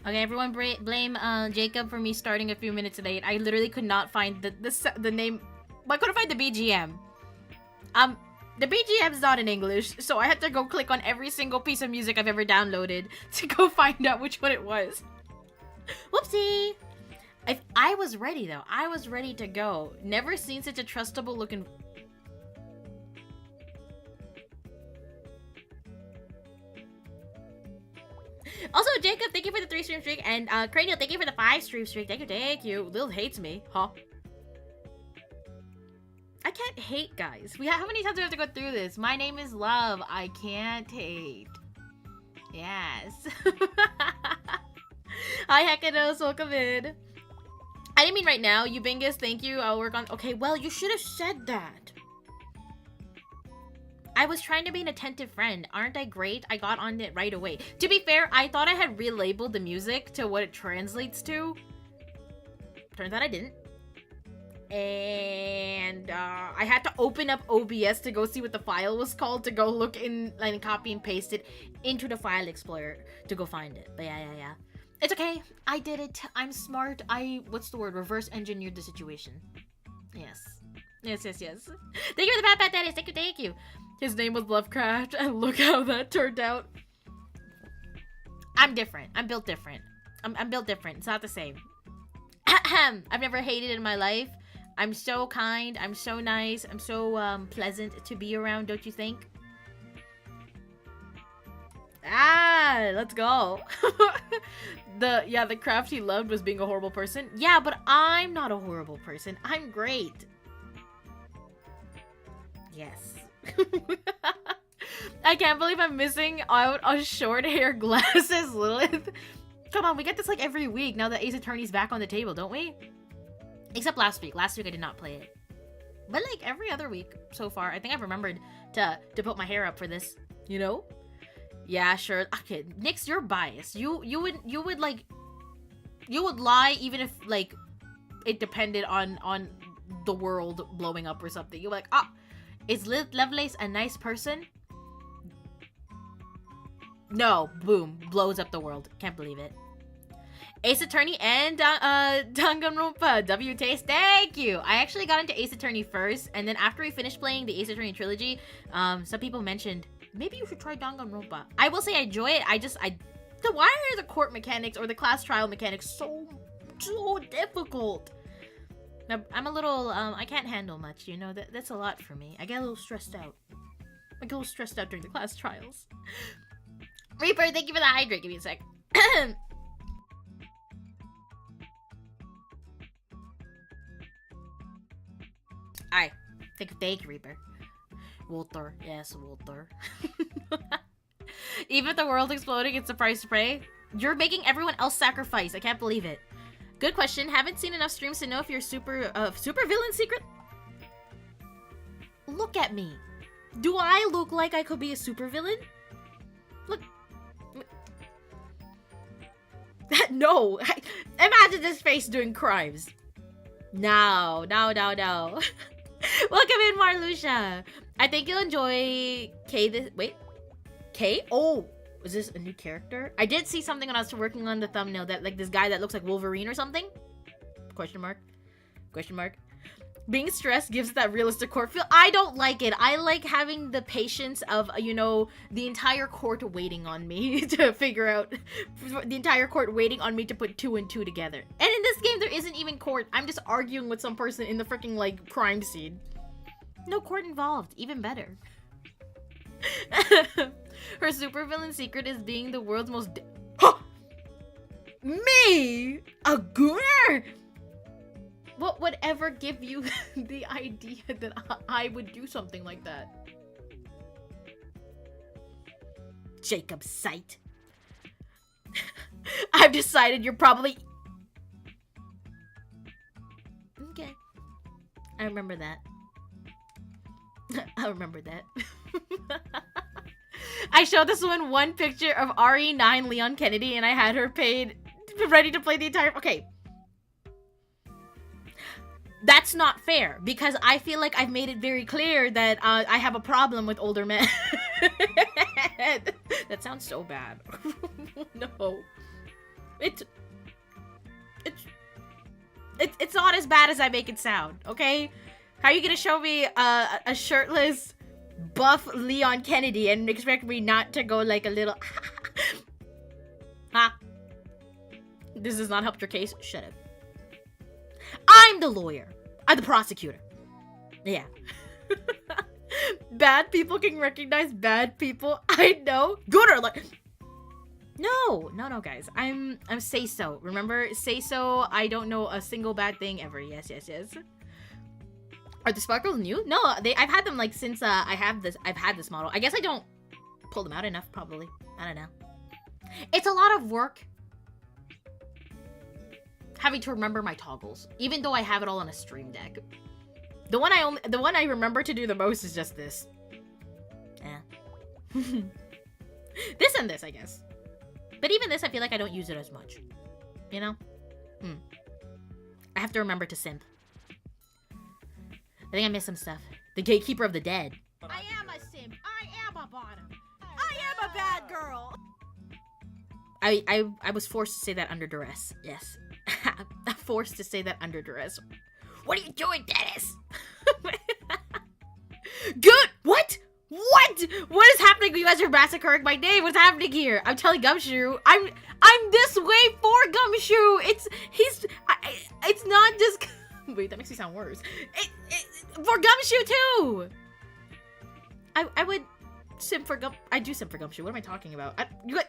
Okay, everyone blame Jacob for me starting a few minutes late. I literally could not find the name. I couldn't find the BGM. The BGM's not in English, so I had to go click on every single piece of music I've ever downloaded to go find out which one it was. Whoopsie! I was ready, though. I was ready to go. Never seen such a trustable looking... Also, Jacob, thank you for the 3 stream streak, and Cranial, thank you for the 5 stream streak. Thank you. Lil hates me, huh? I can't hate, guys. How many times do we have to go through this? My name is Love. I can't hate. Yes. Hi, Hekanos. Welcome in. I didn't mean right now. You Bingus, thank you. I'll work on... Okay, well, you should have said that. I was trying to be an attentive friend. Aren't I great? I got on it right away. To be fair, I thought I had relabeled the music to what it translates to. Turns out I didn't. And I had to open up OBS to go see what the file was called, to go look in, like, copy and paste it into the file explorer to go find it. But yeah. It's okay. I did it. I'm smart. What's the word? Reverse engineered the situation. Yes. Thank you for the pat, Dennis. Thank you. His name was Lovecraft, and look how that turned out. I'm different. I'm built different. I'm built different. It's not the same. I've never hated in my life. I'm so kind. I'm so nice. I'm so pleasant to be around, don't you think? Let's go. The craft he loved was being a horrible person. Yeah, but I'm not a horrible person. I'm great. Yes. I can't believe I'm missing out on short hair glasses, Lilith. Come on, we get this like every week now that Ace Attorney's back on the table, don't we? Except last week. Last week I did not play it. But like every other week so far, I think I've remembered to put my hair up for this, you know? Yeah, sure. Okay, Nyx, you're biased. You would lie even if like it depended on the world blowing up or something. You're like, is Lovelace a nice person? No, boom, blows up the world. Can't believe it. Ace Attorney and Danganronpa W Taste, thank you. I actually got into Ace Attorney first, and then after we finished playing the Ace Attorney trilogy, some people mentioned maybe you should try Danganronpa. I will say I enjoy it. Why are the court mechanics or the class trial mechanics so difficult? I'm a little I can't handle much, you know. That's a lot for me. I get a little stressed out. I get a little stressed out during the class trials. Reaper, thank you for the hydrate. Give me a sec. Alright. Thank you, Reaper. Walter. Yes, Walter. Even if the world exploding, it's a price to pay. You're making everyone else sacrifice. I can't believe it. Good question. Haven't seen enough streams to know if you're super villain secret. Look at me. Do I look like I could be a super villain? Look. No. Imagine this face doing crimes. No. Welcome in, Marlucia. I think you'll enjoy Wait. K? Oh, is this a new character? I did see something when I was working on the thumbnail that like this guy that looks like Wolverine or something. Question mark. Being stressed gives that realistic court feel. I don't like it. I like having the patience of, you know, the entire court waiting on me to figure out, the entire court waiting on me to put 2 and 2 together. And in this game, there isn't even court. I'm just arguing with some person in the freaking, like, crime scene. No court involved. Even better. Her supervillain secret is being the world's most... Me? A gooner? What would ever give you the idea that I would do something like that? Jacob Sight. I've decided you're probably... Okay. I remember that. I remember that. I showed this woman one picture of RE9 Leon Kennedy and I had her ready to play the entire... Okay. That's not fair, because I feel like I've made it very clear that I have a problem with older men. That sounds so bad. No. It's not as bad as I make it sound, okay? How are you gonna show me a shirtless, buff Leon Kennedy and expect me not to go like a little... Huh? This does not help your case? Shut up. I'm the lawyer. I'm the prosecutor. Yeah. Bad people can recognize bad people. I know. Good or like... No, guys. I'm say so. Remember, say so. I don't know a single bad thing ever. Yes. Are the sparkles new? No, I've had them like since I've had this model. I guess I don't pull them out enough, probably. I don't know. It's a lot of work having to remember my toggles, even though I have it all on a stream deck. The one I remember to do the most is just this. Yeah. This and this, I guess. But even this, I feel like I don't use it as much. You know? I have to remember to simp. I think I missed some stuff. The Gatekeeper of the Dead. I am a simp. I am a bottom. I am a bad girl. I was forced to say that under duress. Yes. Forced to say that under duress. What are you doing, Dennis? Good! What? What is happening? You guys are massacring my name. What's happening here? I'm telling Gumshoe. I'm this way for Gumshoe. It's not just... Wait, that makes me sound worse. For Gumshoe too. I would simp for I do simp for Gumshoe. What am I talking about? I'm not...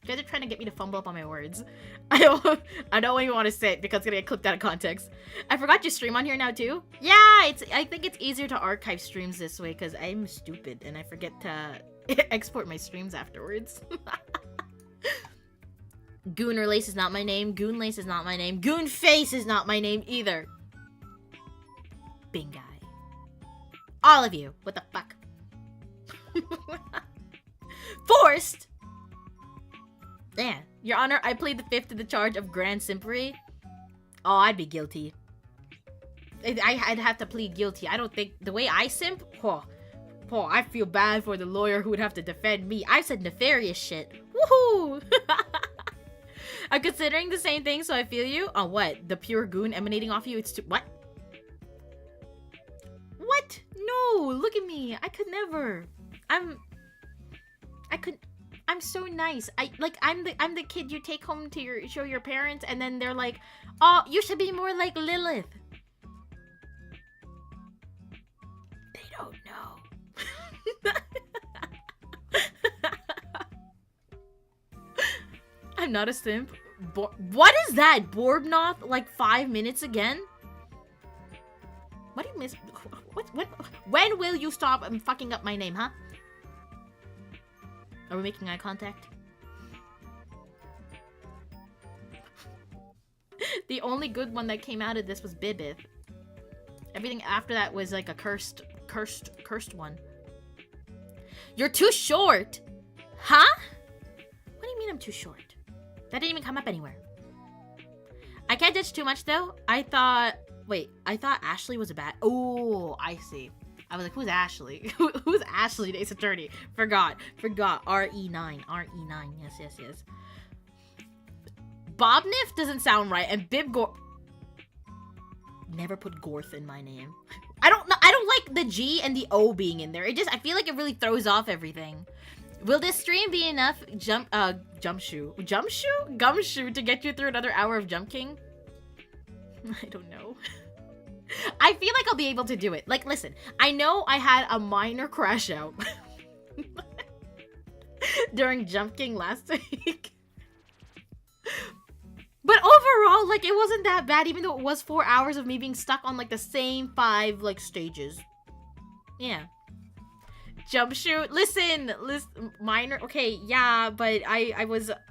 You guys are trying to get me to fumble up on my words. I don't even want to say it because it's gonna get clipped out of context. I forgot you stream on here now too? Yeah, I think it's easier to archive streams this way because I'm stupid and I forget to export my streams afterwards. Goonerlace is not my name. Goonlace is not my name. Goonface is not my name either. Bingai. All of you. What the fuck? Forced? Yeah. Your Honor, I plead the fifth to the charge of grand simpery. Oh, I'd be guilty. I'd have to plead guilty. I don't think... The way I simp... I feel bad for the lawyer who would have to defend me. I said nefarious shit. Woohoo! I'm considering the same thing, so I feel you. Oh, what? The pure goon emanating off you? It's too... What? What? No! Look at me. I could never. I'm so nice. I'm the kid you take home to show your parents, and then they're like, oh, you should be more like Lillith. They don't know. I'm not a simp. What is that? Borbnoth? Like 5 minutes again? What do you miss? What? When will you stop fucking up my name, huh? Are we making eye contact? The only good one that came out of this was Bibith. Everything after that was like a cursed one. You're too short! Huh? What do you mean I'm too short? That didn't even come up anywhere. I can't judge too much though. I thought Ashley was a bad... Oh, I see. I was like, who's Ashley? Who's Ashley, Ace Attorney? Forgot. RE9. Yes. Bobniff doesn't sound right, and Bib Gor... Never put Gorth in my name. I don't like the G and the O being in there. I feel like it really throws off everything. Will this stream be enough gumshoe to get you through another hour of Jump King? I don't know. I feel like I'll be able to do it. Like, listen, I know I had a minor crash out during Jump King last week. But overall, like, it wasn't that bad, even though it was 4 hours of me being stuck on, like, the same 5, like, stages. Yeah. Jump shoot. Listen, minor. Okay, yeah, but I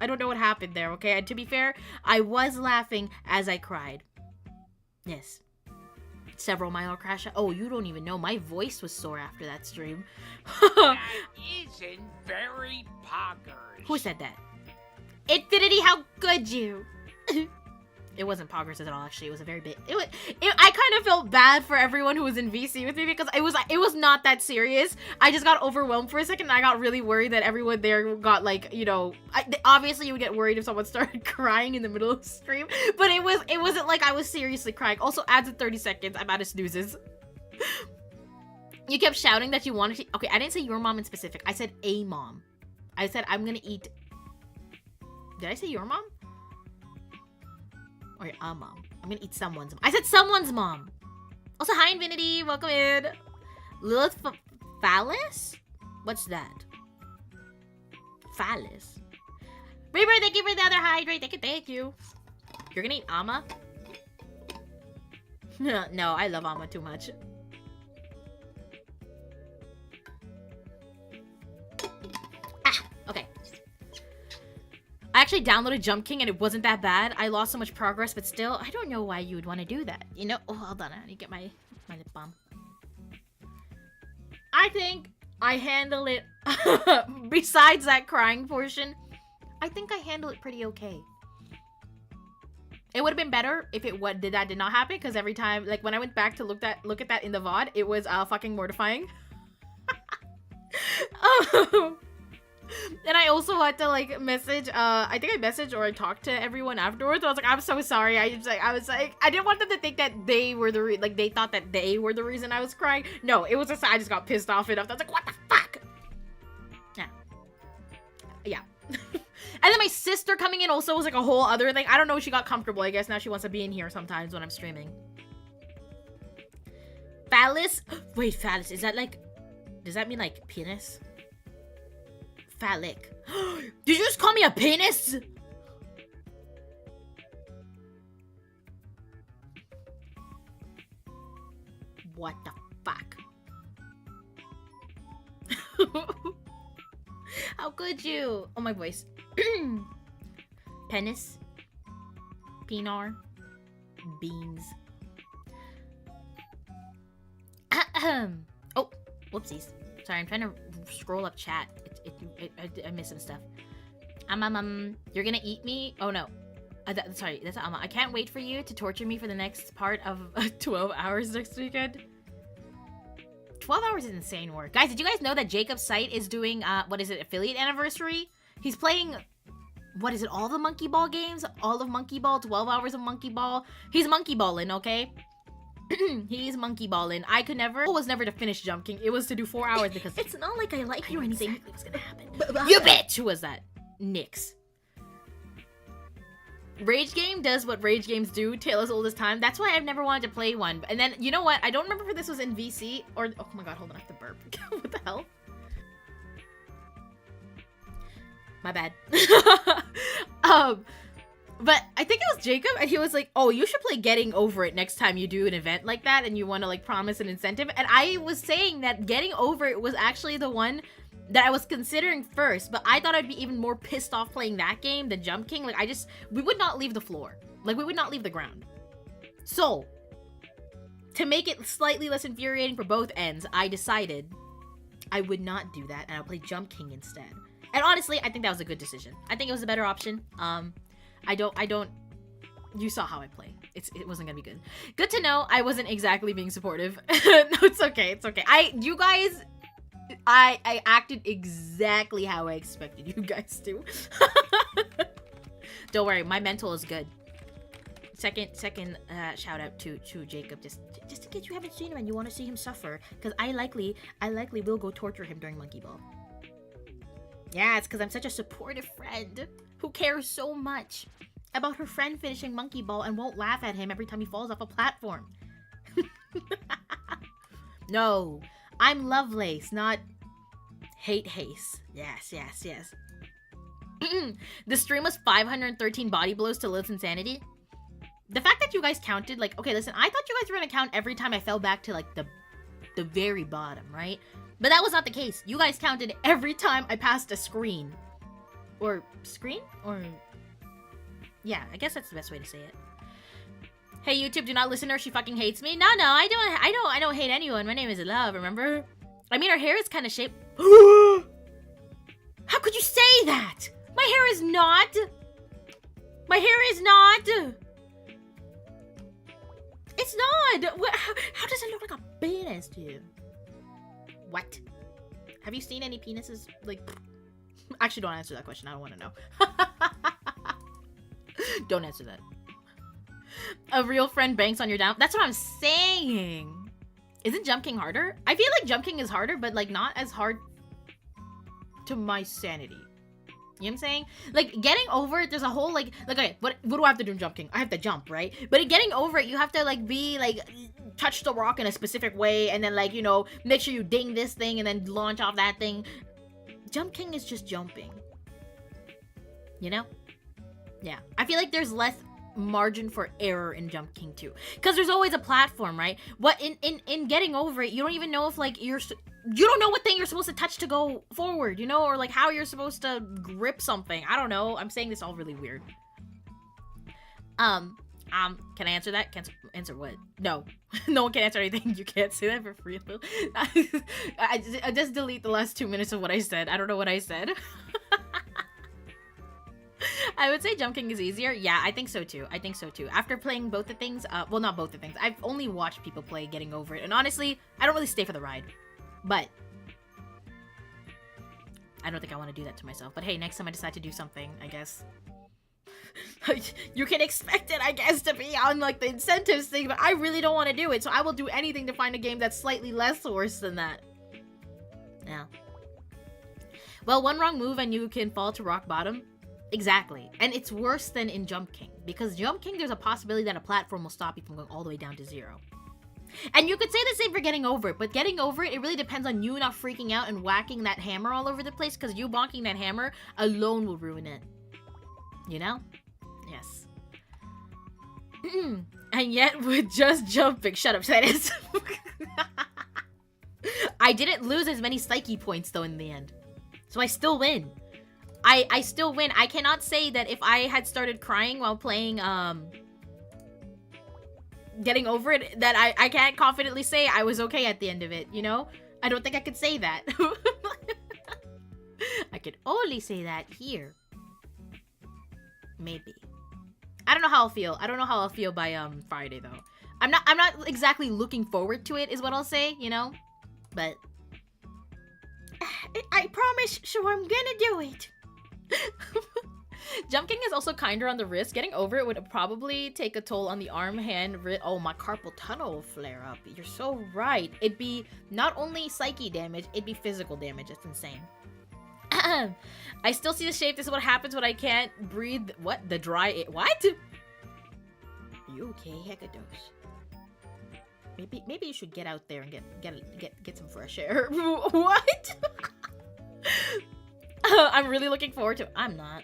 don't know what happened there, okay? And to be fair, I was laughing as I cried. Yes. Several minor crash. Oh, you don't even know. My voice was sore after that stream. That isn't very poggers. Who said that? Infinity, how could you? It wasn't progress at all, actually. It was a very big... I kind of felt bad for everyone who was in VC with me because it was not that serious. I just got overwhelmed for a second, and I got really worried that everyone there got, like, you know... obviously, you would get worried if someone started crying in the middle of the stream, but it wasn't like I was seriously crying. Also, adds at 30 seconds. I'm out of snoozes. You kept shouting that you wanted to... Okay, I didn't say your mom in specific. I said a mom. I said, I'm gonna eat... Did I say your mom? Or a mom. I'm gonna eat someone's mom. I said someone's mom. Also, hi Infinity. Welcome in. Lillith Phallus? What's that? Phallus. Reaper, thank you for the other hydrate. Thank you. You're gonna eat Amma? No, I love Amma too much. Okay. I actually downloaded Jump King and it wasn't that bad. I lost so much progress, but still, I don't know why you would want to do that. You know? Oh, hold on. I need to get my lip balm. I think I handle it, besides that crying portion, I think I handle it pretty okay. It would have been better if that did not happen, because every time, like when I went back to look at that in the VOD, it was fucking mortifying. And I also had to like message, I think I messaged or I talked to everyone afterwards. I was like, I'm so sorry. I didn't want them to think that they were they thought that they were the reason I was crying. No, it was just, I just got pissed off enough. I was like, what the fuck? Yeah. And then my sister coming in also was like a whole other thing. I don't know if she got comfortable. I guess now she wants to be in here sometimes when I'm streaming. Phallus? Wait, phallus. Is that like, does that mean like penis? Phallic. Did you just call me a penis? What the fuck? How could you? Oh, my voice. Penis. Pinar. Beans. Oh, whoopsies. Sorry, I'm trying to scroll up chat. I missed some stuff. You're gonna eat me? Oh no. Sorry, that's Amma. I can't wait for you to torture me for the next part of 12 hours next weekend. 12 hours is insane work. Guys, did you guys know that Jacob's site is doing, what is it, affiliate anniversary? He's playing, what is it, all the Monkey Ball games? All of Monkey Ball, 12 hours of Monkey Ball. He's Monkey Balling, okay? He's Monkey Balling. I was never to finish Jump King. It was to do 4 hours because it's not like I like you or anything. Exactly what's gonna happen. You bitch! Who was that? Nyx. Rage Game does what Rage Games do, tale as old as time. That's why I've never wanted to play one. And then, you know what? I don't remember if this was in VC or... Oh my god, hold on, I have to burp. What the hell? My bad. But I think it was Jacob, and he was like, oh, you should play Getting Over It next time you do an event like that, and you want to, like, promise an incentive. And I was saying that Getting Over It was actually the one that I was considering first, but I thought I'd be even more pissed off playing that game than Jump King. Like, we would not leave the floor. Like, we would not leave the ground. So, to make it slightly less infuriating for both ends, I decided I would not do that, and I'll play Jump King instead. And honestly, I think that was a good decision. I think it was a better option. I don't, you saw how I play. It wasn't gonna be good. Good to know I wasn't exactly being supportive. No, it's okay, it's okay. You guys, I acted exactly how I expected you guys to. Don't worry, my mental is good. Second shout out to Jacob, just in case you haven't seen him and you want to see him suffer, because I likely will go torture him during Monkey Ball. Yeah, it's because I'm such a supportive friend who cares so much about her friend finishing Monkey Ball and won't laugh at him every time he falls off a platform. No, I'm Lovelace, not Hate Haste. Yes. The stream was 513 body blows to Lillith's insanity. The fact that you guys counted, like, okay, listen, I thought you guys were gonna count every time I fell back to, like, the very bottom, right? But that was not the case. You guys counted every time I passed a screen. Or screen? Or... yeah, I guess that's the best way to say it. Hey, YouTube, do not listen to her. She fucking hates me. No, I don't hate anyone. My name is Love, remember? I mean, her hair is kind of shaped... How could you say that? My hair is not... My hair is not... It's not. How does it look like a penis to you? What? Have you seen any penises? Like, actually, don't answer that question. I don't want to know. Don't answer that. A real friend banks on your down. That's what I'm saying. Isn't Jump King harder? I feel like Jump King is harder, but like not as hard to my sanity. You know what I'm saying? Like, getting over it, there's a whole, like, okay, what do I have to do in Jump King? I have to jump, right? But in getting over it, you have to, like, be, like, touch the rock in a specific way, and then, like, you know, make sure you ding this thing, and then launch off that thing. Jump King is just jumping. You know? Yeah. I feel like there's less margin for error in Jump King too. Because there's always a platform, right? What, in getting over it, you don't even know if, like, you don't know what thing you're supposed to touch to go forward, you know? Or, like, how you're supposed to grip something. I don't know. I'm saying this all really weird. Can I answer that? Can't answer what? No. No one can answer anything. You can't say that for free. I just delete the last 2 minutes of what I said. I don't know what I said. I would say Jump King is easier. Yeah, I think so too. I think so too. After playing both the things, well, not both the things. I've only watched people play Getting Over It. And honestly, I don't really stay for the ride. But I don't think I want to do that to myself. But hey, next time I decide to do something, I guess you can expect it, I guess, to be on like the incentives thing, but I really don't want to do it, so I will do anything to find a game that's slightly less worse than that. Yeah. Well, one wrong move and you can fall to rock bottom. Exactly. And it's worse than in Jump King, because Jump King, there's a possibility that a platform will stop you from going all the way down to 0. And you could say the same for Getting Over It, but Getting Over It, it really depends on you not freaking out and whacking that hammer all over the place, because you bonking that hammer alone will ruin it. You know? Yes. And yet, with just jumping... Shut up, Titus. I didn't lose as many psyche points, though, in the end. So I still win. I still win. I cannot say that if I had started crying while playing, Getting Over It, that I can't confidently say I was okay at the end of it, you know? I don't think I could say that. I could only say that here. Maybe. I don't know how I'll feel. I don't know how I'll feel by Friday though. I'm not exactly looking forward to it is what I'll say, you know? But I promise you I'm gonna do it. Jump King is also kinder on the wrist. Getting Over It would probably take a toll on the arm, hand, wrist. Oh, my carpal tunnel will flare up. You're so right. It'd be not only psyche damage, it'd be physical damage. It's insane. I still see the shape. This is what happens when I can't breathe. What? The dry air. What? Are you okay, Hekados? Maybe you should get out there and get some fresh air. What? I'm really looking forward to it. I'm not.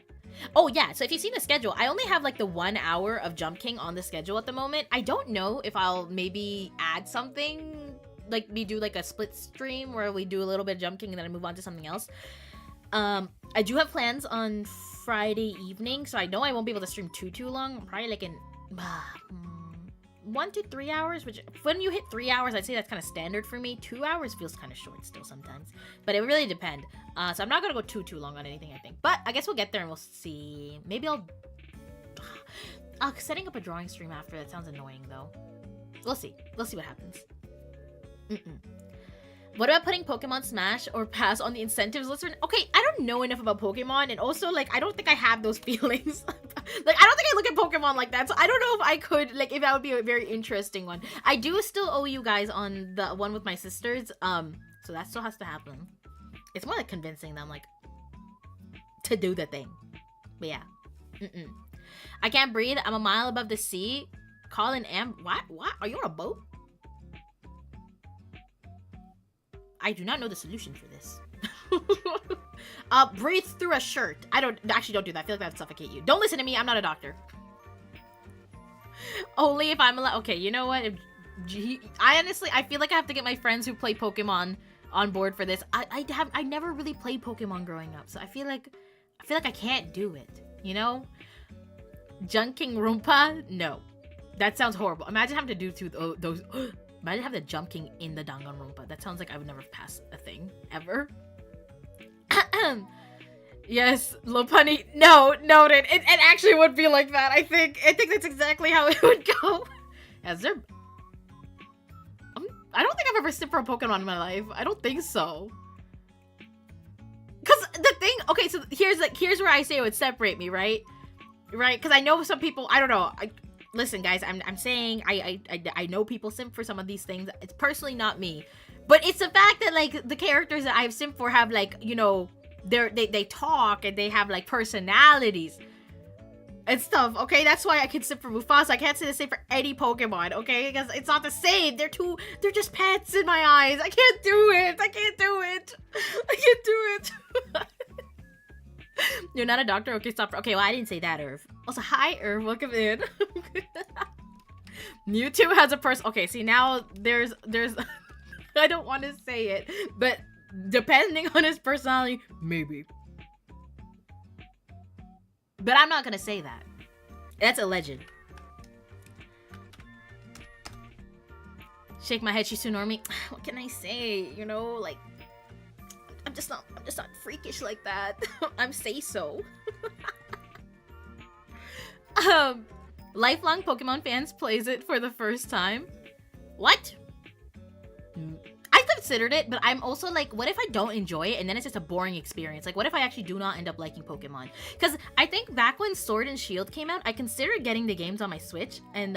Oh yeah, so if you've seen the schedule, I only have like the 1 hour of Jump King on the schedule at the moment. I don't know if I'll maybe add something, like we do like a split stream where we do a little bit of Jump King and then I move on to something else. I do have plans on Friday evening, so I know I won't be able to stream too long. Probably like in 1 to 3 hours, which when you hit 3 hours, I'd say that's kind of standard for me. 2 hours feels kind of short still sometimes, but it really depends. So I'm not gonna go too long on anything, I think. But I guess we'll get there and we'll see. Maybe I'll setting up a drawing stream after. That sounds annoying though. We'll see. We'll see what happens. What about putting Pokemon Smash or Pass on the incentives list? Okay, I don't know enough about Pokemon, and also, like, I don't think I have those feelings. Like, I don't think I look at Pokemon like that, so I don't know if I could, like, if that would be a very interesting one. I do still owe you guys on the one with my sisters, so that still has to happen. It's more like convincing them, like, to do the thing. But yeah. I can't breathe. I'm a mile above the sea. Call an What? Are you on a boat? I do not know the solution for this. Breathe through a shirt. Don't do that. I feel like that would suffocate you. Don't listen to me. I'm not a doctor. Only if I'm allowed. Okay, you know what? I feel like I have to get my friends who play Pokemon on board for this. I never really played Pokemon growing up, so I feel like I can't do it. You know? Junking Roompa? No. That sounds horrible. Imagine having to do those. Imagine having the Jump King in the Danganronpa. That sounds like I would never pass a thing. Ever. Yes, Lopunny. No, noted. It actually would be like that, I think. I think that's exactly how it would go. Is there I don't think I've ever simped for a Pokemon in my life. I don't think so. Cause the thing, okay, so here's where I say it would separate me, right? Right? Because I know some people, I don't know. Listen, guys, I'm saying I know people simp for some of these things. It's personally not me, but it's the fact that like the characters that I've simped for have like, you know, they talk and they have like personalities and stuff. Okay, that's why I can simp for Mufasa. I can't say the same for any Pokemon. Okay, because it's not the same. They're just pets in my eyes. I can't do it. I can't do it. I can't do it. You're not a doctor? Okay, stop. Okay, well, I didn't say that, Irv. Also, hi, Irv. Welcome in. Mewtwo has a person. Okay, see, now there's I don't want to say it, but depending on his personality, maybe. But I'm not gonna say that. That's a legend. Shake my head, she's too normie. What can I say? You know, like, I'm just not freakish like that. I'm say so. Lifelong Pokemon fans plays it for the first time. What? I considered it, but I'm also like, what if I don't enjoy it and then it's just a boring experience? Like, what if I actually do not end up liking Pokemon? Because I think back when Sword and Shield came out, I considered getting the games on my Switch, and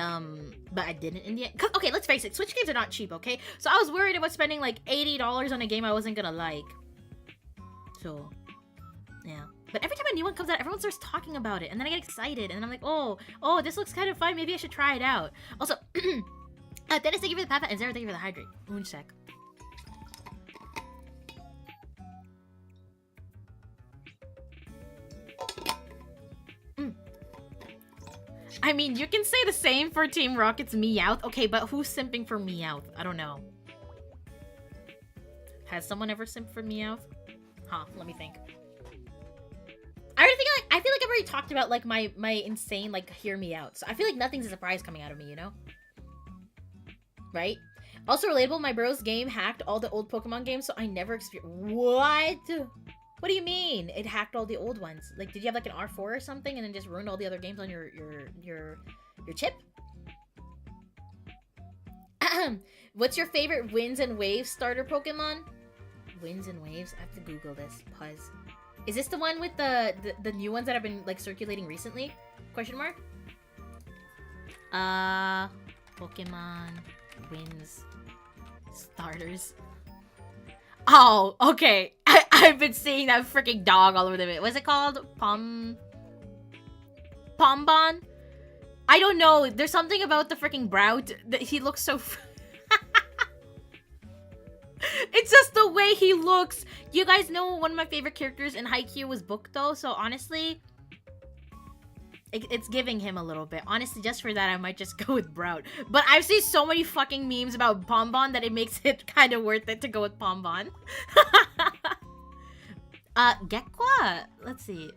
but I didn't in the end. Cause, okay, let's face it, Switch games are not cheap, okay? So I was worried about spending like $80 on a game I wasn't gonna like. So, yeah. But every time a new one comes out, everyone starts talking about it, and then I get excited, and I'm like, oh, this looks kind of fun. Maybe I should try it out. Also, Dennis, thank you for the Papa, and Zara, thank you for the Hydrate. One sec. I mean, you can say the same for Team Rocket's Meowth. Okay, but who's simping for Meowth? I don't know. Has someone ever simped for Meowth? Huh, let me think. I feel like I've already talked about like my insane like hear me out. So I feel like nothing's a surprise coming out of me, you know? Right? Also relatable, my bro's game hacked all the old Pokemon games, so I never experienced. What? What do you mean? It hacked all the old ones? Like, did you have like an R4 or something and then just ruined all the other games on your chip? What's your favorite Winds and Waves starter Pokemon? Winds and Waves? I have to Google this. Puzz. Is this the one with the new ones that have been like circulating recently? Question mark? Pokemon Winds starters. Oh, okay. I've been seeing that freaking dog all over the video. What's it called? Pombon? I don't know. There's something about the freaking brow that he looks so... It's just the way he looks. You guys know one of my favorite characters in Haikyuu was Book, though. So honestly, it's giving him a little bit. Honestly, just for that, I might just go with Brout. But I've seen so many fucking memes about Pombon that it makes it kind of worth it to go with Pombon. Gekwa? Let's see.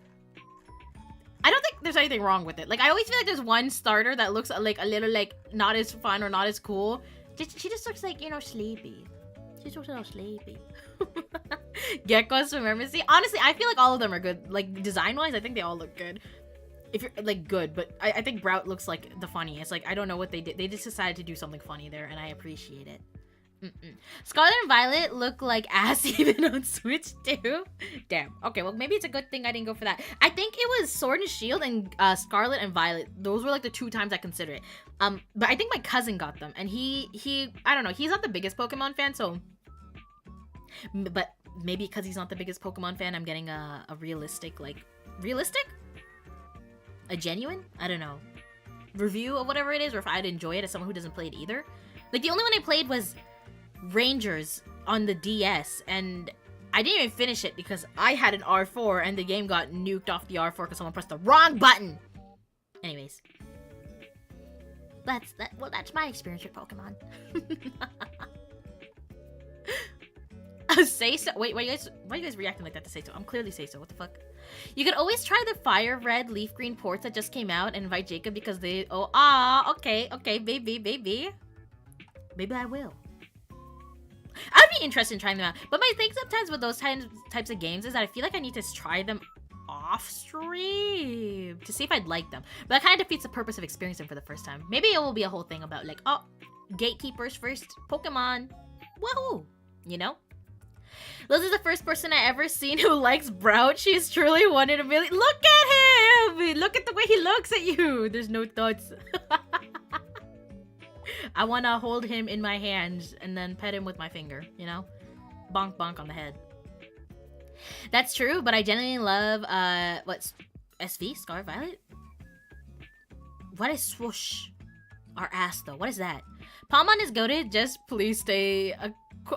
I don't think there's anything wrong with it. Like, I always feel like there's one starter that looks like a little like not as fun or not as cool. She just looks like, you know, sleepy. She's just a little sleepy. Geckos from Mermacy. Honestly, I feel like all of them are good. Like, design-wise, I think they all look good. If you're, like, good. But I think Brout looks like the funniest. Like, I don't know what they did. They just decided to do something funny there, and I appreciate it. Scarlet and Violet look like ass even on Switch, too. Damn. Okay, well, maybe it's a good thing I didn't go for that. I think it was Sword and Shield and Scarlet and Violet. Those were, like, the 2 times I consider it. But I think my cousin got them, and he I don't know, he's not the biggest Pokemon fan, so, but maybe because he's not the biggest Pokemon fan, I'm getting a realistic, like, a genuine, I don't know, review of whatever it is, or if I'd enjoy it as someone who doesn't play it either. Like, the only one I played was Rangers on the DS, and I didn't even finish it because I had an R4 and the game got nuked off the R4 because someone pressed the wrong button. Anyways. That's my experience with Pokemon. Say so. Wait, why are you guys reacting like that to say so? I'm clearly say so. What the fuck? You could always try the fire red leaf green ports that just came out and invite Jacob because they okay, baby. Maybe I will. I'd be interested in trying them out. But my thing sometimes with those types of games is that I feel like I need to try them off stream to see if I'd like them. But that kind of defeats the purpose of experiencing them for the first time. Maybe it will be a whole thing about like, oh, Gatekeeper's first Pokemon. Woohoo! You know? Liz is the first person I ever seen who likes Brown. She is truly one in a million. Look at him! Look at the way he looks at you. There's no thoughts. I want to hold him in my hands and then pet him with my finger, you know? Bonk bonk on the head. That's true, but I genuinely love, what's SV? Scarlet Violet? What is swoosh? Our ass, though. What is that? Palmon is goated. Just please stay.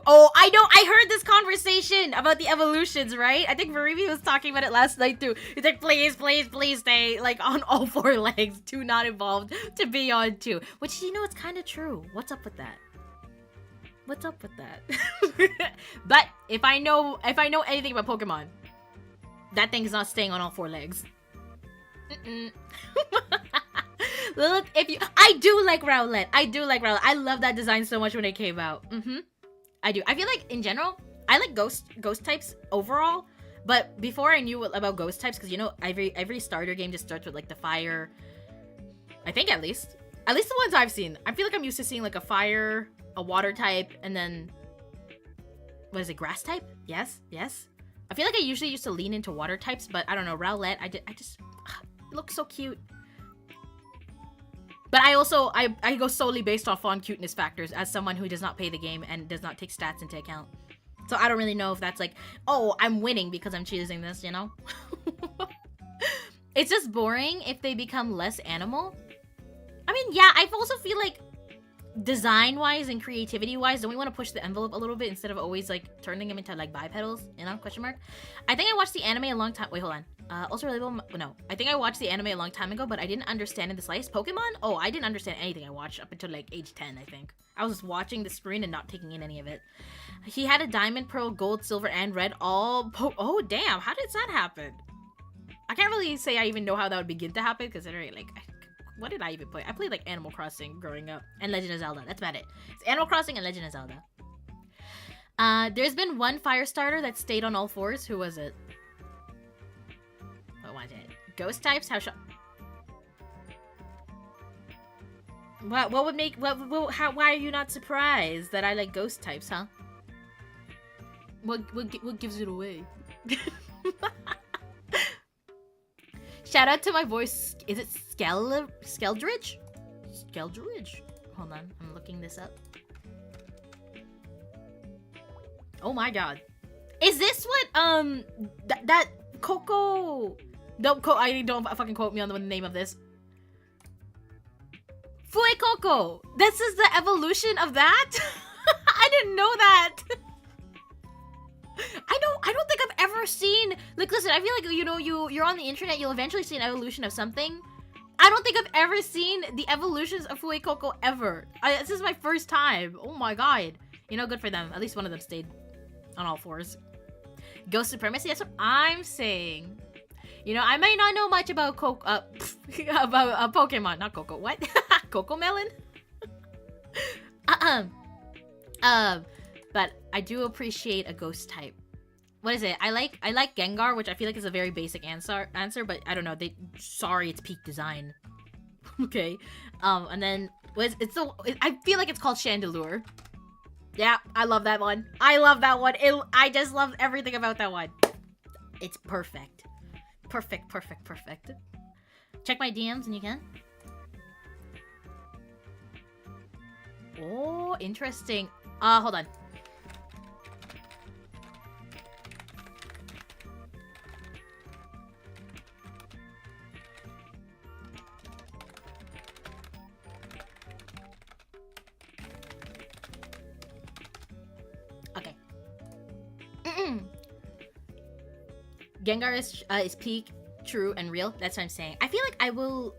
Oh, I know. I heard this conversation about the evolutions, right? I think Maribi was talking about it last night, too. He's like, please, please, please stay, like, on all 4 legs. 2 not involved to be on 2. Which, you know, it's kind of true. What's up with that? What's up with that? But if I know anything about Pokemon, that thing's not staying on all 4 legs. Lillith, I do like Rowlet. I do like Rowlet. I love that design so much when it came out. I do. I feel like in general, I like ghost types overall. But before I knew about ghost types, because you know every starter game just starts with like the fire. I think at least the ones I've seen. I feel like I'm used to seeing like a fire, a water type, and then what is it? Grass type? Yes. I feel like I usually used to lean into water types, but I don't know. Rowlet, I just it looks so cute. But I go solely based off on cuteness factors as someone who does not pay the game and does not take stats into account. So I don't really know if that's like, oh, I'm winning because I'm choosing this, you know? It's just boring if they become less animal. I mean, yeah, I also feel like design-wise and creativity-wise, don't we want to push the envelope a little bit instead of always like turning them into like bipedals, you know? Question mark. I think I watched the anime a long time. Wait, hold on. Also relatable. No, I think I watched the anime a long time ago, but I didn't understand in the slightest. Pokemon? Oh, I didn't understand anything I watched up until like age 10, I think. I was just watching the screen and not taking in any of it. He had a diamond, pearl, gold, silver, and red all. Oh, damn! How did that happen? I can't really say I even know how that would begin to happen, considering like. What did I even play? I played like Animal Crossing growing up and Legend of Zelda. That's about it. It's Animal Crossing and Legend of Zelda. There's been one fire starter that stayed on all 4s. Who was it? What was it? Ghost types? What would make why are you not surprised that I like ghost types, huh? What gives it away? Shout out to my voice. Is it Skeldridge? Skeldridge? Hold on, I'm looking this up. Oh my god. Is this what that Coco? Don't fucking quote me on the name of this. Fuecoco. This is the evolution of that? I didn't know that. I don't think I've ever seen, like, listen, I feel like, you know, you're on the internet, you'll eventually see an evolution of something. I don't think I've ever seen the evolutions of Fuecoco ever. This is my first time. Oh my god. You know, good for them. At least one of them stayed on all 4s. Ghost supremacy, that's what I'm saying. You know, I may not know much about about Pokemon. Not Coco. What? Coco Melon? But I do appreciate a ghost type. What is it? I like Gengar, which I feel like is a very basic answer, but I don't know. Sorry, it's peak design. Okay. And then I feel like it's called Chandelure. Yeah, I love that one. I just love everything about that one. It's perfect. Perfect. Check my DMs and you can. Oh, interesting. Hold on. Okay. Gengar is peak, true, and real. That's what I'm saying. I feel like I will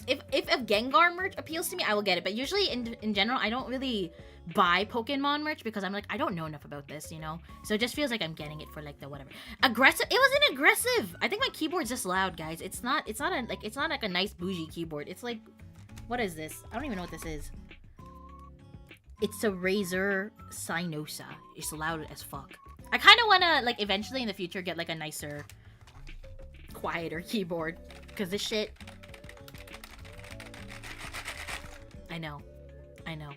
if Gengar merch appeals to me, I will get it. But usually in general, I don't really buy Pokemon merch because I'm like, I don't know enough about this, you know? So it just feels like I'm getting it for like the whatever. Aggressive? It wasn't aggressive. I think my keyboard's just loud, guys. It's not like a nice bougie keyboard. It's like, what is this? I don't even know what this is. It's a Razer Synosa. It's loud as fuck. I kind of want to, like, eventually in the future get, like, a nicer, quieter keyboard. Because this shit... I know. I know.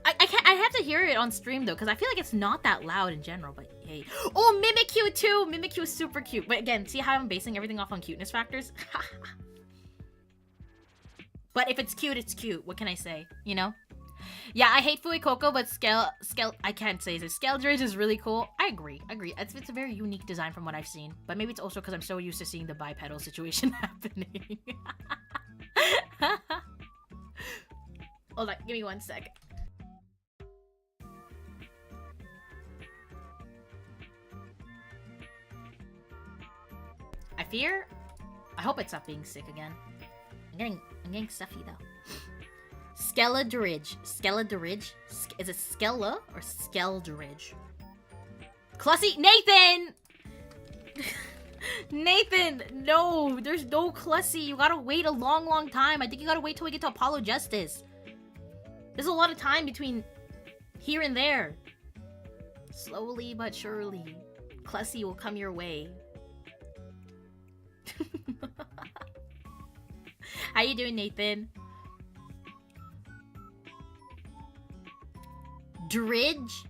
I can't. I have to hear it on stream though, because I feel like it's not that loud in general. But hey, oh, Mimikyu too. Mimikyu is super cute. But again, see how I'm basing everything off on cuteness factors? But if it's cute, it's cute. What can I say? You know? Yeah, I hate Fuecoco, but I can't say this. Skeldridge is really cool. I agree. It's a very unique design from what I've seen. But maybe it's also because I'm so used to seeing the bipedal situation happening. Hold on, give me 1 sec. I hope it's not being sick again. I'm getting stuffy though. Skeldridge. Is it Skella or Skeldridge? Clussy Nathan! Nathan, no, there's no Clussy. You gotta wait a long time. I think you gotta wait till we get to Apollo Justice. There's a lot of time between here and there. Slowly but surely, Clussy will come your way. How you doing, Nathan? Dirge.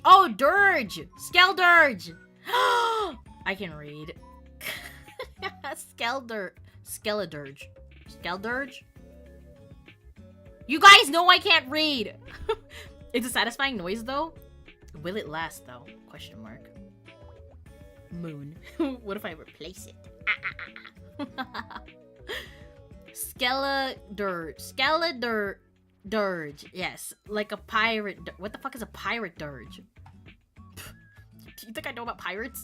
Oh, Dirge! Skeldurge! I can read. Skeldurge. You guys know I can't read! It's a satisfying noise, though. Will it last, though? Question mark. Moon. What if I replace it? Skeldurge. Yes, like a pirate. What the fuck is a pirate dirge? Do you think I know about pirates?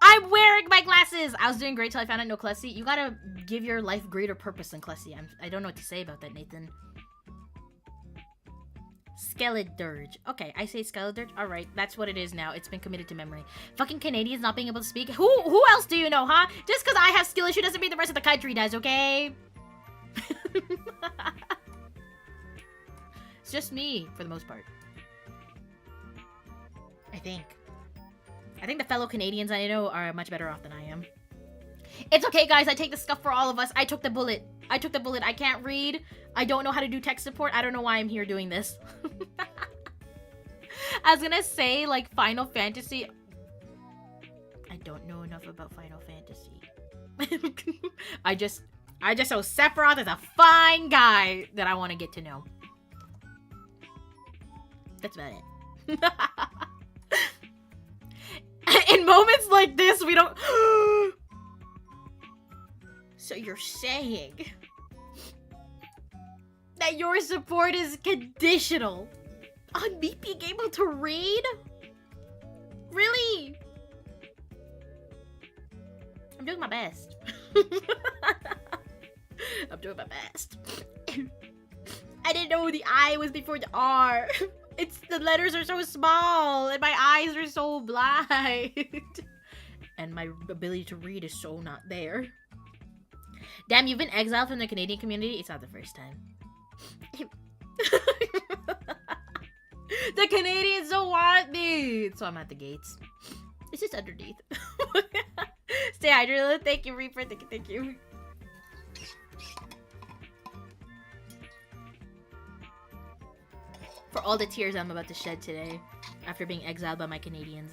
I'm wearing my glasses! I was doing great till I found out no Clussy. You gotta give your life greater purpose than Clussy. I don't know what to say about that, Nathan. Skeldurge. Okay, I say Skeldurge. Alright, that's what it is now. It's been committed to memory. Fucking Canadians not being able to speak. Who else do you know, huh? Just because I have skill issue doesn't mean the rest of the country does, okay? It's just me, for the most part. I think the fellow Canadians I know are much better off than I am. It's okay, guys. I take the scuff for all of us. I took the bullet. I can't read. I don't know how to do tech support. I don't know why I'm here doing this. I was gonna say, like, Final Fantasy. I don't know enough about Final Fantasy. I just know Sephiroth is a fine guy that I want to get to know. That's about it. In moments like this, we don't... So you're saying that your support is conditional on me being able to read? Really? I'm doing my best. I'm doing my best. I didn't know the I was before the R. The letters are so small and my eyes are so blind. And my ability to read is so not there. Damn, you've been exiled from the Canadian community? It's not the first time. The Canadians don't want me! So I'm at the gates. It's just underneath. Stay hydrated. Thank you, Reaper. Thank you. For all the tears I'm about to shed today after being exiled by my Canadians.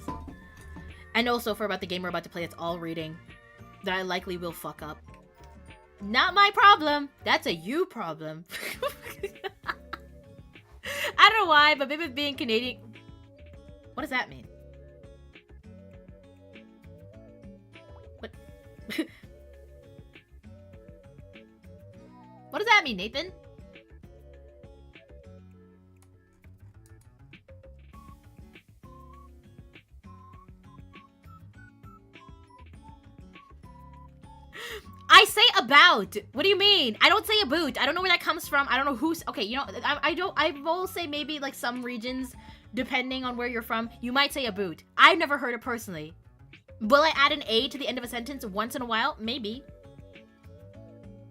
And also for about the game we're about to play that's all reading that I likely will fuck up. Not my problem. That's a you problem. I don't know why, but maybe being Canadian... What does that mean? What? What does that mean, Nathan? I say about. What do you mean? I don't say a boot. I don't know where that comes from. I don't know who's... Okay, you know, I will say maybe like some regions, depending on where you're from, you might say a boot. I've never heard it personally. Will I add an A to the end of a sentence once in a while? Maybe.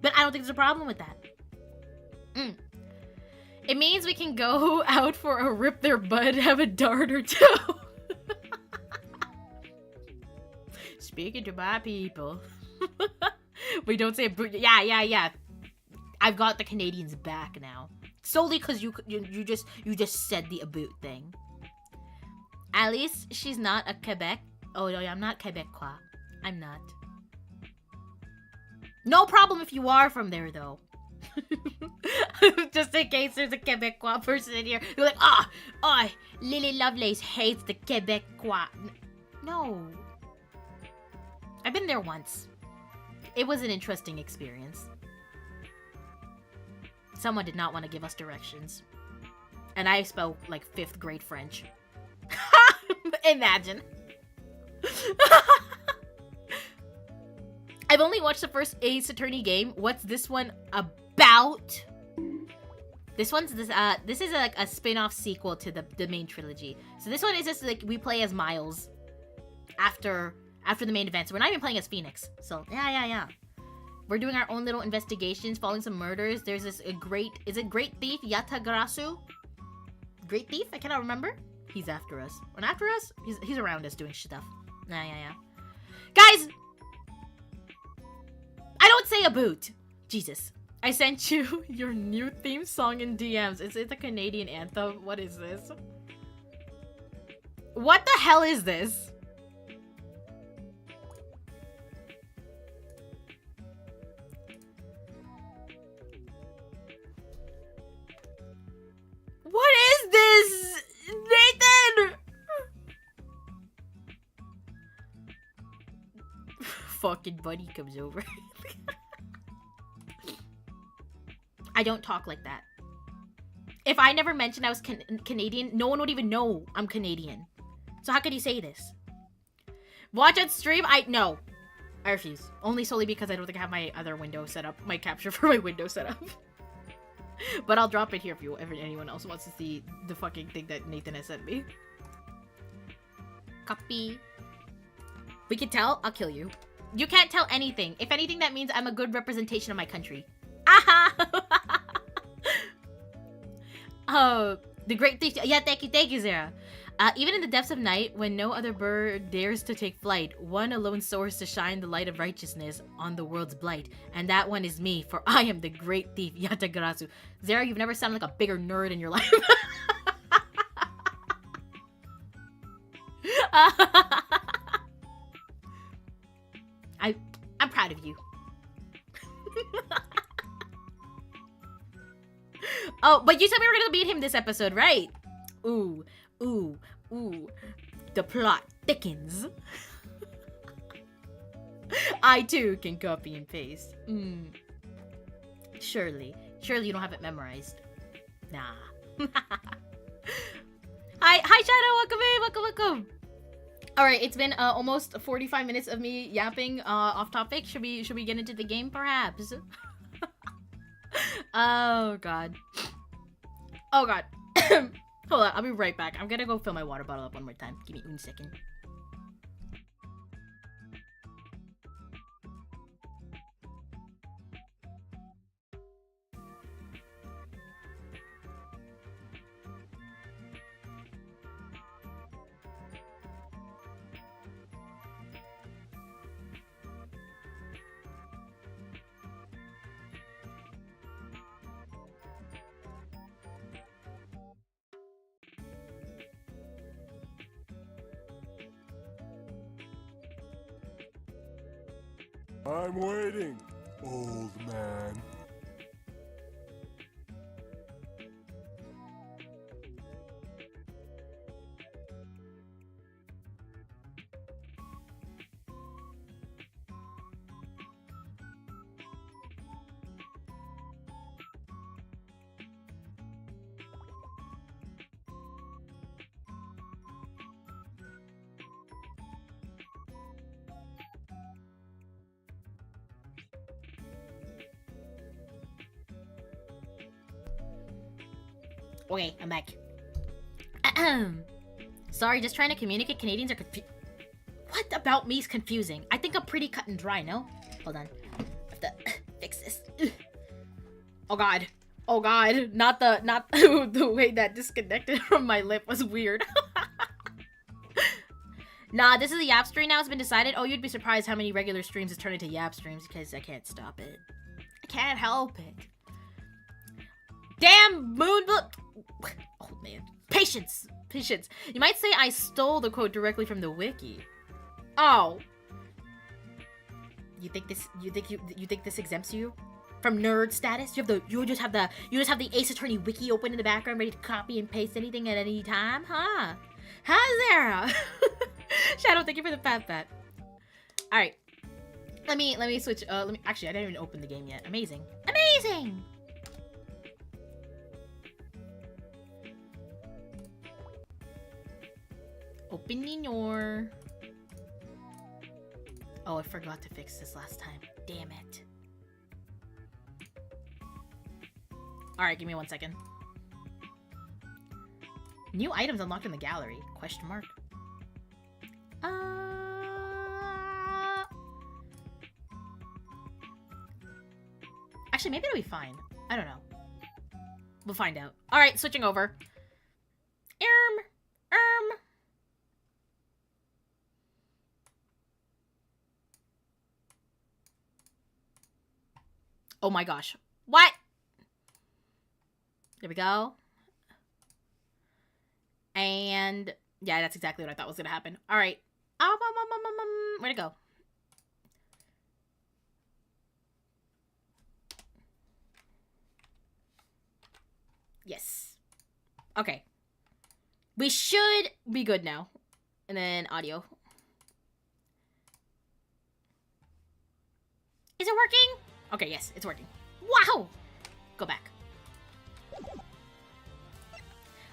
But I don't think there's a problem with that. It means we can go out for a rip their butt, have a dart or two. Speaking to my people. We don't say a boot. Yeah. I've got the Canadians back now. Solely because you just said the aboot thing. At least she's not a Quebec. Oh no, I'm not Quebecois. I'm not. No problem if you are from there though. Just in case there's a Quebecois person in here. You're like, Lily Lovelace hates the Quebecois. No. I've been there once. It was an interesting experience. Someone did not want to give us directions. And I spoke like 5th grade French. Imagine. I've only watched the first Ace Attorney game. What's this one about? This is like a spin-off sequel to the main trilogy. So this one is just like we play as Miles after the main event. So we're not even playing as Phoenix. So yeah. We're doing our own little investigations, following some murders. There's is it Great Thief Yatagrasu? Great Thief? I cannot remember. He's after us. And after us, he's around us doing stuff. Yeah. Guys! I don't say a boot. Jesus. I sent you your new theme song in DMs. Is it the Canadian anthem? What is this? What the hell is this? What is this? Nathan! Fucking buddy comes over. I don't talk like that. If I never mentioned I was Canadian, no one would even know I'm Canadian. So how could you say this? Watch on stream? No. I refuse. Only solely because I don't think I have my other window set up. My capture for my window set up. But I'll drop it here if anyone else wants to see the fucking thing that Nathan has sent me. Copy. We can tell? I'll kill you. You can't tell anything. If anything, that means I'm a good representation of my country. Aha! The Great Thief. Yeah, thank you, Zara. Even in the depths of night, when no other bird dares to take flight, one alone soars to shine the light of righteousness on the world's blight. And that one is me, for I am the Great Thief, Yatagarasu. Zara, you've never sounded like a bigger nerd in your life. I'm proud of you. Oh, but you said we were gonna beat him this episode, right? Ooh. The plot thickens. I too can copy and paste. Surely you don't have it memorized. Nah. Hi Shadow, welcome. Alright, it's been almost 45 minutes of me yapping off topic. Should we get into the game perhaps? Oh god. Hold on, I'll be right back. I'm gonna go fill my water bottle up one more time. Give me 1 second. I'm waiting, old man. Okay, I'm back. Sorry, just trying to communicate. Canadians are What about me is confusing? I think I'm pretty cut and dry, no? Hold on. I have to fix this. Oh god. Not the way that disconnected from my lip was weird. Nah, this is a Yap stream now. It's been decided. Oh, you'd be surprised how many regular streams have turned into Yap streams because I can't stop it. I can't help it. Damn moon. Oh man, patience, patience. You might say I stole the quote directly from the wiki. Oh, you think this? You think this exempts you from nerd status? You just have the Ace Attorney wiki open in the background, ready to copy and paste anything at any time, huh? Huh, Zara? Shadow, thank you for the pat. All right, let me switch. Actually, I didn't even open the game yet. Amazing. Opening your... Oh, I forgot to fix this last time. Damn it. Alright, give me 1 second. New items unlocked in the gallery? Question mark. Actually, maybe it'll be fine. I don't know. We'll find out. Alright, switching over. Oh my gosh. What? There we go. And yeah, that's exactly what I thought was gonna happen. All right. Where'd it go? Yes. Okay. We should be good now. And then audio. Is it working? Okay, yes, it's working. Wow! Go back.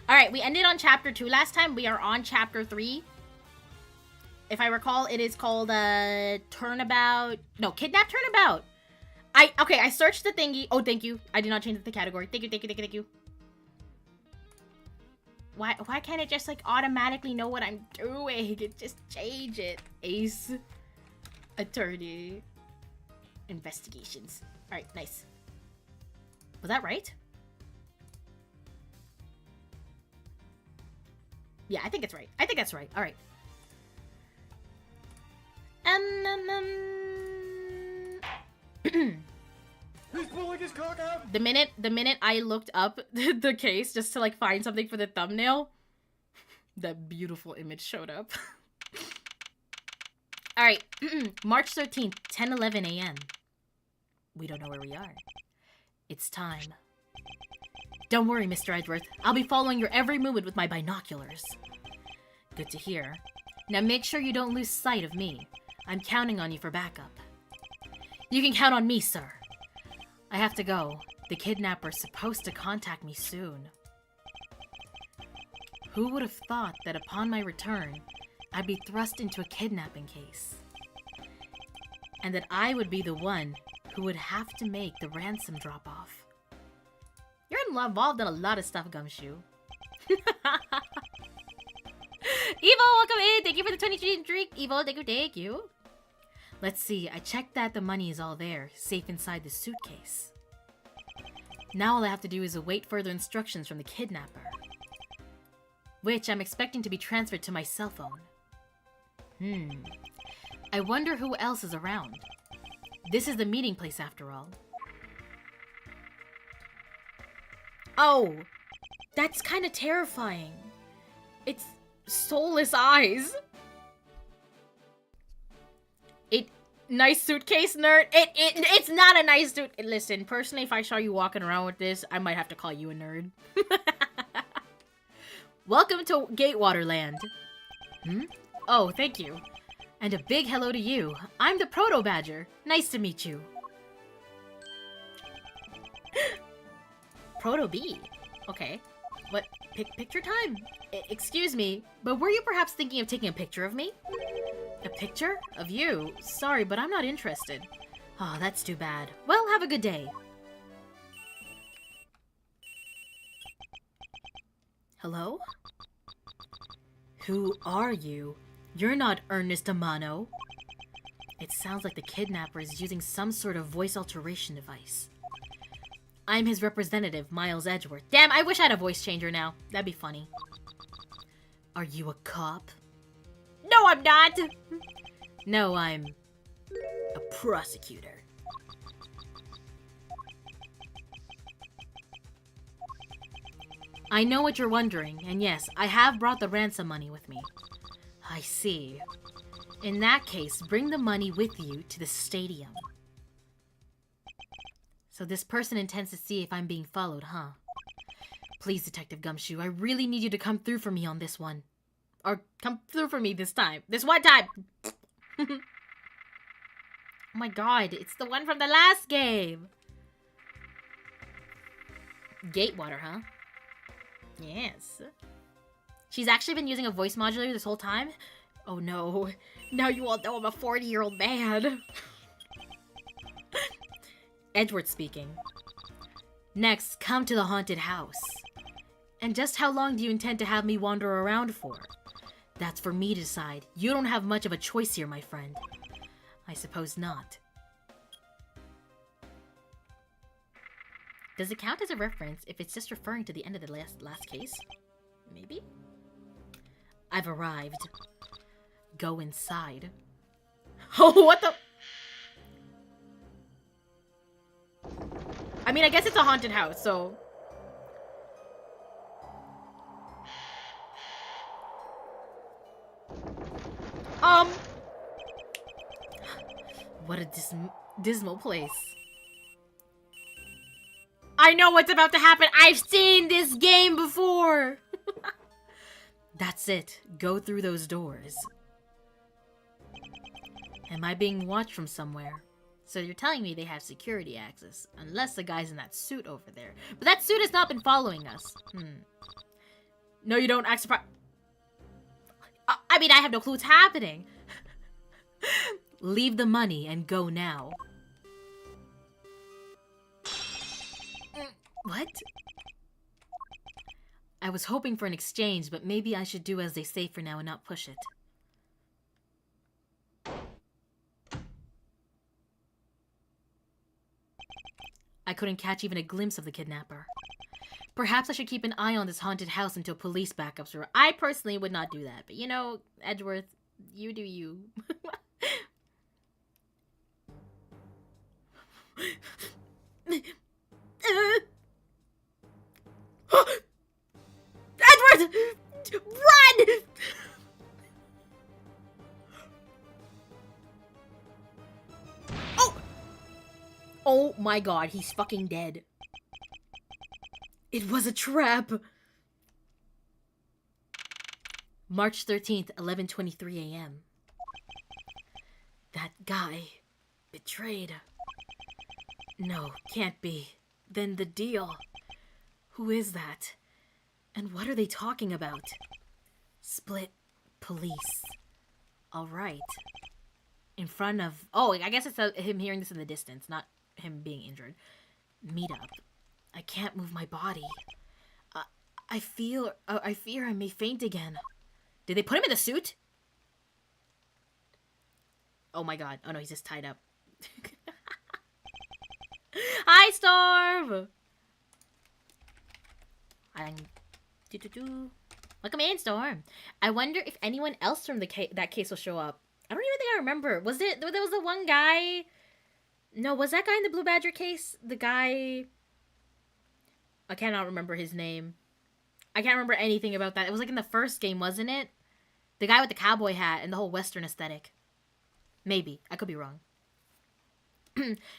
Alright, we ended on chapter 2 last time. We are on chapter 3. If I recall, it is called, Turnabout... No, Kidnap Turnabout. Okay, I searched the thingy. Oh, thank you. I did not change the category. Thank you. Why can't it just, like, automatically know what I'm doing? Just change it. Ace Attorney Investigations. Alright, nice. Was that right? Yeah, I think it's right. I think that's right. Alright. He's pulling his cock out! The minute I looked up the case just to, like, find something for the thumbnail, that beautiful image showed up. Alright, March 13th, 10:11 a.m. We don't know where we are. It's time. Don't worry, Mr. Edgeworth. I'll be following your every movement with my binoculars. Good to hear. Now make sure you don't lose sight of me. I'm counting on you for backup. You can count on me, sir. I have to go. The kidnapper's supposed to contact me soon. Who would have thought that upon my return, I'd be thrust into a kidnapping case? And that I would be the one who would have to make the ransom drop-off. You're involved in a lot of stuff, Gumshoe. Evo, welcome in! Thank you for the 23 streak! Evo, thank you. Let's see, I checked that the money is all there, safe inside the suitcase. Now all I have to do is await further instructions from the kidnapper. Which I'm expecting to be transferred to my cell phone. I wonder who else is around. This is the meeting place after all. Oh! That's kind of terrifying. It's soulless eyes. Nice suitcase, nerd. It's not a nice suit. Listen, personally, if I saw you walking around with this, I might have to call you a nerd. Welcome to Gatewaterland. Oh, thank you. And a big hello to you. I'm the Proto Badger. Nice to meet you. Proto B. Okay. What? Picture time? Excuse me, but were you perhaps thinking of taking a picture of me? A picture? Of you? Sorry, but I'm not interested. Oh, that's too bad. Well, have a good day. Hello? Who are you? You're not Ernest Amano. It sounds like the kidnapper is using some sort of voice alteration device. I'm his representative, Miles Edgeworth. Damn, I wish I had a voice changer now. That'd be funny. Are you a cop? No, I'm not! No, I'm a prosecutor. I know what you're wondering, and yes, I have brought the ransom money with me. I see. In that case, bring the money with you to the stadium. So this person intends to see if I'm being followed, huh? Please, Detective Gumshoe, I really need you to come through for me on this one. Or come through for me this time. This one time! Oh my god, it's the one from the last game! Gatewater, huh? Yes. She's actually been using a voice modulator this whole time? Oh no. Now you all know I'm a 40-year-old man. Edgeworth speaking. Next, come to the haunted house. And just how long do you intend to have me wander around for? That's for me to decide. You don't have much of a choice here, my friend. I suppose not. Does it count as a reference if it's just referring to the end of the last case? Maybe? I've arrived. Go inside. Oh, what the? I mean, I guess it's a haunted house, so... What a dismal place. I know what's about to happen. I've seen this game before. That's it. Go through those doors. Am I being watched from somewhere? So you're telling me they have security access, unless the guy's in that suit over there. But that suit has not been following us. No, you don't act surprised. I mean, I have no clue what's happening. Leave the money and go now. What? I was hoping for an exchange, but maybe I should do as they say for now and not push it. I couldn't catch even a glimpse of the kidnapper. Perhaps I should keep an eye on this haunted house until police backups are... I personally would not do that, but you know, Edgeworth, you do you. Edward! Run! Oh! Oh my god, he's fucking dead. It was a trap. March 13th, 11:23 a.m. That guy betrayed. No, can't be. Then the deal. Who is that? And what are they talking about? Split police. All right. In front of... Oh, I guess it's him hearing this in the distance, not him being injured. Meet up. I can't move my body. I fear I may faint again. Did they put him in the suit? Oh my god. Oh no, he's just tied up. Hi, Storm! Welcome in, Storm. I wonder if anyone else from that case will show up. I don't even think I remember. Was there was the one guy... No, was that guy in the Blue Badger case? The guy... I cannot remember his name. I can't remember anything about that. It was like in the first game, wasn't it? The guy with the cowboy hat and the whole Western aesthetic. Maybe. I could be wrong.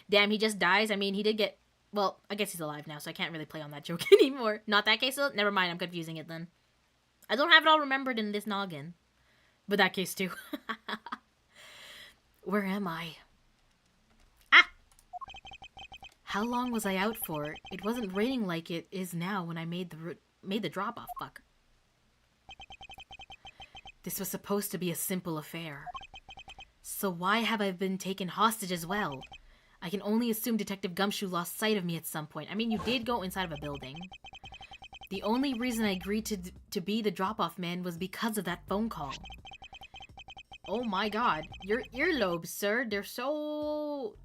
Damn, he just dies. I mean, he did get... Well, I guess he's alive now, so I can't really play on that joke anymore. Not that case, though? Never mind, I'm confusing it then. I don't have it all remembered in this noggin. But that case, too. Where am I? Ah! How long was I out for? It wasn't raining like it is now when I made the drop-off. Fuck. This was supposed to be a simple affair. So why have I been taken hostage as well? I can only assume Detective Gumshoe lost sight of me at some point. I mean, you did go inside of a building. The only reason I agreed to be the drop-off man was because of that phone call. Oh my god. Your earlobes, sir. They're so...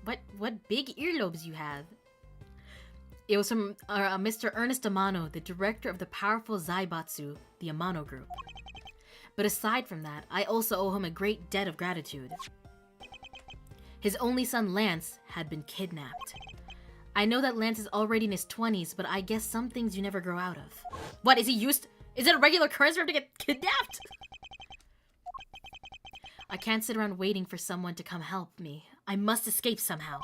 What big earlobes you have. It was from Mr. Ernest Amano, the director of the powerful Zaibatsu, the Amano group. But aside from that, I also owe him a great debt of gratitude. His only son, Lance, had been kidnapped. I know that Lance is already in his 20s, but I guess some things you never grow out of. What, is it a regular occurrence for him to get kidnapped? I can't sit around waiting for someone to come help me. I must escape somehow.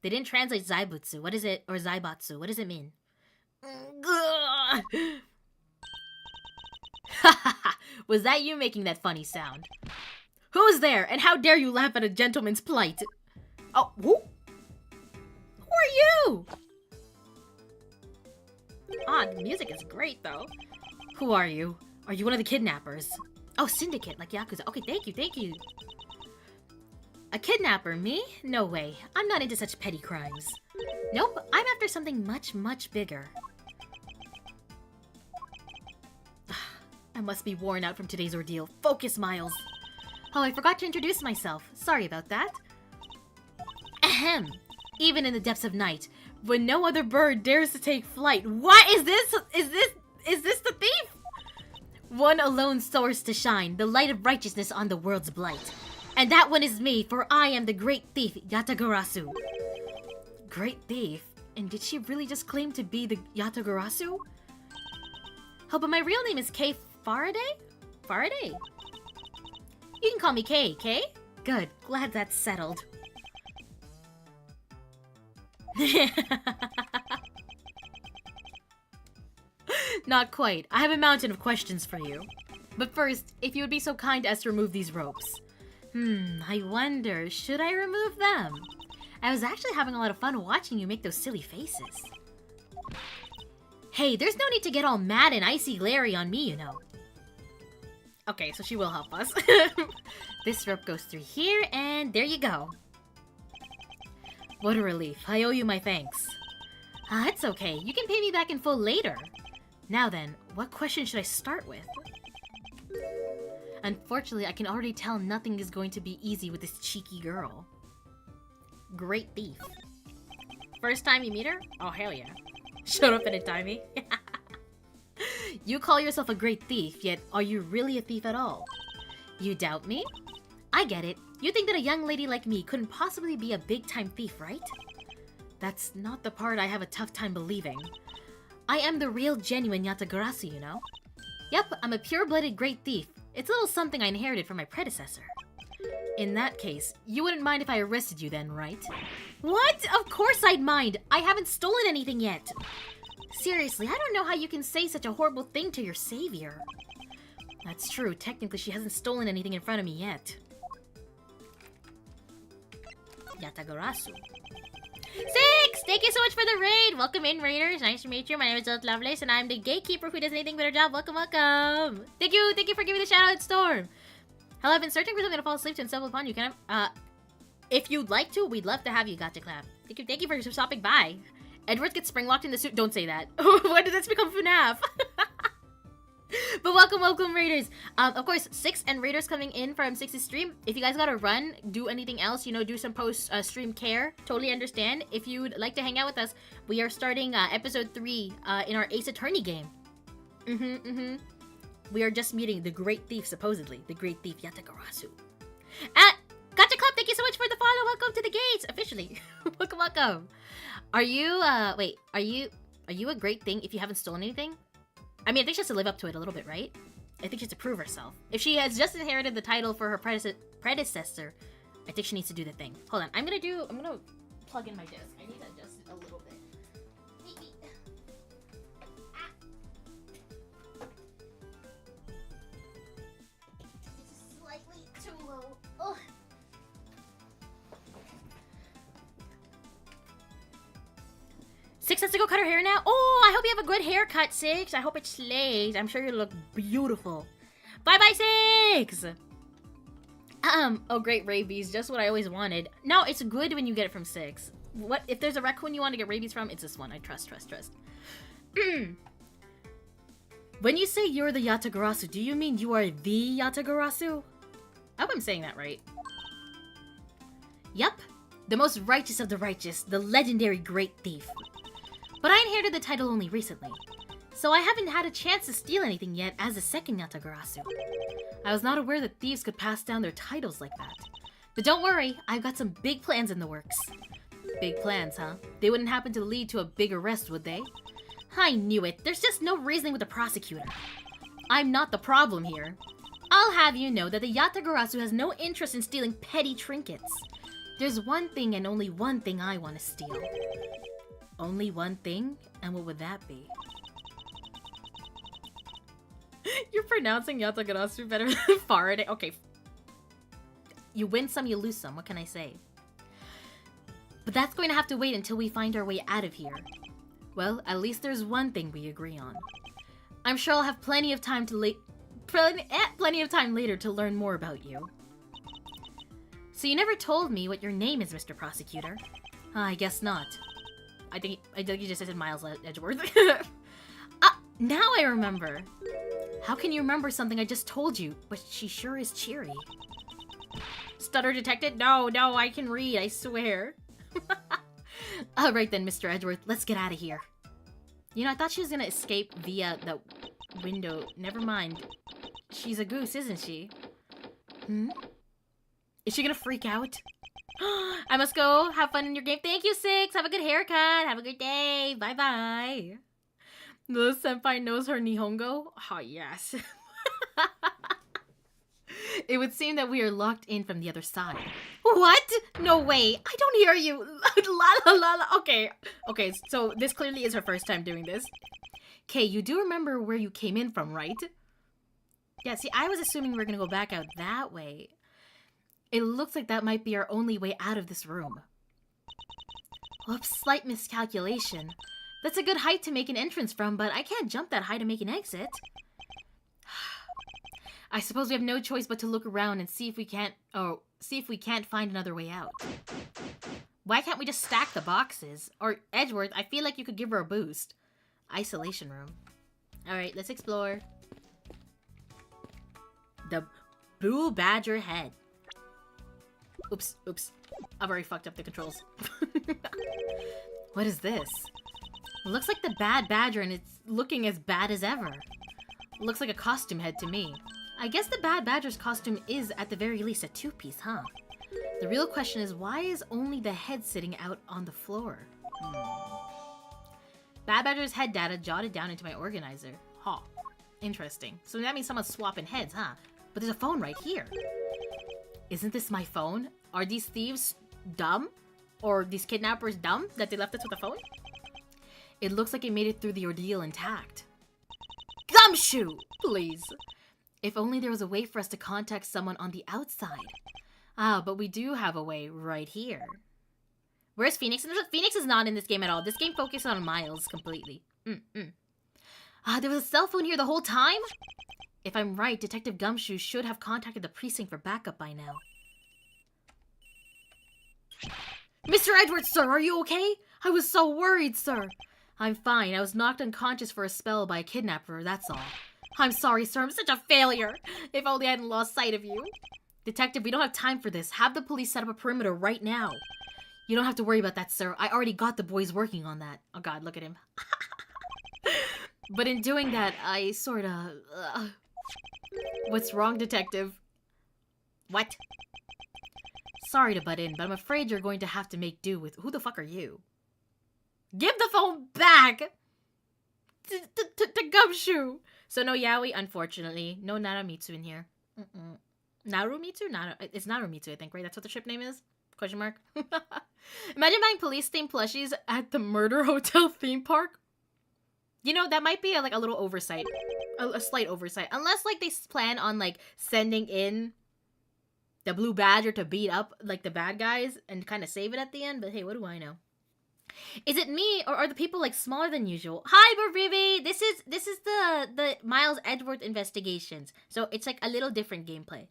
They didn't translate Zaibutsu. What is it? Or Zaibatsu. What does it mean? Was that you making that funny sound? Who is there? And how dare you laugh at a gentleman's plight? Oh, who? Who are you? Ah, the music is great, though. Who are you? Are you one of the kidnappers? Oh, syndicate, like Yakuza. Okay, thank you, thank you. A kidnapper, me? No way. I'm not into such petty crimes. Nope, I'm after something much, much bigger. I must be worn out from today's ordeal. Focus, Miles. Oh, I forgot to introduce myself. Sorry about that. Ahem. Even in the depths of night, when no other bird dares to take flight. What is this? Is this the thief? One alone soars to shine, the light of righteousness on the world's blight. And that one is me, for I am the great thief, Yatagarasu. Great thief? And did she really just claim to be the Yatagarasu? Oh, but my real name is Kay Faraday? Faraday? You can call me Kay, Kay? Good, glad that's settled. Not quite. I have a mountain of questions for you. But first, if you would be so kind as to remove these ropes. I wonder, should I remove them? I was actually having a lot of fun watching you make those silly faces. Hey, there's no need to get all mad and icy glary on me, you know. Okay, so she will help us. This rope goes through here, and there you go. What a relief. I owe you my thanks. It's okay. You can pay me back in full later. Now then, what question should I start with? Unfortunately, I can already tell nothing is going to be easy with this cheeky girl. Great thief. First time you meet her? Oh, hell yeah. Showed up in a timey. You call yourself a great thief, yet are you really a thief at all? You doubt me? I get it. You think that a young lady like me couldn't possibly be a big-time thief, right? That's not the part I have a tough time believing. I am the real genuine Yatagarasu, you know? Yep, I'm a pure-blooded great thief. It's a little something I inherited from my predecessor. In that case, you wouldn't mind if I arrested you then, right? What? Of course I'd mind! I haven't stolen anything yet! Seriously, I don't know how you can say such a horrible thing to your savior. That's true, technically she hasn't stolen anything in front of me yet. Yatagarasu. 6! Thank you so much for the raid! Welcome in, raiders. Nice to meet you. My name is Lovelace, and I'm the gatekeeper who does anything but her job. Welcome, welcome! Thank you for giving the shout-out, Storm! Hello, I've been searching for something to fall asleep to and stumble upon you. Can I, if you'd like to, we'd love to have you, Gotcha Clap. Thank you for stopping by. Edward gets spring-locked in the suit. Don't say that. When did this become FNAF? But welcome, raiders. Of course, 6 and raiders coming in from 6's stream. If you guys gotta run, do anything else, you know, do some post-stream care. Totally understand. If you'd like to hang out with us, we are starting episode 3 in our Ace Attorney game. We are just meeting the Great Thief, supposedly. The Great Thief, Yatagarasu. Gotcha Club, thank you so much for the follow. Welcome to the gates, officially. welcome. Are you, wait, are you a great thing if you haven't stolen anything? I mean, I think she has to live up to it a little bit, right? I think she has to prove herself. If she has just inherited the title for her predecessor, I think she needs to do the thing. Hold on, I'm gonna plug in my disc. I need to adjust it a little bit. It's slightly too low. Oh. Six has to go cut her hair now. Oh, I hope you have a good haircut, 6. I hope it slays. I'm sure you look beautiful. Bye-bye, 6! Oh great, rabies. Just what I always wanted. No, it's good when you get it from 6. What if there's a raccoon you want to get rabies from? It's this one. I trust. When you say you're the Yatagarasu, do you mean you are the Yatagarasu? I hope I'm saying that right. Yup. The most righteous of the righteous. The legendary great thief. But I inherited the title only recently. so I haven't had a chance to steal anything yet as a second Yatagarasu. I was not aware that thieves could pass down their titles like that. But don't worry, I've got some big plans in the works. Big plans, huh? They wouldn't happen to lead to a big arrest, would they? I knew it. There's just no reasoning with the prosecutor. I'm not the problem here. I'll have you know that the Yatagarasu has no interest in stealing petty trinkets. There's one thing and only one thing I want to steal. Only one thing? And what would that be? You're pronouncing Yatagarasu better than Faraday. Okay. You win some, you lose some. What can I say? But that's going to have to wait until we find our way out of here. Well, at least there's one thing we agree on. I'm sure I'll have plenty of time to plenty of time later to learn more about you. So you never told me what your name is, Mr. Prosecutor. I guess not. I think you just said Miles Edgeworth. Now I remember. How can you remember something I just told you? But she sure is cheery. Stutter detected? No, I can read, I swear. Alright then, Mr. Edgeworth, let's get out of here. You know, I thought she was gonna escape via the window. Never mind. She's a goose, isn't she? Is she gonna freak out? I must go. Have fun in your game. Thank you, Six. Have a good haircut. Have a good day. Bye-bye. The senpai knows her Nihongo? Oh, yes. It would seem that we are locked in from the other side. What? No way. I don't hear you. La la la la. Okay, so this clearly is her first time doing this. Okay, you do remember where you came in from, right? Yeah, see, I was assuming we were gonna go back out that way. It looks like that might be our only way out of this room. Oops, slight miscalculation. That's a good height to make an entrance from, but I can't jump that high to make an exit. I suppose we have no choice but to look around and see if we can't find another way out. Why can't we just stack the boxes? Or Edgeworth, I feel like you could give her a boost. Isolation room. Alright, let's explore. The Blue Badger head. Oops. I've already fucked up the controls. What is this? It looks like the Bad Badger and it's looking as bad as ever. It looks like a costume head to me. I guess the Bad Badger's costume is, at the very least, a two-piece, huh? The real question is, why is only the head sitting out on the floor? Bad Badger's head data jotted down into my organizer. Huh. Interesting. So that means someone's swapping heads, huh? But there's a phone right here. Isn't this my phone? Are these thieves dumb? Or these kidnappers dumb that they left us with a phone? It looks like it made it through the ordeal intact. Gumshoe! Please. If only there was a way for us to contact someone on the outside. Ah, but we do have a way right here. Where's Phoenix? Phoenix is not in this game at all. This game focuses on Miles completely. There was a cell phone here the whole time? If I'm right, Detective Gumshoe should have contacted the precinct for backup by now. Mr. Edwards, sir, are you okay? I was so worried, sir. I'm fine. I was knocked unconscious for a spell by a kidnapper, that's all. I'm sorry, sir. I'm such a failure. If only I hadn't lost sight of you. Detective, we don't have time for this. Have the police set up a perimeter right now. You don't have to worry about that, sir. I already got the boys working on that. Oh god, look at him. But in doing that, I sorta... What's wrong, Detective? What? Sorry to butt in, but I'm afraid you're going to have to make do with... Who the fuck are you? Give the phone back! To Gumshoe! So no Yaoi, unfortunately. No Naramitsu in here. Narumitsu? It's Narumitsu, I think, right? That's what the ship name is? Question mark. Imagine buying police-themed plushies at the Murder Hotel theme park. You know, that might be a little oversight. A slight oversight. Unless, like, they plan on, like, sending in the Blue Badger to beat up, like, the bad guys and kind of save it at the end. But hey, what do I know? Is it me, or are the people, like, smaller than usual? Hi, Baribi! This is the Miles Edgeworth investigations. So it's, like, a little different gameplay.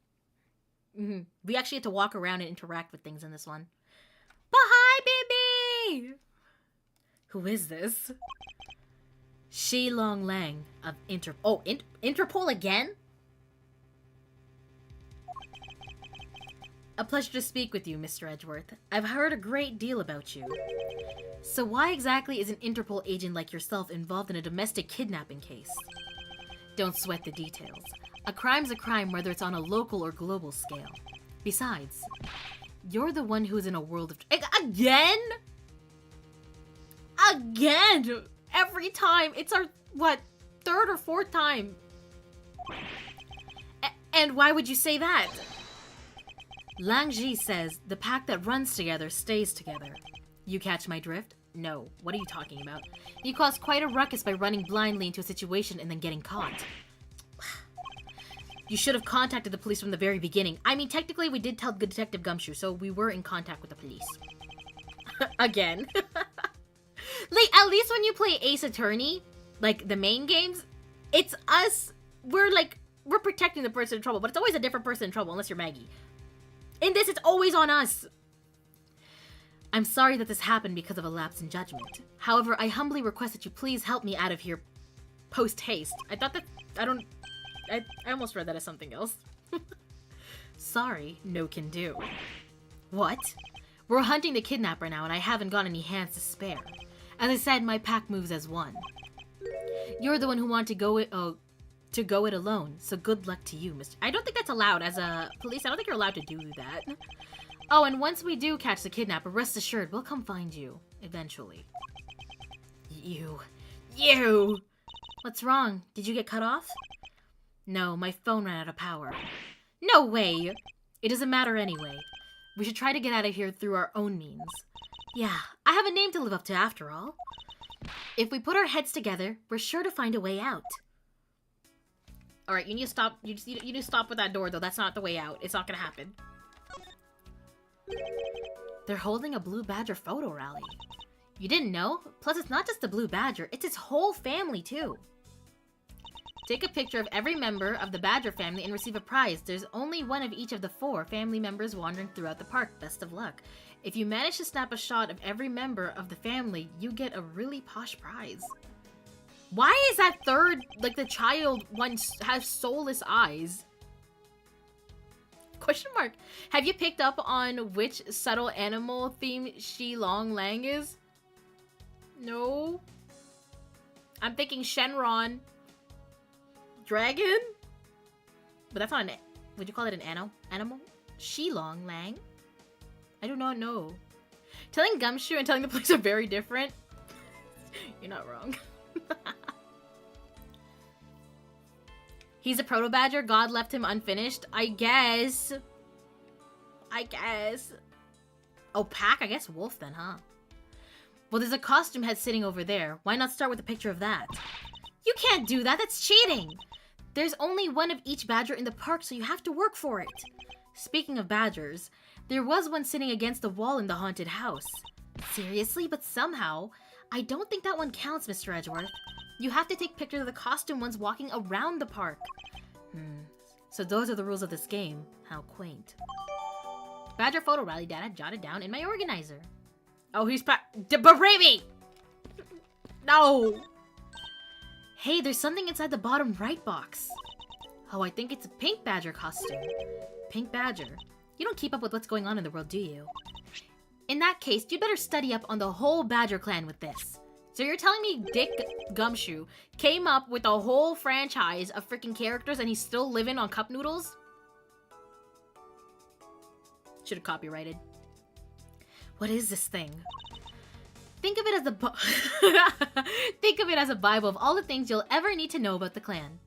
We actually had to walk around and interact with things in this one. But hi, baby! Who is this? Shi Long Lang of Interpol again? A pleasure to speak with you, Mr. Edgeworth. I've heard a great deal about you. So why exactly is an Interpol agent like yourself involved in a domestic kidnapping case? Don't sweat the details. A crime's a crime whether it's on a local or global scale. Besides, you're the one who's in a world of... Again? Again! Every time! It's our, what, third or fourth time? And why would you say that? Langji says, the pack that runs together stays together. You catch my drift? No. What are you talking about? You caused quite a ruckus by running blindly into a situation and then getting caught. You should have contacted the police from the very beginning. I mean, technically, we did tell Detective Gumshoe, so we were in contact with the police. Again. Like, at least when you play Ace Attorney, like, the main games, it's us. We're protecting the person in trouble, but it's always a different person in trouble, unless you're Maggie. In this, it's always on us. I'm sorry that this happened because of a lapse in judgment. However, I humbly request that you please help me out of here post-haste. I thought that... I almost read that as something else. Sorry, no can do. What? We're hunting the kidnapper now, and I haven't got any hands to spare. As I said, my pack moves as one. You're the one who wanted to go it alone, so good luck to you, Mr. I don't think that's allowed as a police. I don't think you're allowed to do that. Oh, and once we do catch the kidnapper, rest assured, we'll come find you. Eventually. You. What's wrong? Did you get cut off? No, my phone ran out of power. No way! It doesn't matter anyway. We should try to get out of here through our own means. Yeah, I have a name to live up to after all. If we put our heads together, we're sure to find a way out. Alright, you need to stop. You need to stop with that door, though. That's not the way out. It's not gonna happen. They're holding a Blue Badger photo rally. You didn't know? Plus, it's not just the Blue Badger. It's his whole family, too. Take a picture of every member of the Badger family and receive a prize. There's only one of each of the 4 family members wandering throughout the park. Best of luck. If you manage to snap a shot of every member of the family, you get a really posh prize. Why is that third, like the child one, has soulless eyes? Question mark. Have you picked up on which subtle animal theme Shi Long Lang is? No. I'm thinking Shenron. Dragon? But that's not an... Would you call it an animal? Shi Long Lang? I do not know. Telling Gumshoe and telling the police are very different. You're not wrong. He's a proto-badger. God left him unfinished. I guess. Oh, pack? I guess wolf then, huh? Well, there's a costume head sitting over there. Why not start with a picture of that? You can't do that. That's cheating. There's only one of each badger in the park, so you have to work for it. Speaking of badgers, there was one sitting against the wall in the haunted house. Seriously? But somehow, I don't think that one counts, Mr. Edgeworth. You have to take pictures of the costume ones walking around the park. So those are the rules of this game. How quaint. Badger photo rally data jotted down in my organizer. Oh, he's berate me! No! Hey, there's something inside the bottom right box. Oh, I think it's a pink badger costume. Pink badger. You don't keep up with what's going on in the world, do you? In that case, you'd better study up on the whole Badger clan with this. So you're telling me Dick Gumshoe came up with a whole franchise of freaking characters and he's still living on cup noodles? Should have copyrighted. What is this thing? Think of it as a Bible of all the things you'll ever need to know about the clan.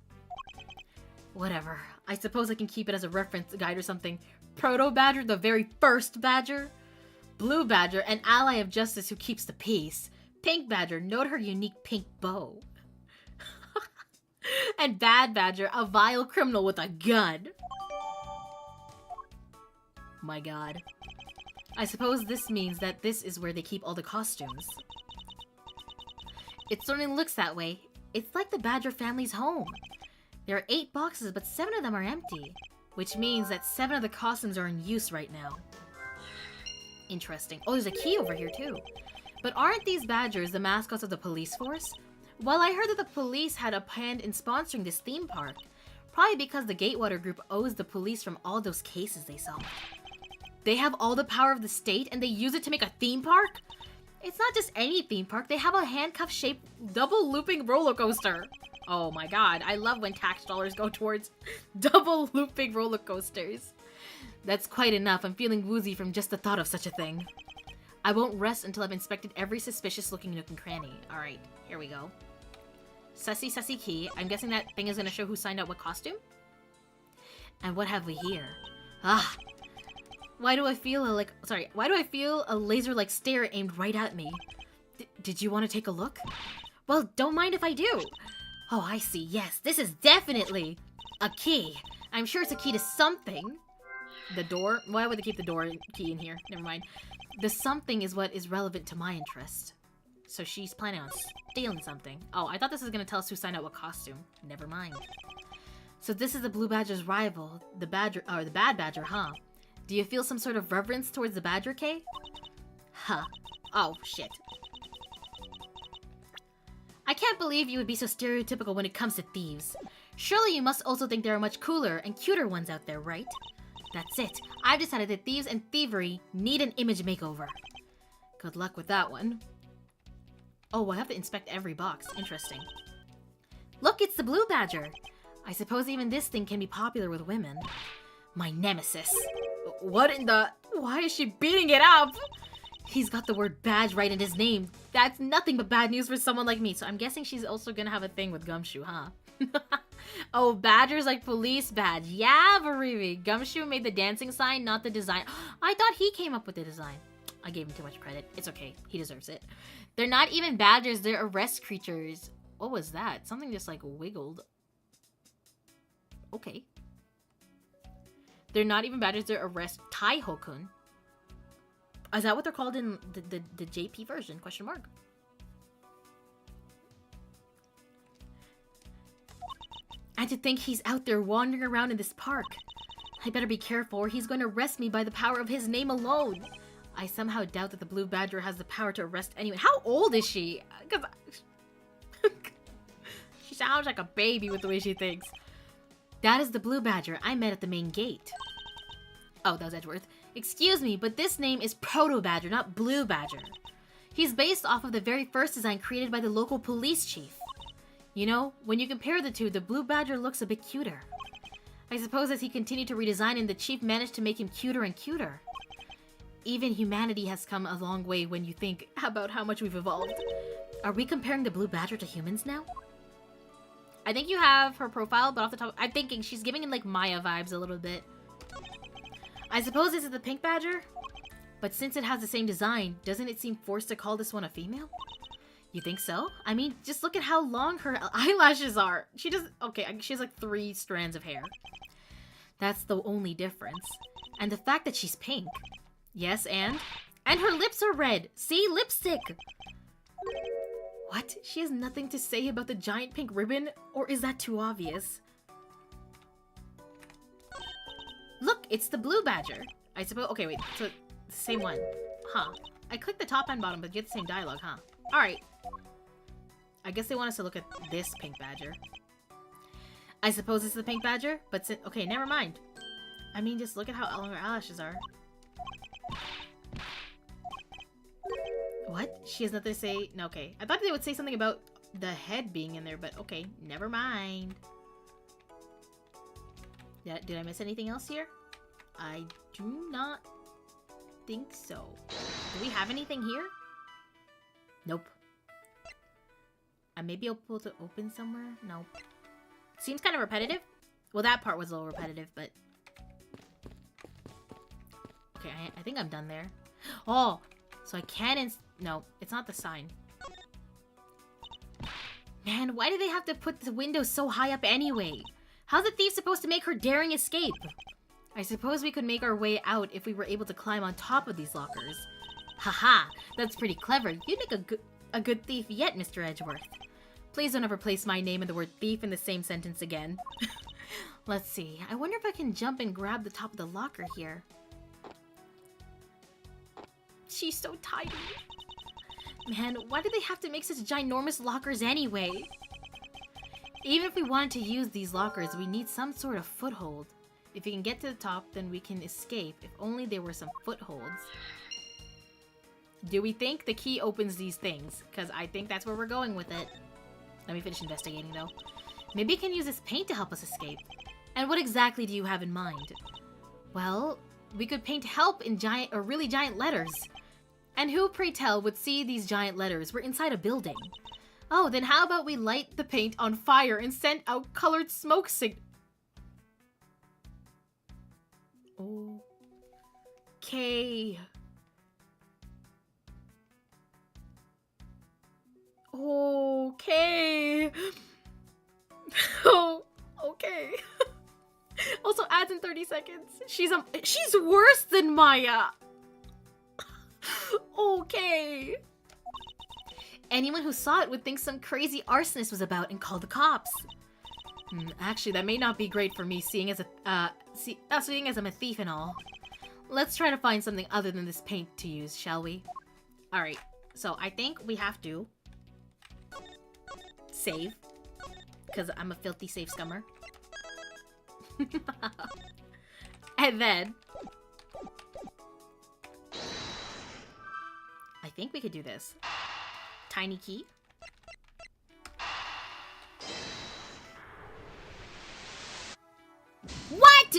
Whatever. I suppose I can keep it as a reference guide or something. Proto-Badger, the very first Badger. Blue Badger, an ally of justice who keeps the peace. Pink Badger, note her unique pink bow. And Bad Badger, a vile criminal with a gun. My god. I suppose this means that this is where they keep all the costumes. It certainly looks that way. It's like the Badger family's home. There are 8 boxes, but 7 of them are empty. Which means that 7 of the costumes are in use right now. Interesting. Oh, there's a key over here too. But aren't these Badgers the mascots of the police force? Well, I heard that the police had a hand in sponsoring this theme park. Probably because the Gatewater group owes the police from all those cases they solved. They have all the power of the state and they use it to make a theme park? It's not just any theme park. They have a handcuff-shaped double looping roller coaster. Oh my god, I love when tax dollars go towards double looping roller coasters. That's quite enough. I'm feeling woozy from just the thought of such a thing. I won't rest until I've inspected every suspicious-looking nook and cranny. Alright, here we go. Sussy key. I'm guessing that thing is gonna show who signed out what costume? And what have we here? Ah! Why do I feel a laser-like stare aimed right at me? Did you want to take a look? Well, don't mind if I do. Oh, I see. Yes, this is definitely a key. I'm sure it's a key to something. The door? Why would they keep the door key in here? Never mind. The something is what is relevant to my interest. So she's planning on stealing something. Oh, I thought this was going to tell us who signed out what costume. Never mind. So this is the Blue Badger's rival, the Bad Badger, huh? Do you feel some sort of reverence towards the Badger, Kay? Huh. Oh, shit. I can't believe you would be so stereotypical when it comes to thieves. Surely you must also think there are much cooler and cuter ones out there, right? That's it. I've decided that thieves and thievery need an image makeover. Good luck with that one. Oh, I have to inspect every box. Interesting. Look, it's the Blue Badger. I suppose even this thing can be popular with women. My nemesis. What in the... Why is she beating it up? He's got the word badge right in his name. That's nothing but bad news for someone like me. So I'm guessing she's also gonna have a thing with Gumshoe, huh? Oh, Badger's like police badge. Yeah, Varivi. Gumshoe made the dancing sign, not the design. I thought he came up with the design. I gave him too much credit. It's okay. He deserves it. They're not even badgers. They're arrest creatures. What was that? Something just like wiggled. Okay. They're not even badgers. They're arrest Taihokun. Is that what they're called in the JP version? Question mark. And to think he's out there wandering around in this park. I better be careful or he's going to arrest me by the power of his name alone. I somehow doubt that the Blue Badger has the power to arrest anyone. How old is she? Because she sounds like a baby with the way she thinks. That is the Blue Badger I met at the main gate. Oh, that was Edgeworth. Excuse me, but this name is Proto Badger, not Blue Badger. He's based off of the very first design created by the local police chief. You know, when you compare the two, the Blue Badger looks a bit cuter. I suppose as he continued to redesign him, the chief managed to make him cuter and cuter. Even humanity has come a long way when you think about how much we've evolved. Are we comparing the Blue Badger to humans now? I think you have her profile, but off the top, I'm thinking she's giving like Maya vibes a little bit. I suppose this is the Pink Badger? But since it has the same design, doesn't it seem forced to call this one a female? You think so? I mean, just look at how long her eyelashes are. She doesn't... Okay, she has like 3 strands of hair. That's the only difference. And the fact that she's pink. Yes, and her lips are red. See? Lipstick! What? She has nothing to say about the giant pink ribbon? Or is that too obvious? Look, it's the Blue Badger. I suppose... Okay, wait. So, the same one. Huh. I clicked the top and bottom, but you get the same dialogue, huh? Alright. I guess they want us to look at this Pink Badger. I suppose this is the Pink Badger, but... Okay, never mind. I mean, just look at how long her eyelashes are. What? She has nothing to say? No, okay. I thought they would say something about the head being in there, but okay. Never mind. Did I miss anything else here? I do not think so. Do we have anything here? Nope. I may be able to open somewhere? Nope. Seems kind of repetitive. Well, that part was a little repetitive, but... Okay, I think I'm done there. Oh! So I can No, it's not the sign. Man, why do they have to put the window so high up anyway? How's the thief supposed to make her daring escape? I suppose we could make our way out if we were able to climb on top of these lockers. Haha, that's pretty clever. You'd make a good thief yet, Mr. Edgeworth. Please don't ever place my name and the word thief in the same sentence again. Let's see. I wonder if I can jump and grab the top of the locker here. She's so tiny. Man, why do they have to make such ginormous lockers anyway? Even if we wanted to use these lockers, we need some sort of foothold. If we can get to the top, then we can escape. If only there were some footholds. Do we think the key opens these things? Because I think that's where we're going with it. Let me finish investigating, though. Maybe we can use this paint to help us escape. And what exactly do you have in mind? Well, we could paint help in giant or really giant letters. And who, pray tell, would see these giant letters? We're inside a building. Oh, then how about we light the paint on fire and send out colored smoke Okay. Okay. Oh, okay. Also adds in 30 seconds. She's worse than Maya. Okay. Anyone who saw it would think some crazy arsonist was about and call the cops. Actually, that may not be great for me, seeing as I'm a thief and all. Let's try to find something other than this paint to use, shall we? Alright, so I think we have to save, because I'm a filthy save scummer. And then I think we could do this. Tiny key. What?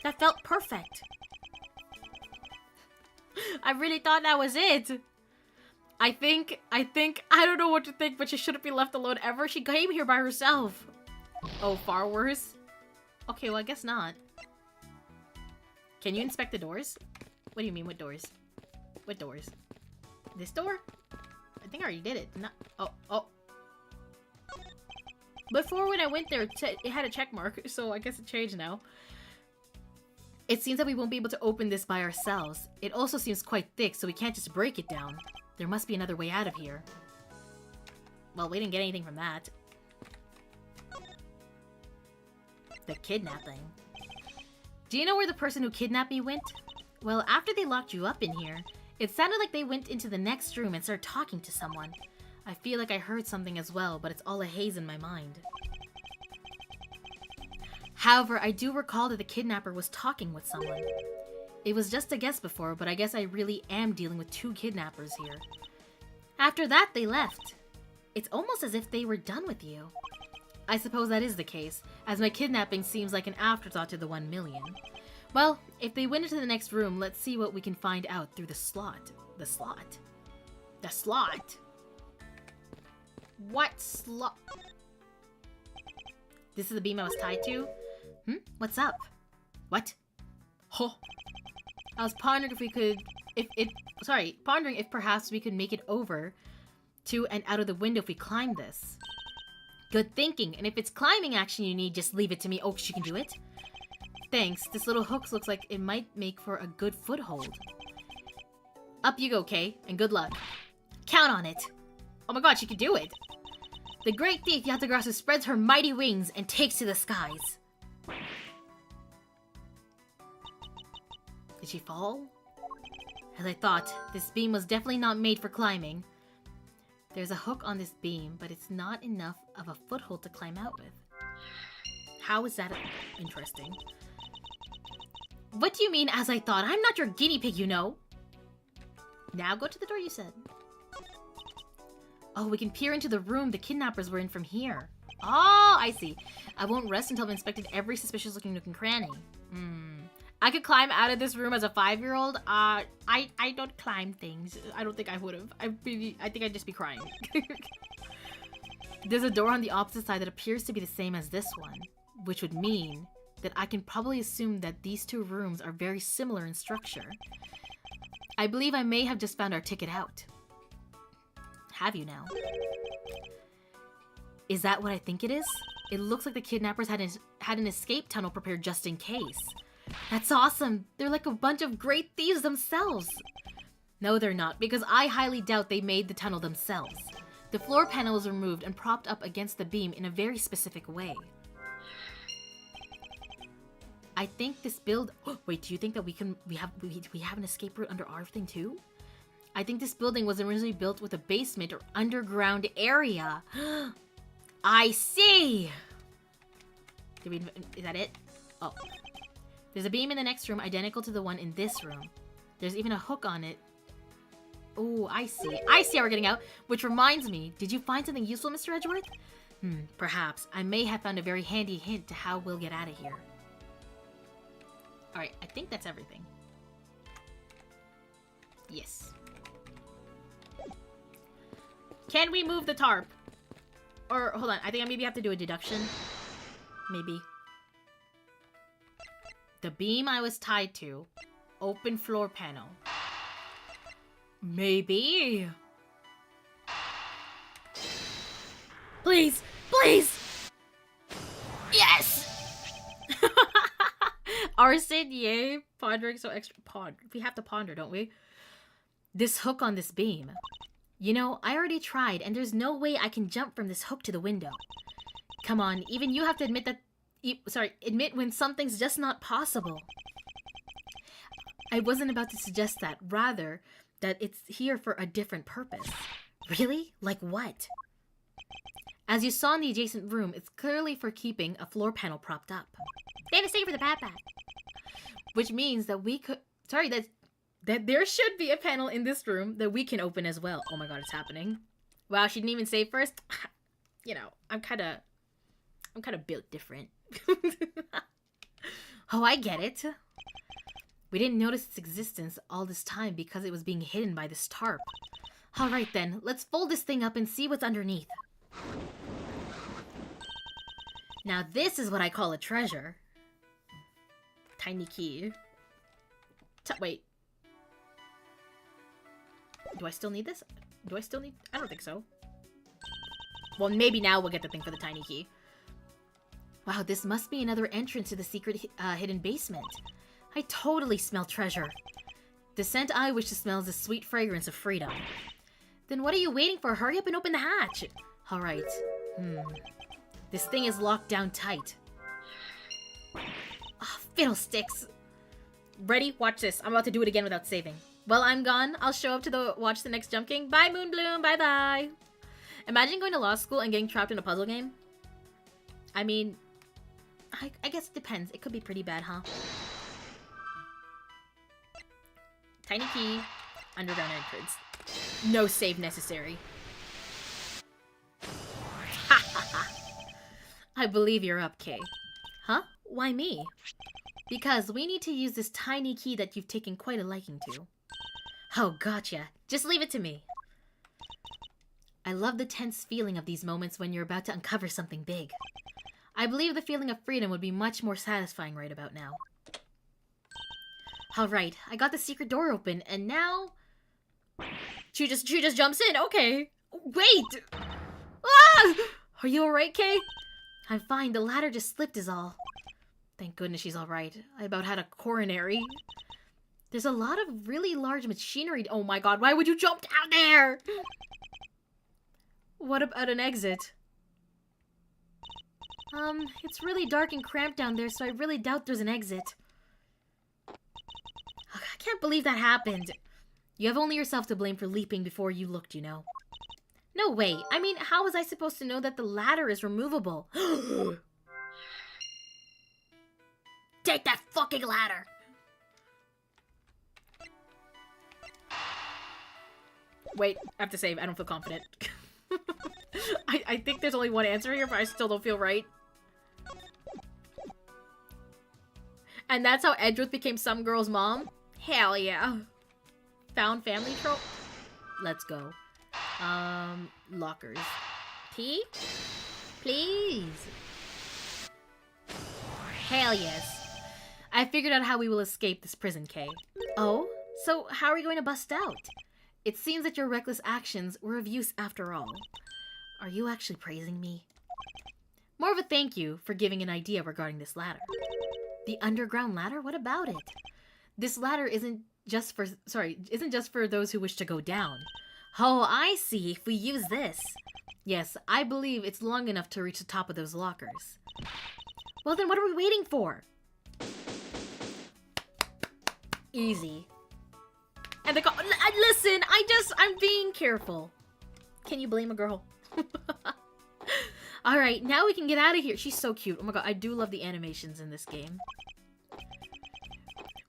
That felt perfect. I really thought that was it. I don't know what to think, but she shouldn't be left alone ever. She came here by herself. Oh, far worse. Okay, well, I guess not. Can you inspect the doors? What do you mean, what doors? What doors? This door? I think I already did it. Not. Oh. Before, when I went there, it had a check mark, so I guess it changed now. It seems that we won't be able to open this by ourselves. It also seems quite thick, so we can't just break it down. There must be another way out of here. Well, we didn't get anything from that. The kidnapping. Do you know where the person who kidnapped me went? Well, after they locked you up in here, it sounded like they went into the next room and started talking to someone. I feel like I heard something as well, but it's all a haze in my mind. However, I do recall that the kidnapper was talking with someone. It was just a guess before, but I guess I really am dealing with two kidnappers here. After that, they left. It's almost as if they were done with you. I suppose that is the case, as my kidnapping seems like an afterthought to the 1 million. Well, if they went into the next room, let's see what we can find out through the slot. The slot? The slot? What slot? This is the beam I was tied to? What's up? What? Oh. I was pondering if we could... pondering if perhaps we could make it over to and out of the window if we climb this. Good thinking, and if it's climbing action you need, just leave it to me. Oh, she can do it? Thanks, this little hook looks like it might make for a good foothold. Up you go, Kay, and good luck. Count on it. Oh my god, she can do it. The great thief Yatagarasu spreads her mighty wings and takes to the skies. Did she fall? As I thought, this beam was definitely not made for climbing. There's a hook on this beam, but it's not enough of a foothold to climb out with. How is that interesting? What do you mean, as I thought? I'm not your guinea pig, you know. Now go to the door you said. Oh, we can peer into the room the kidnappers were in from here. Oh, I see. I won't rest until I've inspected every suspicious looking nook and cranny. I could climb out of this room as a 5-year-old. I don't climb things. I don't think I would have. I think I'd just be crying. There's a door on the opposite side that appears to be the same as this one, which would mean that I can probably assume that these two rooms are very similar in structure. I believe I may have just found our ticket out. Have you now? Is that what I think it is? It looks like the kidnappers had an escape tunnel prepared just in case. That's awesome! They're like a bunch of great thieves themselves! No, they're not, because I highly doubt they made the tunnel themselves. The floor panel was removed and propped up against the beam in a very specific way. I think this build... Oh, wait, do you think that we have an escape route under our thing too? I think this building was originally built with a basement or underground area. I see! Is that it? Oh. There's a beam in the next room identical to the one in this room. There's even a hook on it. Oh, I see. I see how we're getting out. Which reminds me, did you find something useful, Mr. Edgeworth? Perhaps. I may have found a very handy hint to how we'll get out of here. Alright, I think that's everything. Yes. Can we move the tarp? Or, hold on, I think I maybe have to do a deduction. Maybe. The beam I was tied to. Open floor panel. Maybe. Please! Please! Yes! Arson, yay. Pondering so extra. We have to ponder, don't we? This hook on this beam. You know, I already tried, and there's no way I can jump from this hook to the window. Come on, even you have to admit that... admit when something's just not possible. I wasn't about to suggest that. Rather, that it's here for a different purpose. Really? Like what? As you saw in the adjacent room, it's clearly for keeping a floor panel propped up. They have a save for the backpack. Which means that we could... Sorry, that there should be a panel in this room that we can open as well. Oh my god, it's happening. Wow, she didn't even save first. You know, I'm kind of built different. Oh, I get it. We didn't notice its existence all this time because it was being hidden by this tarp. Alright then, let's fold this thing up and see what's underneath. Now this is what I call a treasure. Tiny key. Wait. Do I still need this? I don't think so. Well, maybe now we'll get the thing for the tiny key. Wow, this must be another entrance to the secret hidden basement. I totally smell treasure. The scent I wish to smell is the sweet fragrance of freedom. Then what are you waiting for? Hurry up and open the hatch. Alright. This thing is locked down tight. Oh, fiddlesticks. Ready? Watch this. I'm about to do it again without saving. While I'm gone, I'll show up to watch the next Jump King. Bye, Moonbloom. Bye-bye. Imagine going to law school and getting trapped in a puzzle game. I mean, I guess it depends. It could be pretty bad, huh? Tiny key. Underground entrance. No save necessary. Ha ha ha. I believe you're up, Kay. Huh? Why me? Because we need to use this tiny key that you've taken quite a liking to. Oh, gotcha. Just leave it to me. I love the tense feeling of these moments when you're about to uncover something big. I believe the feeling of freedom would be much more satisfying right about now. Alright, I got the secret door open, and now... She just jumps in, okay. Wait! Ah! Are you alright, Kay? I'm fine, the ladder just slipped is all. Thank goodness she's alright. I about had a coronary. There's a lot of really large machinery. Oh my god, why would you jump down there? What about an exit? It's really dark and cramped down there, so I really doubt there's an exit. I can't believe that happened. You have only yourself to blame for leaping before you looked, you know. No way. I mean, how was I supposed to know that the ladder is removable? Take that fucking ladder! Wait, I have to save. I don't feel confident. I think there's only one answer here, but I still don't feel right. And that's how Edgeworth became some girl's mom? Hell yeah. Found family trope? Let's go. Lockers. Tea? Please. Hell yes. I figured out how we will escape this prison, Kay. Oh? So how are we going to bust out? It seems that your reckless actions were of use after all. Are you actually praising me? More of a thank you for giving an idea regarding this ladder. The underground ladder? What about it? This ladder isn't just for those who wish to go down. Oh, I see. If we use this. Yes, I believe it's long enough to reach the top of those lockers. Well then, what are we waiting for? Easy. And the listen, I'm being careful. Can you blame a girl? Alright, now we can get out of here. She's so cute. Oh my god, I do love the animations in this game.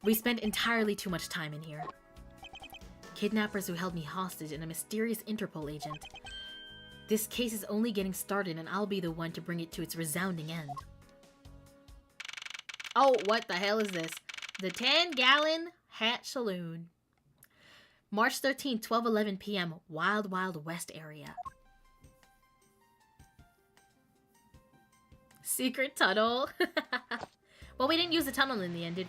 We spent entirely too much time in here. Kidnappers who held me hostage and a mysterious Interpol agent. This case is only getting started and I'll be the one to bring it to its resounding end. Oh, what the hell is this? The 10-gallon Hat Saloon. March 13th, 12:11 p.m. Wild Wild West area. Secret tunnel. Well, we didn't use the tunnel in the end, did...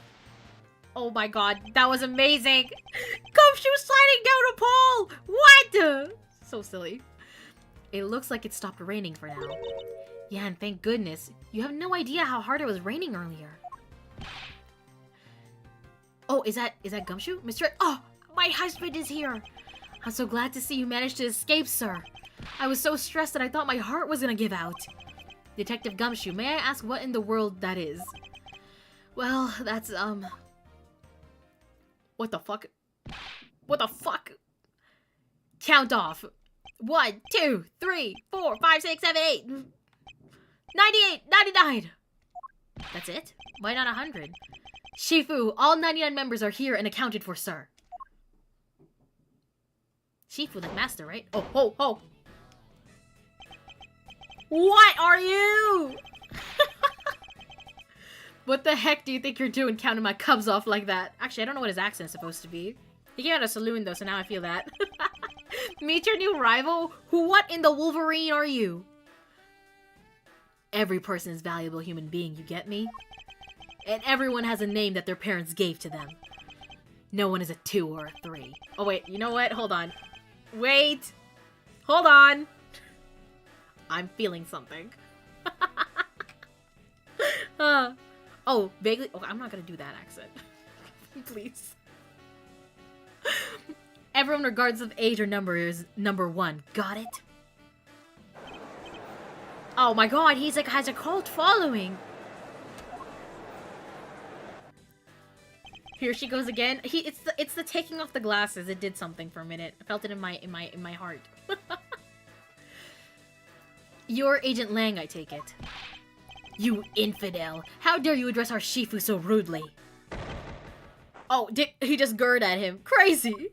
Oh my god, that was amazing! Gumshoe sliding down a pole! What? So silly. It looks like it stopped raining for now. Yeah, and thank goodness. You have no idea how hard it was raining earlier. Oh, is that Gumshoe? Mr. Oh, my husband is here! I'm so glad to see you managed to escape, sir. I was so stressed that I thought my heart was gonna give out. Detective Gumshoe, may I ask what in the world that is? Well, that's, What the fuck? What the fuck? Count off. 1, 2, 3, 4, 5, 6, 7, 8. 98, 99. That's it? Why not 100? Shifu, all 99 members are here and accounted for, sir. Shifu, like master, right? Oh, ho, ho. What are you? What the heck do you think you're doing counting my cubs off like that? Actually, I don't know what his accent's supposed to be. He came out of a saloon though, so now I feel that. Meet your new rival? What in the Wolverine are you? Every person is a valuable human being, you get me? And everyone has a name that their parents gave to them. No one is a 2 or a 3. Oh wait, you know what? Hold on. Wait! Hold on! I'm feeling something. Oh, vaguely. Oh, I'm not gonna do that accent. Please. Everyone, regardless of age or number, is number 1. Got it? Oh my god, he's like has a cult following. Here she goes again. It's the taking off the glasses. It did something for a minute. I felt it in my heart. You're Agent Lang, I take it. You infidel! How dare you address our Shifu so rudely? Oh, he just gurred at him. Crazy!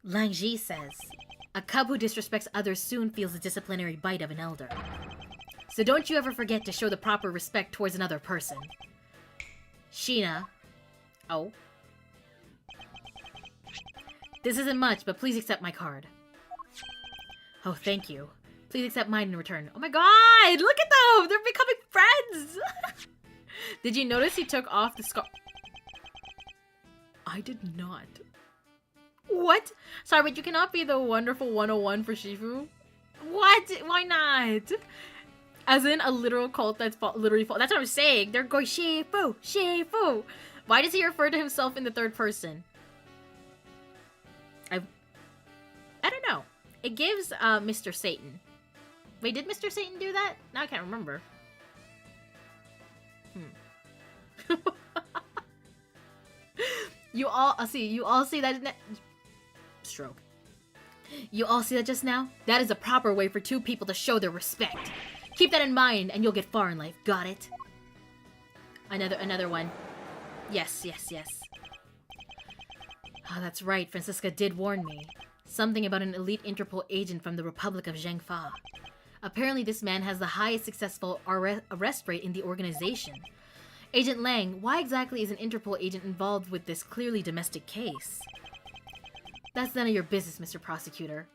Lang Ji says, a cub who disrespects others soon feels the disciplinary bite of an elder. So don't you ever forget to show the proper respect towards another person. Sheena. Oh. This isn't much, but please accept my card. Oh, thank you. Please accept mine in return. Oh my god! Look at them! They're becoming friends! Did you notice he took off the scar? I did not. What? Sorry, but you cannot be the wonderful 101 for Shifu? What? Why not? As in a literal cult that's literally false. That's what I'm saying. They're going Shifu! Shifu! Why does he refer to himself in the third person? I don't know. It gives Mr. Satan. Wait, did Mr. Satan do that? Now I can't remember. You all see that stroke. You all see that just now? That is a proper way for 2 people to show their respect. Keep that in mind and you'll get far in life. Got it? Another one. Yes. Oh, that's right. Francisca did warn me. Something about an elite Interpol agent from the Republic of Zhengfa. Apparently this man has the highest successful arrest rate in the organization. Agent Lang, why exactly is an Interpol agent involved with this clearly domestic case? That's none of your business, Mr. Prosecutor.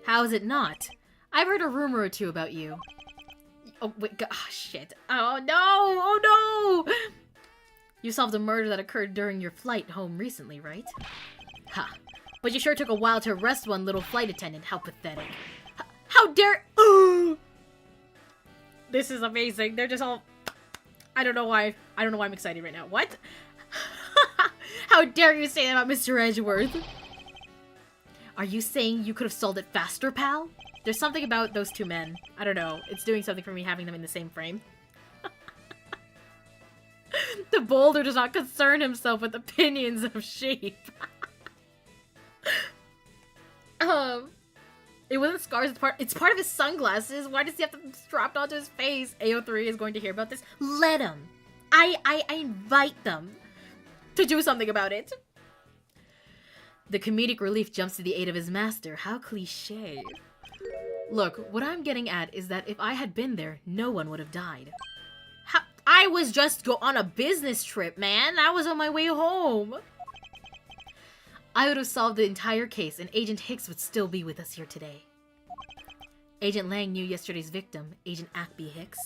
How is it not? I've heard a rumor or two about you. Oh, wait, oh, shit. Oh, no! Oh, no! You solved a murder that occurred during your flight home recently, right? Ha. But you sure took a while to arrest one little flight attendant. How pathetic. How dare... This is amazing. They're just all... I don't know why I'm excited right now. What? How dare you say that about Mr. Edgeworth? Are you saying you could have solved it faster, pal? There's something about those 2 men. I don't know. It's doing something for me having them in the same frame. The boulder does not concern himself with opinions of sheep. It It wasn't scars, it's part of his sunglasses. Why does he have them strapped onto his face? AO3 is going to hear about this. Let him. I invite them to do something about it. The comedic relief jumps to the aid of his master. How cliche. Look, what I'm getting at is that if I had been there, no one would have died. I was just on a business trip, man. I was on my way home. I would have solved the entire case, and Agent Hicks would still be with us here today. Agent Lang knew yesterday's victim, Agent Ackby Hicks.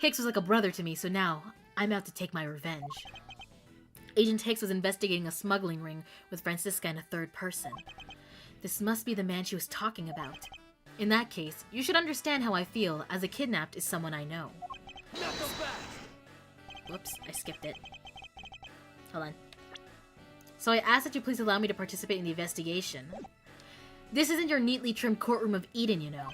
Hicks was like a brother to me, so now I'm out to take my revenge. Agent Hicks was investigating a smuggling ring with Francisca and a third person. This must be the man she was talking about. In that case, you should understand how I feel, as a kidnapped is someone I know. Whoops, I skipped it. Hold on. So I ask that you please allow me to participate in the investigation. This isn't your neatly trimmed courtroom of Eden, you know.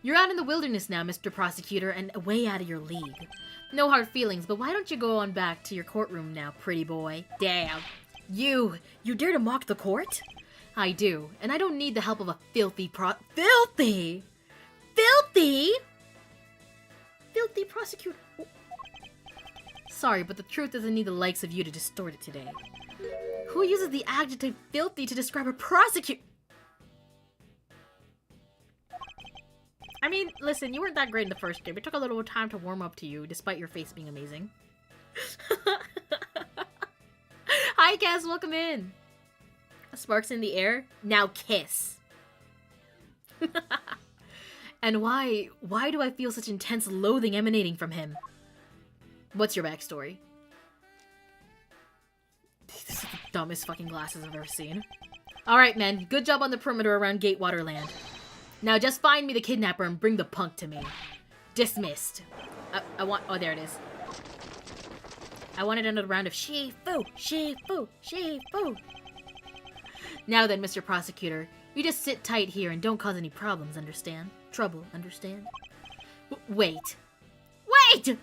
You're out in the wilderness now, Mr. Prosecutor, and way out of your league. No hard feelings, but why don't you go on back to your courtroom now, pretty boy? Damn. You dare to mock the court? I do, and I don't need the help of a filthy prosecutor. Sorry, but the truth doesn't need the likes of you to distort it today. Who uses the adjective filthy to describe a prosecutor? I mean, listen, you weren't that great in the first game. It took a little time to warm up to you, despite your face being amazing. Hi, Cass, welcome in. Sparks in the air? Now kiss. And why do I feel such intense loathing emanating from him? What's your backstory? These are the dumbest fucking glasses I've ever seen. Alright, men. Good job on the perimeter around Gatewater Land. Now just find me the kidnapper and bring the punk to me. Dismissed. Oh, there it is. I wanted another round of Shifu, Shifu, Shifu. Now then, Mr. Prosecutor, you just sit tight here and don't cause any problems, understand? Trouble, understand? Wait. Wait!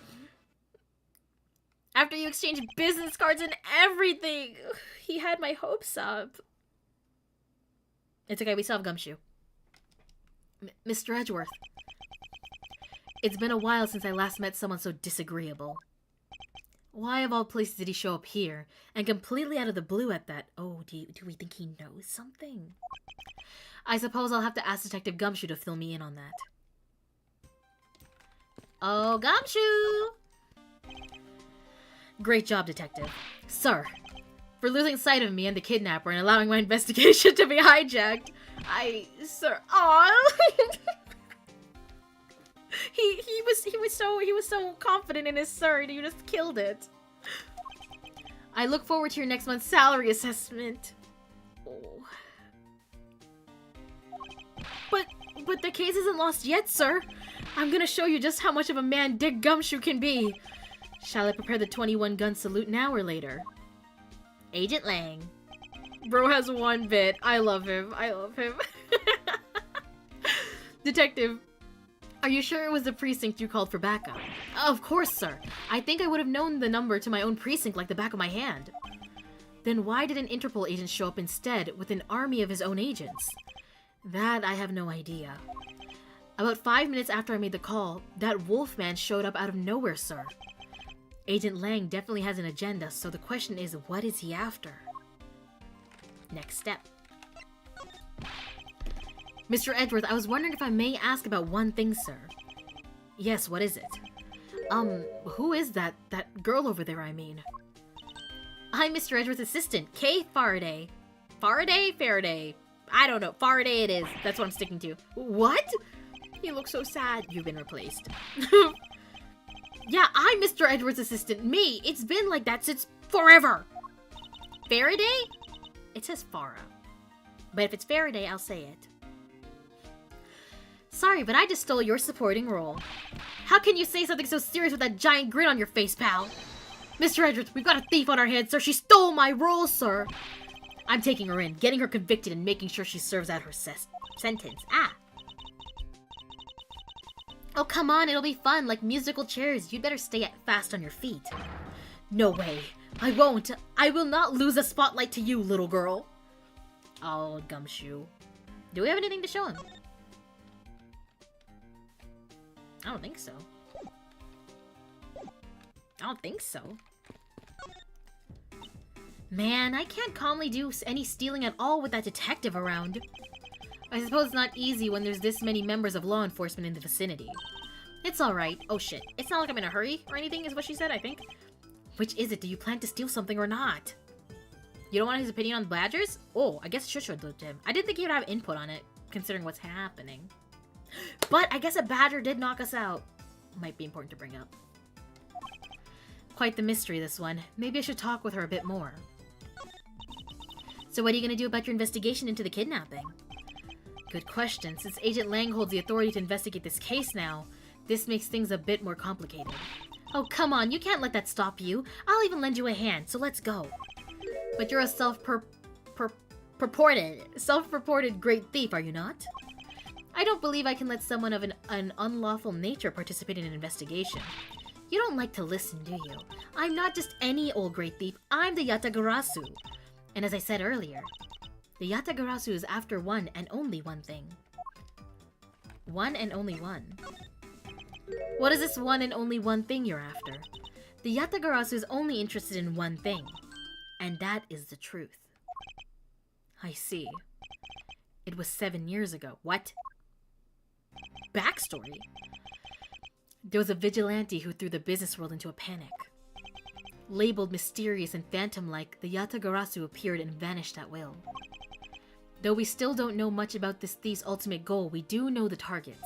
After you exchanged business cards and everything, he had my hopes up. It's okay, we still have Gumshoe. Mr. Edgeworth. It's been a while since I last met someone so disagreeable. Why of all places did he show up here, and completely out of the blue at that? Oh, do we think he knows something? I suppose I'll have to ask Detective Gumshoe to fill me in on that. Oh, Gumshoe! Great job, Detective. Sir, for losing sight of me and the kidnapper and allowing my investigation to be hijacked, sir, he was so confident in his sir, and you just killed it. I look forward to your next month's salary assessment. Oh. But the case isn't lost yet, sir. I'm gonna show you just how much of a man Dick Gumshoe can be. Shall I prepare the 21-gun salute now or later? Agent Lang. Bro has one bit. I love him. I love him. Detective, are you sure it was the precinct you called for backup? Of course, sir. I think I would have known the number to my own precinct like the back of my hand. Then why did an Interpol agent show up instead with an army of his own agents? That I have no idea. About 5 minutes after I made the call, that wolfman showed up out of nowhere, sir. Agent Lang definitely has an agenda, so the question is, what is he after? Next step. Mr. Edgeworth, I was wondering if I may ask about one thing, sir. Yes, what is it? Who is that girl over there, I mean? I'm Mr. Edgeworth's assistant, Kay Faraday. Faraday? I don't know. Faraday it is. That's what I'm sticking to. What? He looks so sad. You've been replaced. Yeah, I'm Mr. Edgeworth's assistant. Me. It's been like that since forever. Faraday? It says Farah. But if it's Faraday, I'll say it. Sorry, but I just stole your supporting role. How can you say something so serious with that giant grin on your face, pal? Mr. Edgeworth, we've got a thief on our hands, sir. She stole my role, sir. I'm taking her in, getting her convicted, and making sure she serves out her sentence. Oh, come on, it'll be fun, like musical chairs. You'd better stay fast on your feet. No way. I won't. I will not lose a spotlight to you, little girl. Oh, Gumshoe. Do we have anything to show him? I don't think so. I don't think so. Man, I can't calmly do any stealing at all with that detective around. I suppose it's not easy when there's this many members of law enforcement in the vicinity. It's alright. Oh shit. It's not like I'm in a hurry or anything, is what she said, I think. Which is it? Do you plan to steal something or not? You don't want his opinion on badgers? Oh, I guess I should do him. I didn't think he would have input on it, considering what's happening. But I guess a badger did knock us out. Might be important to bring up. Quite the mystery, this one. Maybe I should talk with her a bit more. So what are you going to do about your investigation into the kidnapping? Good question. Since Agent Lang holds the authority to investigate this case now, this makes things a bit more complicated. Oh, come on, you can't let that stop you. I'll even lend you a hand, so let's go. But you're a self-purported great thief, are you not? I don't believe I can let someone of an unlawful nature participate in an investigation. You don't like to listen, do you? I'm not just any old great thief, I'm the Yatagarasu. And as I said earlier, the Yatagarasu is after one and only one thing. One and only one. What is this one and only one thing you're after? The Yatagarasu is only interested in one thing, and that is the truth. I see. It was 7 years ago. What? Backstory? There was a vigilante who threw the business world into a panic. Labeled mysterious and phantom-like, the Yatagarasu appeared and vanished at will. Though we still don't know much about this thief's ultimate goal, we do know the targets.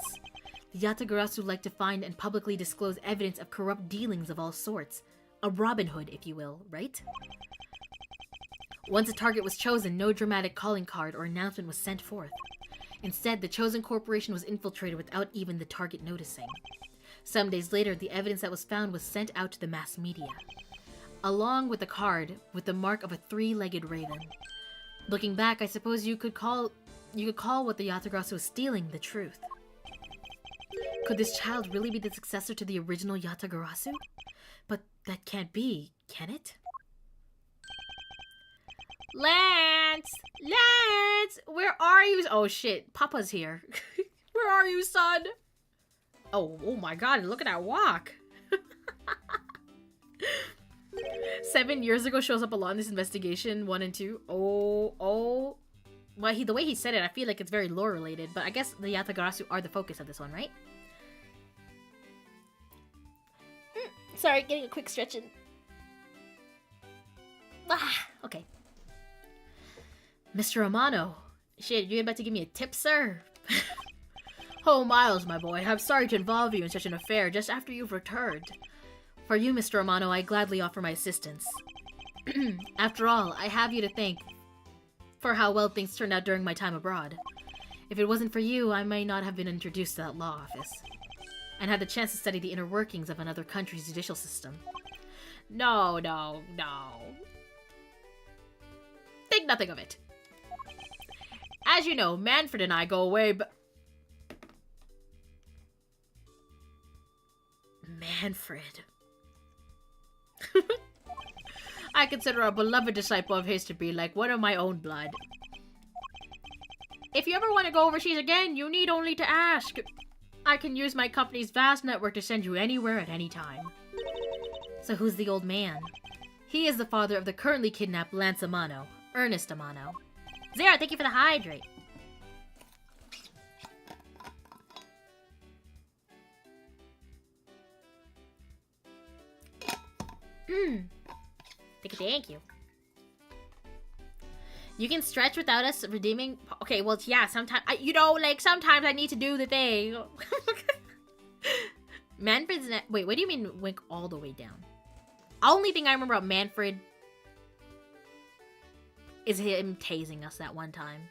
The Yatagarasu like to find and publicly disclose evidence of corrupt dealings of all sorts. A Robin Hood, if you will, right? Once a target was chosen, no dramatic calling card or announcement was sent forth. Instead, the chosen corporation was infiltrated without even the target noticing. Some days later, the evidence that was found was sent out to the mass media, along with a card with the mark of a three-legged raven. Looking back, I suppose you could call what the Yatagarasu was stealing the truth. Could this child really be the successor to the original Yatagarasu? But that can't be, can it? Lance! Lance! Where are you? Oh shit, Papa's here. Where are you, son? Oh my god, look at that walk. 7 years ago shows up a lot in this investigation, 1 and 2. Well, the way he said it, I feel like it's very lore related, but I guess the Yatagarasu are the focus of this one, right? Sorry, getting a quick stretch in. Okay. Mr. Amano. Shit, you about to give me a tip, sir? Oh, Miles, my boy, I'm sorry to involve you in such an affair just after you've returned. For you, Mr. Amano, I gladly offer my assistance. After all, I have you to thank for how well things turned out during my time abroad. If it wasn't for you, I might not have been introduced to that law office, and had the chance to study the inner workings of another country's judicial system. No. Think nothing of it. As you know, Manfred and I go away, but... Manfred. I consider a beloved disciple of his to be like one of my own blood. If you ever want to go overseas again, you need only to ask. I can use my company's vast network to send you anywhere at any time. So who's the old man? He is the father of the currently kidnapped Lance Amano, Ernest Amano. Zara, thank you for the hydrate. Thank you. You can stretch without us redeeming... Okay, well, yeah, sometimes... sometimes I need to do the thing. Manfred's... Wait, what do you mean wink all the way down? Only thing I remember about Manfred is him tasing us that one time.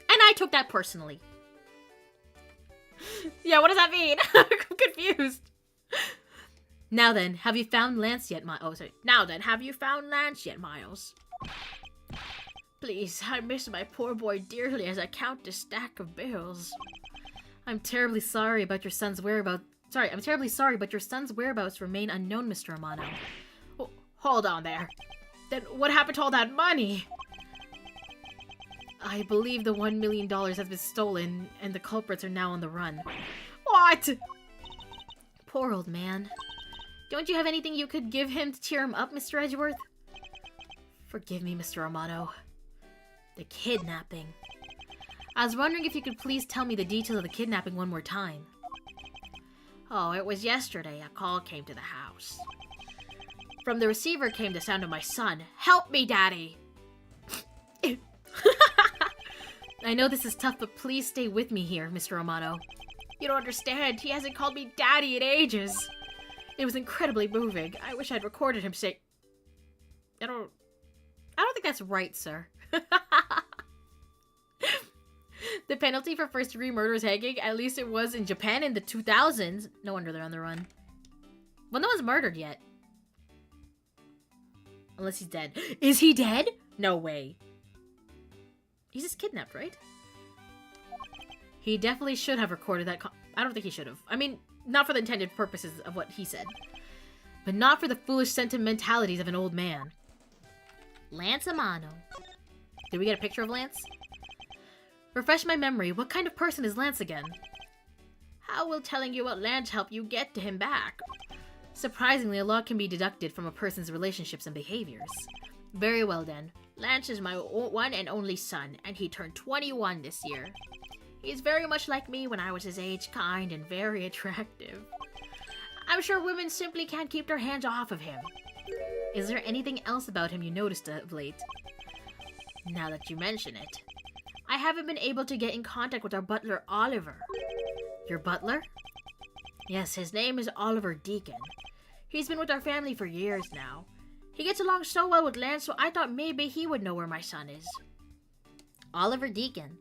And I took that personally. Yeah, what does that mean? I'm confused. Now then, have you found Lance yet, Miles? Oh, sorry. Now then, have you found Lance yet, Miles? Please, I miss my poor boy dearly as I count this stack of bills. I'm terribly sorry about your son's whereabouts. I'm terribly sorry, but your son's whereabouts remain unknown, Mr. Amano. Oh, hold on there. Then what happened to all that money? I believe the $1 million has been stolen, and the culprits are now on the run. What? Poor old man. Don't you have anything you could give him to cheer him up, Mr. Edgeworth? Forgive me, Mr. Romano. The kidnapping. I was wondering if you could please tell me the details of the kidnapping one more time. Oh, it was yesterday. A call came to the house. From the receiver came the sound of my son. Help me, Daddy! I know this is tough, but please stay with me here, Mr. Romano. You don't understand. He hasn't called me Daddy in ages. It was incredibly moving. I wish I'd recorded him say... I don't think that's right, sir. The penalty for first-degree murder is hanging. At least it was in Japan in the 2000s. No wonder they're on the run. Well, no one's murdered yet. Unless he's dead. Is he dead? No way. He's just kidnapped, right? He definitely should have recorded that. I don't think he should have. I mean, not for the intended purposes of what he said. But not for the foolish sentimentalities of an old man. Lance Amano. Did we get a picture of Lance? Refresh my memory. What kind of person is Lance again? How will telling you about Lance help you get to him back? Surprisingly, a lot can be deducted from a person's relationships and behaviors. Very well then. Lance is my one and only son, and he turned 21 this year. He's very much like me when I was his age, kind and very attractive. I'm sure women simply can't keep their hands off of him. Is there anything else about him you noticed of late? Now that you mention it, I haven't been able to get in contact with our butler, Oliver. Your butler? Yes, his name is Oliver Deacon. He's been with our family for years now. He gets along so well with Lance, so I thought maybe he would know where my son is. Oliver Deacon.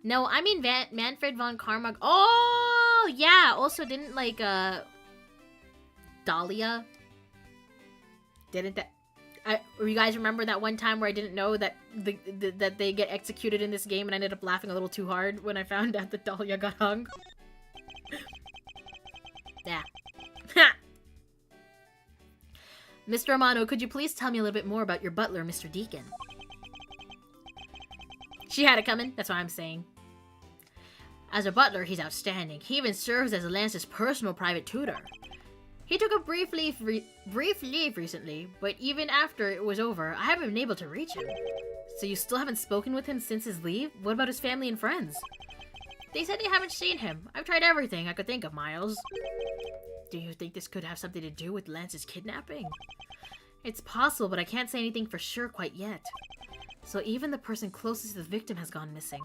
No, I mean Manfred von Karma. Oh, yeah. Also, didn't, like, Dahlia? Didn't that... you guys remember that one time where I didn't know that that they get executed in this game and I ended up laughing a little too hard when I found out that Dahlia got hung? Yeah. Mr. Romano, could you please tell me a little bit more about your butler, Mr. Deacon? She had it coming, that's what I'm saying. As a butler, he's outstanding. He even serves as Lance's personal private tutor. He took a brief leave recently, but even after it was over, I haven't been able to reach him. So you still haven't spoken with him since his leave? What about his family and friends? They said they haven't seen him. I've tried everything I could think of, Miles. Do you think this could have something to do with Lance's kidnapping? It's possible, but I can't say anything for sure quite yet. So even the person closest to the victim has gone missing.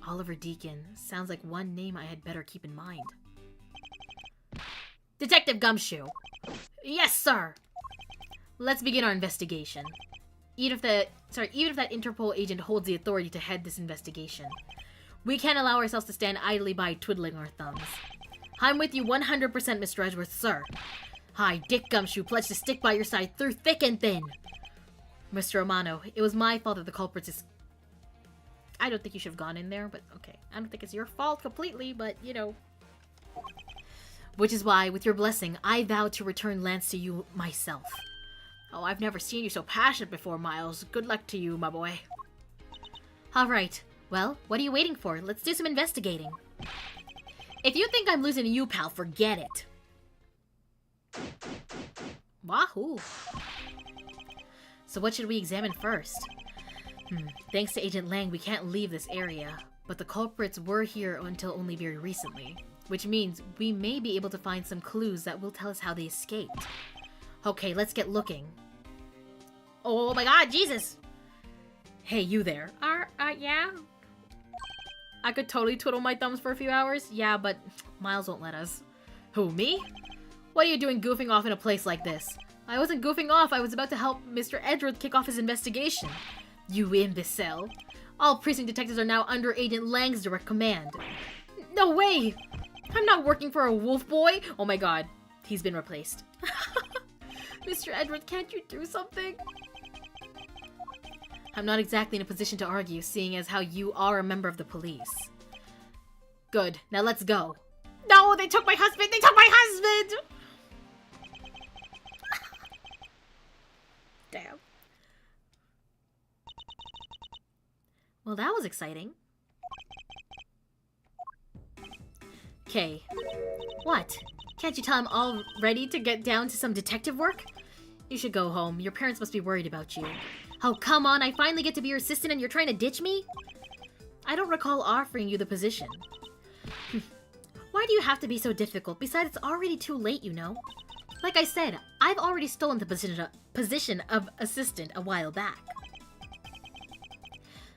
Oliver Deacon. Sounds like one name I had better keep in mind. Detective Gumshoe. Yes, sir! Let's begin our investigation. Even if that Interpol agent holds the authority to head this investigation, we can't allow ourselves to stand idly by twiddling our thumbs. I'm with you 100%, Mr. Edgeworth, sir. Hi, Dick Gumshoe, pledged to stick by your side through thick and thin. Mr. Romano, it was my fault that the culprits is... I don't think you should have gone in there, but okay. I don't think it's your fault completely, but, you know... Which is why, with your blessing, I vow to return Lance to you myself. Oh, I've never seen you so passionate before, Miles. Good luck to you, my boy. Alright. Well, what are you waiting for? Let's do some investigating. If you think I'm losing to you, pal, forget it. Wahoo. So what should we examine first? Thanks to Agent Lang, we can't leave this area. But the culprits were here until only very recently. Which means we may be able to find some clues that will tell us how they escaped. Okay, let's get looking. Oh my god, Jesus! Hey, you there. Yeah? I could totally twiddle my thumbs for a few hours. Yeah, but Miles won't let us. Who, me? What are you doing goofing off in a place like this? I wasn't goofing off, I was about to help Mr. Edgeworth kick off his investigation. You imbecile. All precinct detectives are now under Agent Lang's direct command. No way! I'm not working for a wolf boy! Oh my god, he's been replaced. Mr. Edgeworth, can't you do something? I'm not exactly in a position to argue, seeing as how you are a member of the police. Good, now let's go. No, they took my husband! They took my husband! Damn. Well, that was exciting. Okay. What? Can't you tell I'm all ready to get down to some detective work? You should go home. Your parents must be worried about you. Oh, come on, I finally get to be your assistant and you're trying to ditch me? I don't recall offering you the position. Why do you have to be so difficult? Besides, it's already too late, you know. Like I said, I've already stolen the position of assistant a while back.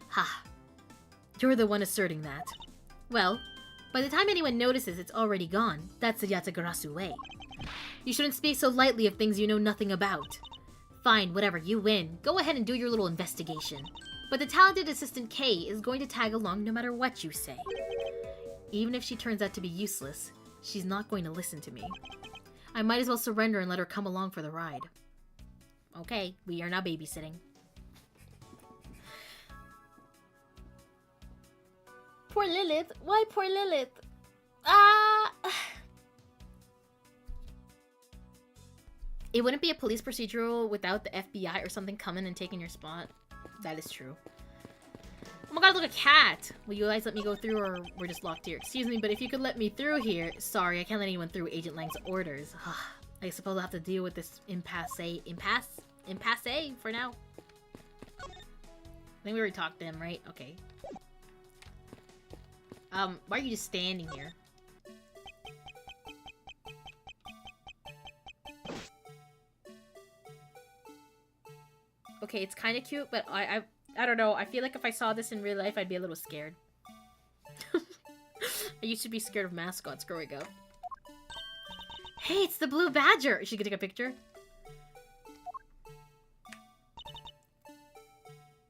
Ha. You're the one asserting that. Well, by the time anyone notices it's already gone, that's the Yatagarasu way. You shouldn't speak so lightly of things you know nothing about. Fine, whatever, you win. Go ahead and do your little investigation. But the talented assistant Kay is going to tag along no matter what you say. Even if she turns out to be useless, she's not going to listen to me. I might as well surrender and let her come along for the ride. Okay, we are now babysitting. Poor Lillith. Why poor Lillith? It wouldn't be a police procedural without the FBI or something coming and taking your spot. That is true. Oh my god, look, a cat! Will you guys let me go through or we're just locked here? Excuse me, but if you could let me through here... Sorry, I can't let anyone through Agent Lang's orders. I suppose I'll have to deal with this impasse for now. I think we already talked to him, right? Okay. Why are you just standing here? Okay, it's kind of cute, but I don't know. I feel like if I saw this in real life, I'd be a little scared. I used to be scared of mascots growing up. Hey, it's the blue badger! Is she gonna take a picture?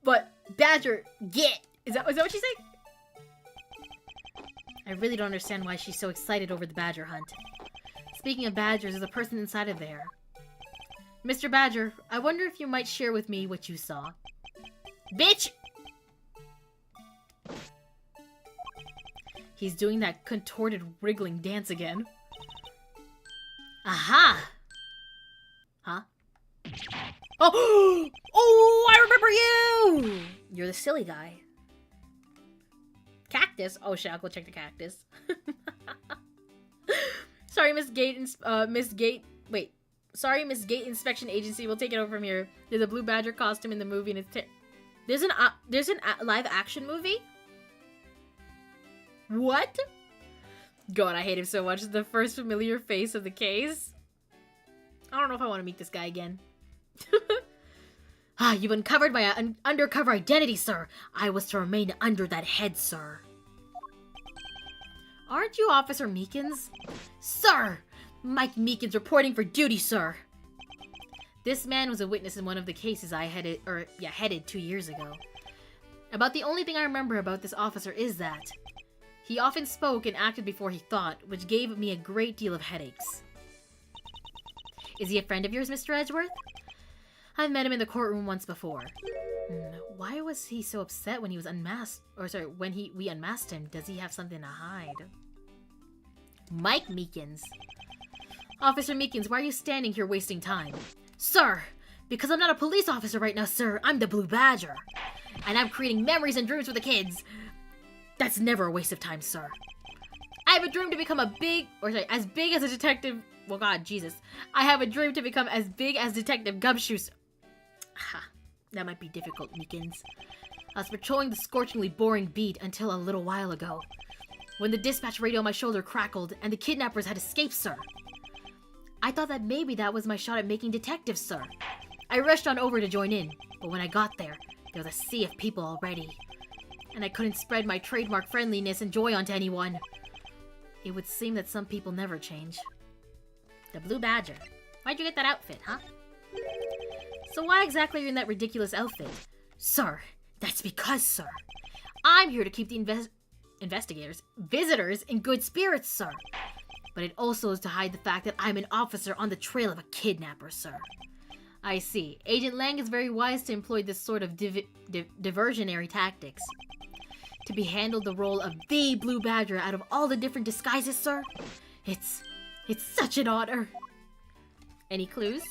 But, badger, get! Is that what she's saying? I really don't understand why she's so excited over the badger hunt. Speaking of badgers, there's a person inside of there. Mr. Badger, I wonder if you might share with me what you saw. Bitch! He's doing that contorted, wriggling dance again. Aha! Huh? Oh! Oh, I remember you! You're the silly guy. Cactus? Oh shit, I'll go check the cactus. Sorry, Miss Gate. Wait. Sorry, Miss Gate Inspection Agency. We'll take it over from here. There's a blue badger costume in the movie, and it's there's an live action movie. What? God, I hate him so much. The first familiar face of the case. I don't know if I want to meet this guy again. You've uncovered my undercover identity, sir. I was to remain under that head, sir. Aren't you Officer Meekins? Sir! Mike Meekins reporting for duty, sir. This man was a witness in one of the cases I headed 2 years ago. About the only thing I remember about this officer is that he often spoke and acted before he thought, which gave me a great deal of headaches. Is he a friend of yours, Mr. Edgeworth? I've met him in the courtroom once before. Why was he so upset when he was unmasked? Or sorry, when we unmasked him? Does he have something to hide? Mike Meekins. Officer Meekins, why are you standing here wasting time? Sir, because I'm not a police officer right now, sir. I'm the Blue Badger. And I'm creating memories and dreams for the kids. That's never a waste of time, sir. I have a dream to become as big as a detective. Well, God, Jesus. I have a dream to become as big as Detective Gumshoes. That might be difficult, Meekins. I was patrolling the scorchingly boring beat until a little while ago, when the dispatch radio on my shoulder crackled and the kidnappers had escaped, sir. I thought that maybe that was my shot at making detectives, sir. I rushed on over to join in, but when I got there was a sea of people already, and I couldn't spread my trademark friendliness and joy onto anyone. It would seem that some people never change. The Blue Badger. Why'd you get that outfit, huh? So why exactly are you in that ridiculous outfit? Sir, that's because, sir, I'm here to keep the visitors in good spirits, sir. But it also is to hide the fact that I'm an officer on the trail of a kidnapper, sir. I see. Agent Lang is very wise to employ this sort of diversionary tactics. To be handled the role of the Blue Badger out of all the different disguises, sir. It's such an honor. Any clues?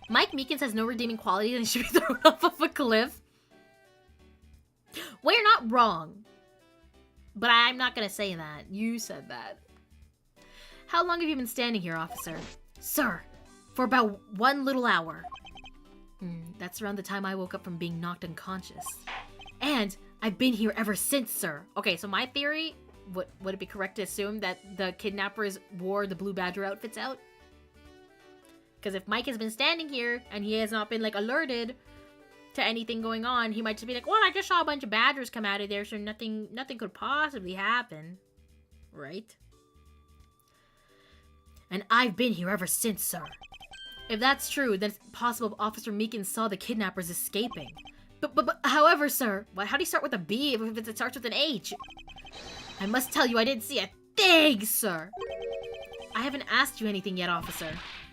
Mike Meekins has no redeeming qualities and should be thrown off of a cliff. Well, you're not wrong. But I'm not gonna say that. You said that. How long have you been standing here, officer? Sir, for about 1 little hour. That's around the time I woke up from being knocked unconscious. And I've been here ever since, sir. Okay, so my theory, would it be correct to assume that the kidnappers wore the Blue Badger outfits out? Because if Mike has been standing here and he has not been, like, alerted to anything going on, he might just be like, well, I just saw a bunch of badgers come out of there, so nothing could possibly happen. Right? And I've been here ever since, sir. If that's true, then it's possible Officer Meekins saw the kidnappers escaping. But however, sir, how do you start with a B if it starts with an H? I must tell you, I didn't see a thing, sir. I haven't asked you anything yet, officer.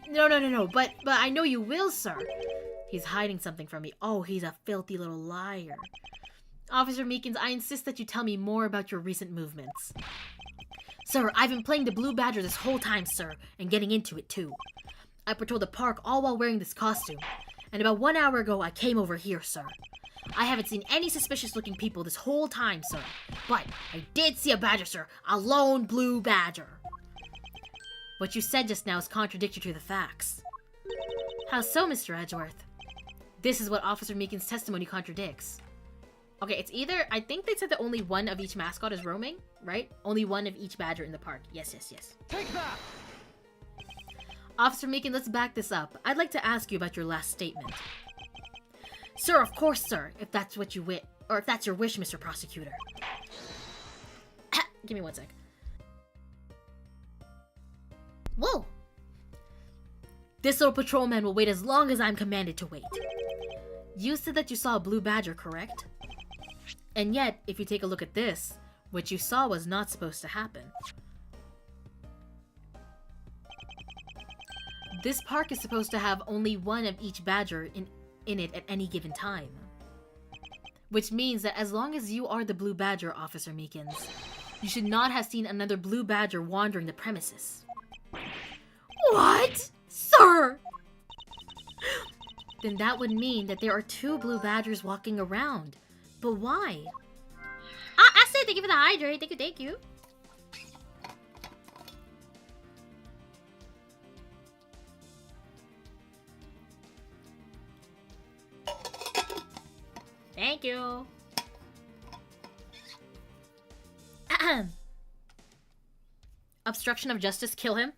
No, but I know you will, sir. He's hiding something from me. Oh, he's a filthy little liar. Officer Meekins, I insist that you tell me more about your recent movements. Sir, I've been playing the Blue Badger this whole time, sir, and getting into it, too. I patrolled the park all while wearing this costume, and about 1 hour ago, I came over here, sir. I haven't seen any suspicious-looking people this whole time, sir, but I did see a badger, sir, a lone blue badger. What you said just now is contradictory to the facts. How so, Mr. Edgeworth? This is what Officer Meekins' testimony contradicts. Okay, it's either, I think they said that only one of each mascot is roaming, right? Only one of each badger in the park. Yes. Take that! Officer Meekins, let's back this up. I'd like to ask you about your last statement. Sir, of course, sir, if that's what you wish, or if that's your wish, Mr. Prosecutor. Give me 1 sec. Whoa! This little patrolman will wait as long as I'm commanded to wait. You said that you saw a blue badger, correct? And yet, if you take a look at this, what you saw was not supposed to happen. This park is supposed to have only one of each badger in it at any given time. Which means that as long as you are the blue badger, Officer Meekins, you should not have seen another blue badger wandering the premises. What? Sir! Then that would mean that there are 2 blue badgers walking around. But why? I say thank you for the hydrate. Thank you. Thank you. Obstruction of justice, kill him.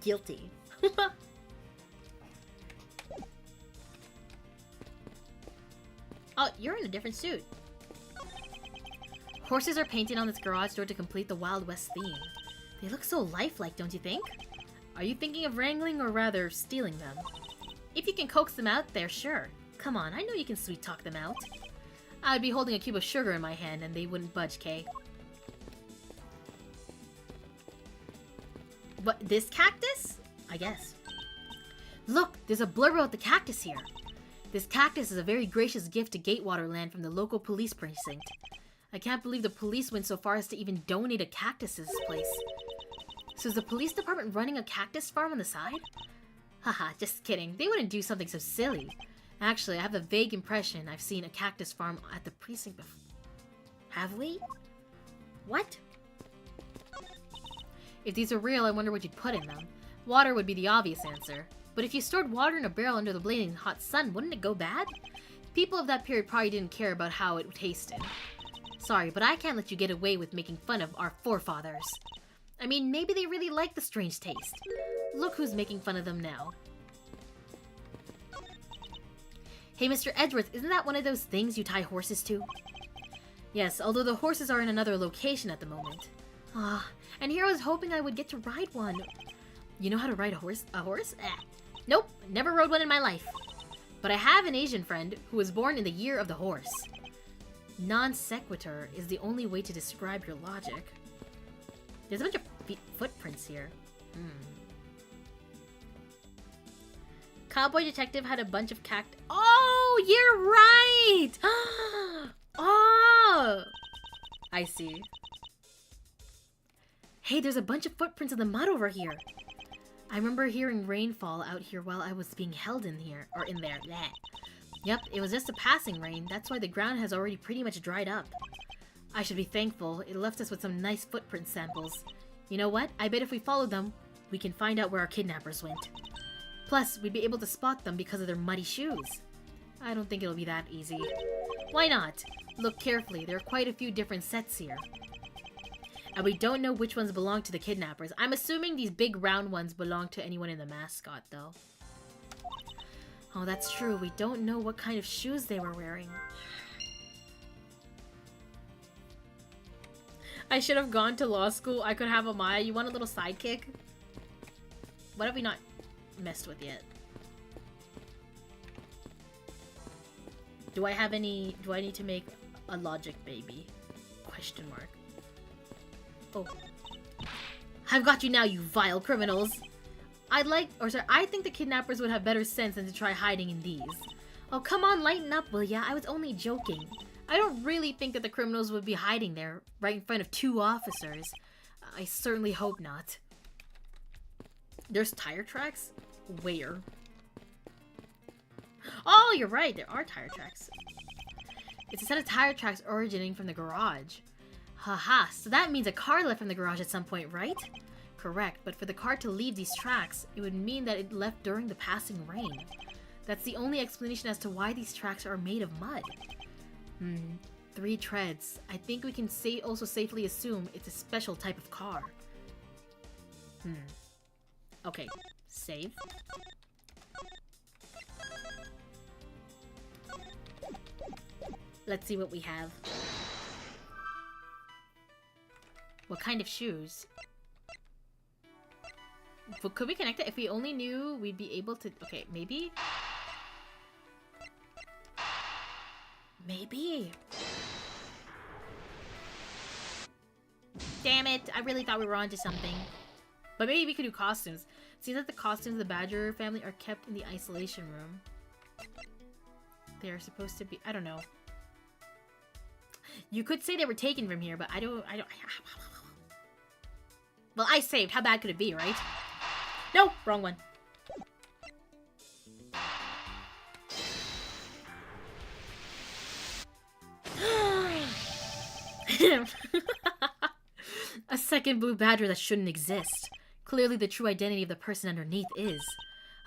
Guilty. Oh, you're in a different suit. Horses are painted on this garage door to complete the Wild West theme. They look so lifelike, don't you think? Are you thinking of wrangling or rather stealing them? If you can coax them out there, sure. Come on, I know you can sweet-talk them out. I would be holding a cube of sugar in my hand and they wouldn't budge, Kay. What, this cactus? I guess. Look, there's a blurb about the cactus here. This cactus is a very gracious gift to Gatewater land from the local police precinct. I can't believe the police went so far as to even donate a cactus to this place. So is the police department running a cactus farm on the side? Haha, just kidding. They wouldn't do something so silly. Actually, I have a vague impression I've seen a cactus farm at the precinct before. Have we? What? If these are real, I wonder what you'd put in them. Water would be the obvious answer. But if you stored water in a barrel under the blazing hot sun, wouldn't it go bad? People of that period probably didn't care about how it tasted. Sorry, but I can't let you get away with making fun of our forefathers. I mean, maybe they really like the strange taste. Look who's making fun of them now. Hey, Mr. Edgeworth, isn't that one of those things you tie horses to? Yes, although the horses are in another location at the moment. Ah, and here I was hoping I would get to ride one. You know how to ride a horse? Nope, never rode one in my life. But I have an Asian friend who was born in the year of the horse. Non sequitur is the only way to describe your logic. There's a bunch of footprints here. Cowboy Detective had a bunch of Oh, you're right! Oh! I see. Hey, there's a bunch of footprints in the mud over here. I remember hearing rainfall out here while I was being held in here, or in there. Bleh. Yep, it was just a passing rain. That's why the ground has already pretty much dried up. I should be thankful. It left us with some nice footprint samples. You know what? I bet if we follow them, we can find out where our kidnappers went. Plus, we'd be able to spot them because of their muddy shoes. I don't think it'll be that easy. Why not? Look carefully, there are quite a few different sets here. And we don't know which ones belong to the kidnappers. I'm assuming these big round ones belong to anyone in the mascot, though. Oh, that's true. We don't know what kind of shoes they were wearing. I should have gone to law school. I could have a Maya. You want a little sidekick? What have we not messed with yet? Do I have any... Do I need to make a logic baby? Question mark. Oh. I've got you now, you vile criminals! I think the kidnappers would have better sense than to try hiding in these. Oh, come on, lighten up, will ya? I was only joking. I don't really think that the criminals would be hiding there, right in front of 2 officers. I certainly hope not. There's tire tracks? Where? Oh, you're right, there are tire tracks. It's a set of tire tracks originating from the garage. Haha, so that means a car left from the garage at some point, right? Correct, but for the car to leave these tracks, it would mean that it left during the passing rain. That's the only explanation as to why these tracks are made of mud. 3 treads. I think we can also safely assume it's a special type of car. Okay, save. Let's see what we have. What kind of shoes? But could we connect it? If we only knew, we'd be able to... Okay, maybe? Maybe. Damn it! I really thought we were onto something. But maybe we could do costumes. Seems that the costumes of the Badger family are kept in the isolation room. They are supposed to be... I don't know. You could say they were taken from here, but I don't... Well, I saved. How bad could it be, right? No! Wrong one. A second blue badger that shouldn't exist. Clearly the true identity of the person underneath is...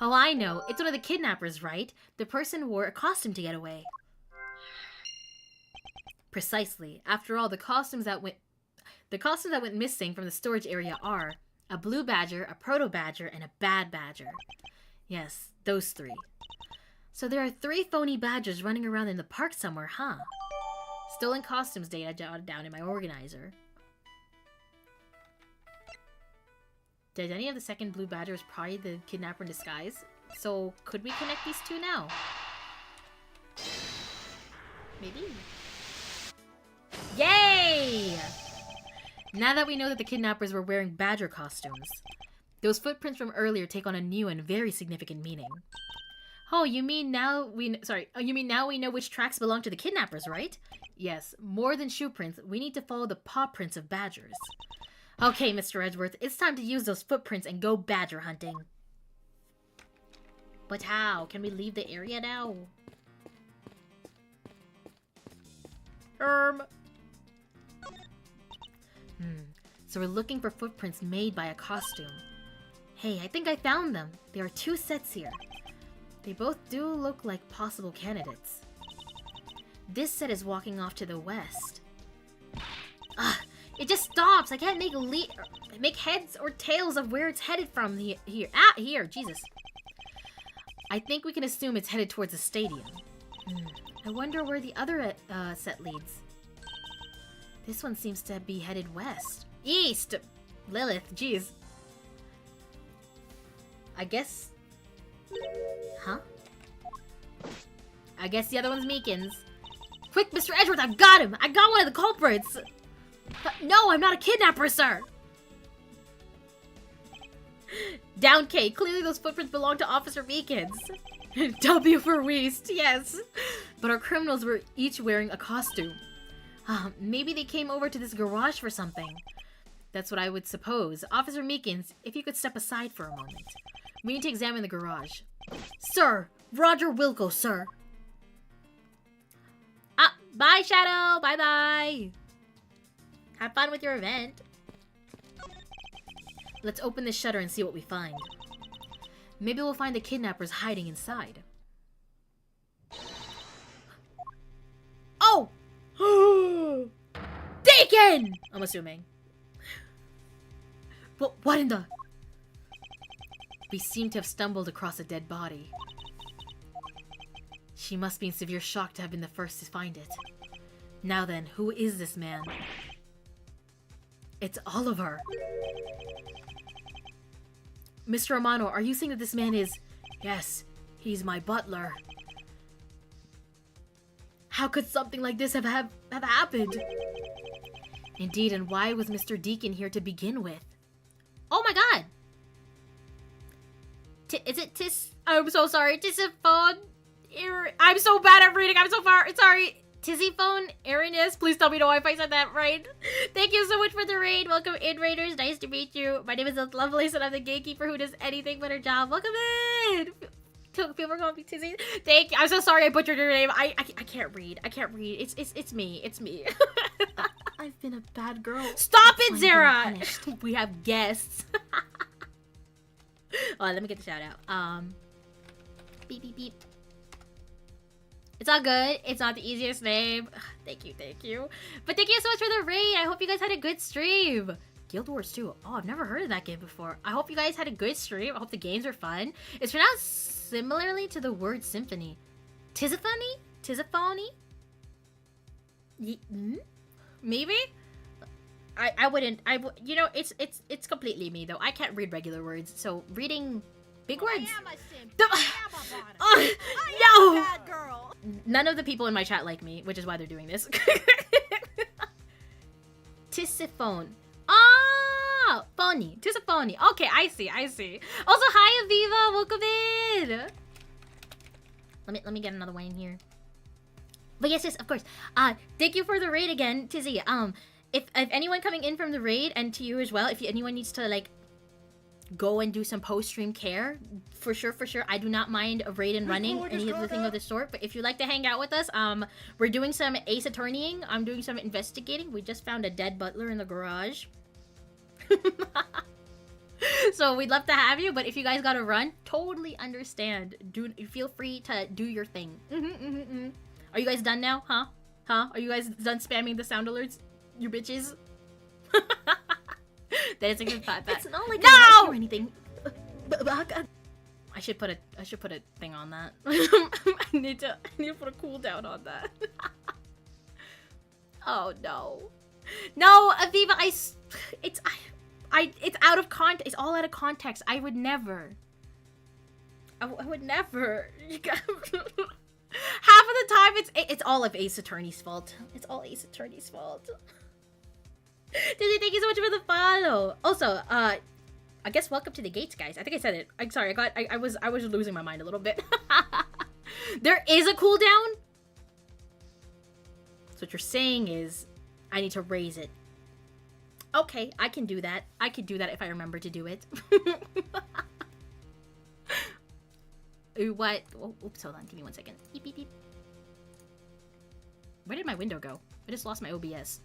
Oh, I know. It's one of the kidnappers, right? The person wore a costume to get away. Precisely. After all, the costumes that went missing from the storage area are a blue badger, a proto badger, and a bad badger. Yes, those 3. So there are 3 phony badgers running around in the park somewhere, huh? Stolen costumes data jotted down in my organizer. Did any of the second blue badgers probably the kidnapper in disguise? So could we connect these 2 now? Maybe. Yay! Now that we know that the kidnappers were wearing badger costumes, those footprints from earlier take on a new and very significant meaning. Oh, you mean now we know which tracks belong to the kidnappers, right? Yes, more than shoe prints, we need to follow the paw prints of badgers. Okay, Mr. Edgeworth, it's time to use those footprints and go badger hunting. But how? Can we leave the area now? So we're looking for footprints made by a costume. Hey, I think I found them. There are 2 sets here. They both do look like possible candidates. This set is walking off to the west. It just stops. I can't make heads or tails of where it's headed from here. Here, Jesus. I think we can assume it's headed towards the stadium. I wonder where the other set leads. This one seems to be headed west. East! Lillith, jeez. I guess... Huh? I guess the other one's Meekins. Quick, Mr. Edgeworth, I've got him! I got one of the culprits! But no, I'm not a kidnapper, sir! Down K, clearly those footprints belong to Officer Meekins. W for Weast, yes. But our criminals were each wearing a costume. Maybe they came over to this garage for something. That's what I would suppose. Officer Meekins, if you could step aside for a moment. We need to examine the garage. Sir! Roger Wilco, sir! Bye, Shadow! Bye-bye! Have fun with your event. Let's open this shutter and see what we find. Maybe we'll find the kidnappers hiding inside. Oh! Deacon! I'm assuming. What in the... We seem to have stumbled across a dead body. She must be in severe shock to have been the first to find it. Now then, who is this man? It's Oliver. Mr. Romano, are you saying that this man is... Yes, he's my butler. How could something like this have happened? Indeed, and why was Mr. Deacon here to begin with? Oh my god! Is it I'm so sorry. Tisiphone? I'm so bad at reading. I'm so sorry. Tisiphone? Erinus? Please tell me no if I said that right. Thank you so much for the raid. Welcome in, raiders. Nice to meet you. My name is Lovelace and I'm the gatekeeper who does anything but her job. Welcome in! People are calling me Tizzy. Thank you. I'm so sorry I butchered your name. I can't read. I can't read. It's me. It's me. I've been a bad girl. Stop it, Zara! We have guests. Oh, let me get the shout out. Beep, beep, beep. It's all good. It's not the easiest name. Thank you. But thank you so much for the raid. I hope you guys had a good stream. Guild Wars 2. Oh, I've never heard of that game before. I hope you guys had a good stream. I hope the games were fun. It's pronounced similarly to the word symphony. Tisiphony? Tisiphony? Maybe? I wouldn't. You know, it's completely me though. I can't read regular words, so reading big words. I am a simp. I am a bottom. No. I am a bad girl. None of the people in my chat like me, which is why they're doing this. Tisiphone. Ah, phony. Tisiphony. Okay, I see. Also, hi Aviva, welcome in. Let me get another wine here. But yes, of course. Thank you for the raid again, Tizzy. If anyone coming in from the raid, and to you as well, if anyone needs to like go and do some post-stream care, for sure, I do not mind a raid and running any of the thing of the sort. But if you'd like to hang out with us, we're doing some ace attorneying. I'm doing some investigating. We just found a dead butler in the garage. So we'd love to have you, but if you guys gotta run, totally understand. Feel free to do your thing. Are you guys done now? Huh? Are you guys done spamming the sound alerts? You bitches. That's a good thought. It's not like no! I like or anything. I should put a thing on that. I need to put a cooldown on that. Oh no. No, Aviva, it's out of context. It's all out of context. I would never. I would never. Half of the time it's all of Ace Attorney's fault. It's all Ace Attorney's fault. Dizzy, thank you so much for the follow. Also, I guess welcome to the gates, guys. I think I said it. I'm sorry. I was losing my mind a little bit. There is a cooldown. So what you're saying is I need to raise it. Okay, I can do that. I could do that if I remember to do it. Ooh, what? Oh, oops, hold on. Give me 1 second. Beep, beep, beep. Where did my window go? I just lost my OBS.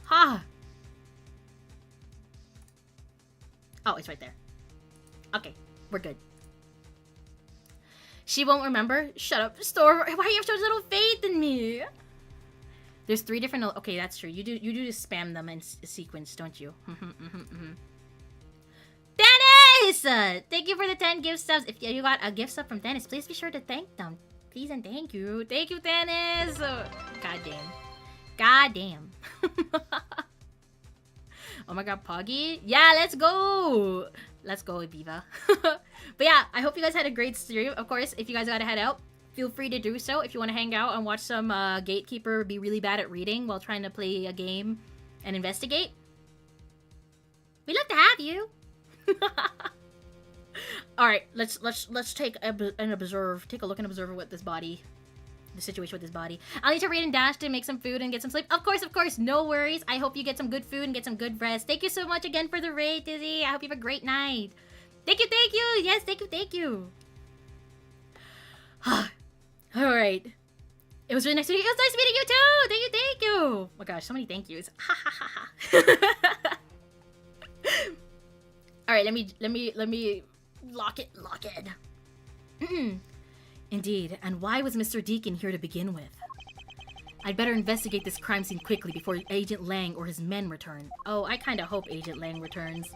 Ha! Oh, it's right there. Okay, we're good. She won't remember? Shut up, Store. Why do you have such little faith in me? There's 3 different... Okay, that's true. You do just spam them in sequence, don't you? Dennis! Thank you for the 10 gift subs. If you got a gift sub from Dennis, please be sure to thank them. Please and thank you. Thank you, Dennis! God damn. Oh my god, Poggy. Yeah, let's go! Let's go, Aviva. But yeah, I hope you guys had a great stream. Of course, if you guys gotta head out, feel free to do so. If you want to hang out and watch some Gatekeeper be really bad at reading while trying to play a game and investigate, we'd love to have you. All right, let's take a look and observe what this body, the situation with this body. I'll need to read and dash to make some food and get some sleep. Of course, no worries. I hope you get some good food and get some good rest. Thank you so much again for the raid, Dizzy. I hope you have a great night. Thank you. Yes, thank you. All right. It was really nice meeting you. It was nice meeting you too. Thank you. Oh my gosh, so many thank yous. Ha ha ha ha. All right, let me lock it. Indeed. And why was Mr. Deacon here to begin with? I'd better investigate this crime scene quickly before Agent Lang or his men return. Oh, I kind of hope Agent Lang returns.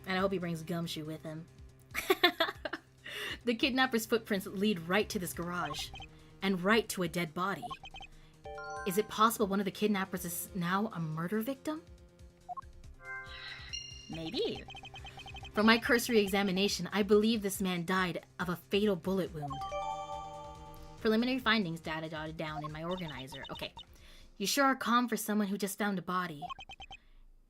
And I hope he brings Gumshoe with him. The kidnapper's footprints lead right to this garage. And right to a dead body. Is it possible one of the kidnappers is now a murder victim? Maybe. From my cursory examination, I believe this man died of a fatal bullet wound. Preliminary findings data jotted down in my organizer. Okay. You sure are calm for someone who just found a body.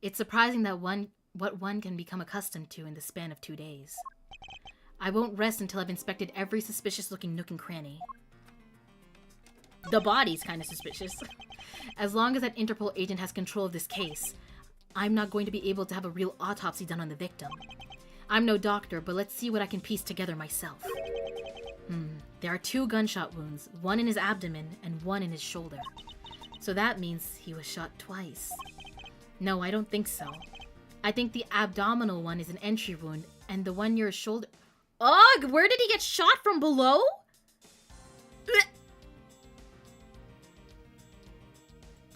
It's surprising that what one can become accustomed to in the span of 2 days. I won't rest until I've inspected every suspicious-looking nook and cranny. The body's kind of suspicious. As long as that Interpol agent has control of this case, I'm not going to be able to have a real autopsy done on the victim. I'm no doctor, but let's see what I can piece together myself. There are 2 gunshot wounds, one in his abdomen and one in his shoulder. So that means he was shot twice. No, I don't think so. I think the abdominal one is an entry wound, and the one near his shoulder... Ugh! Where did he get shot from below?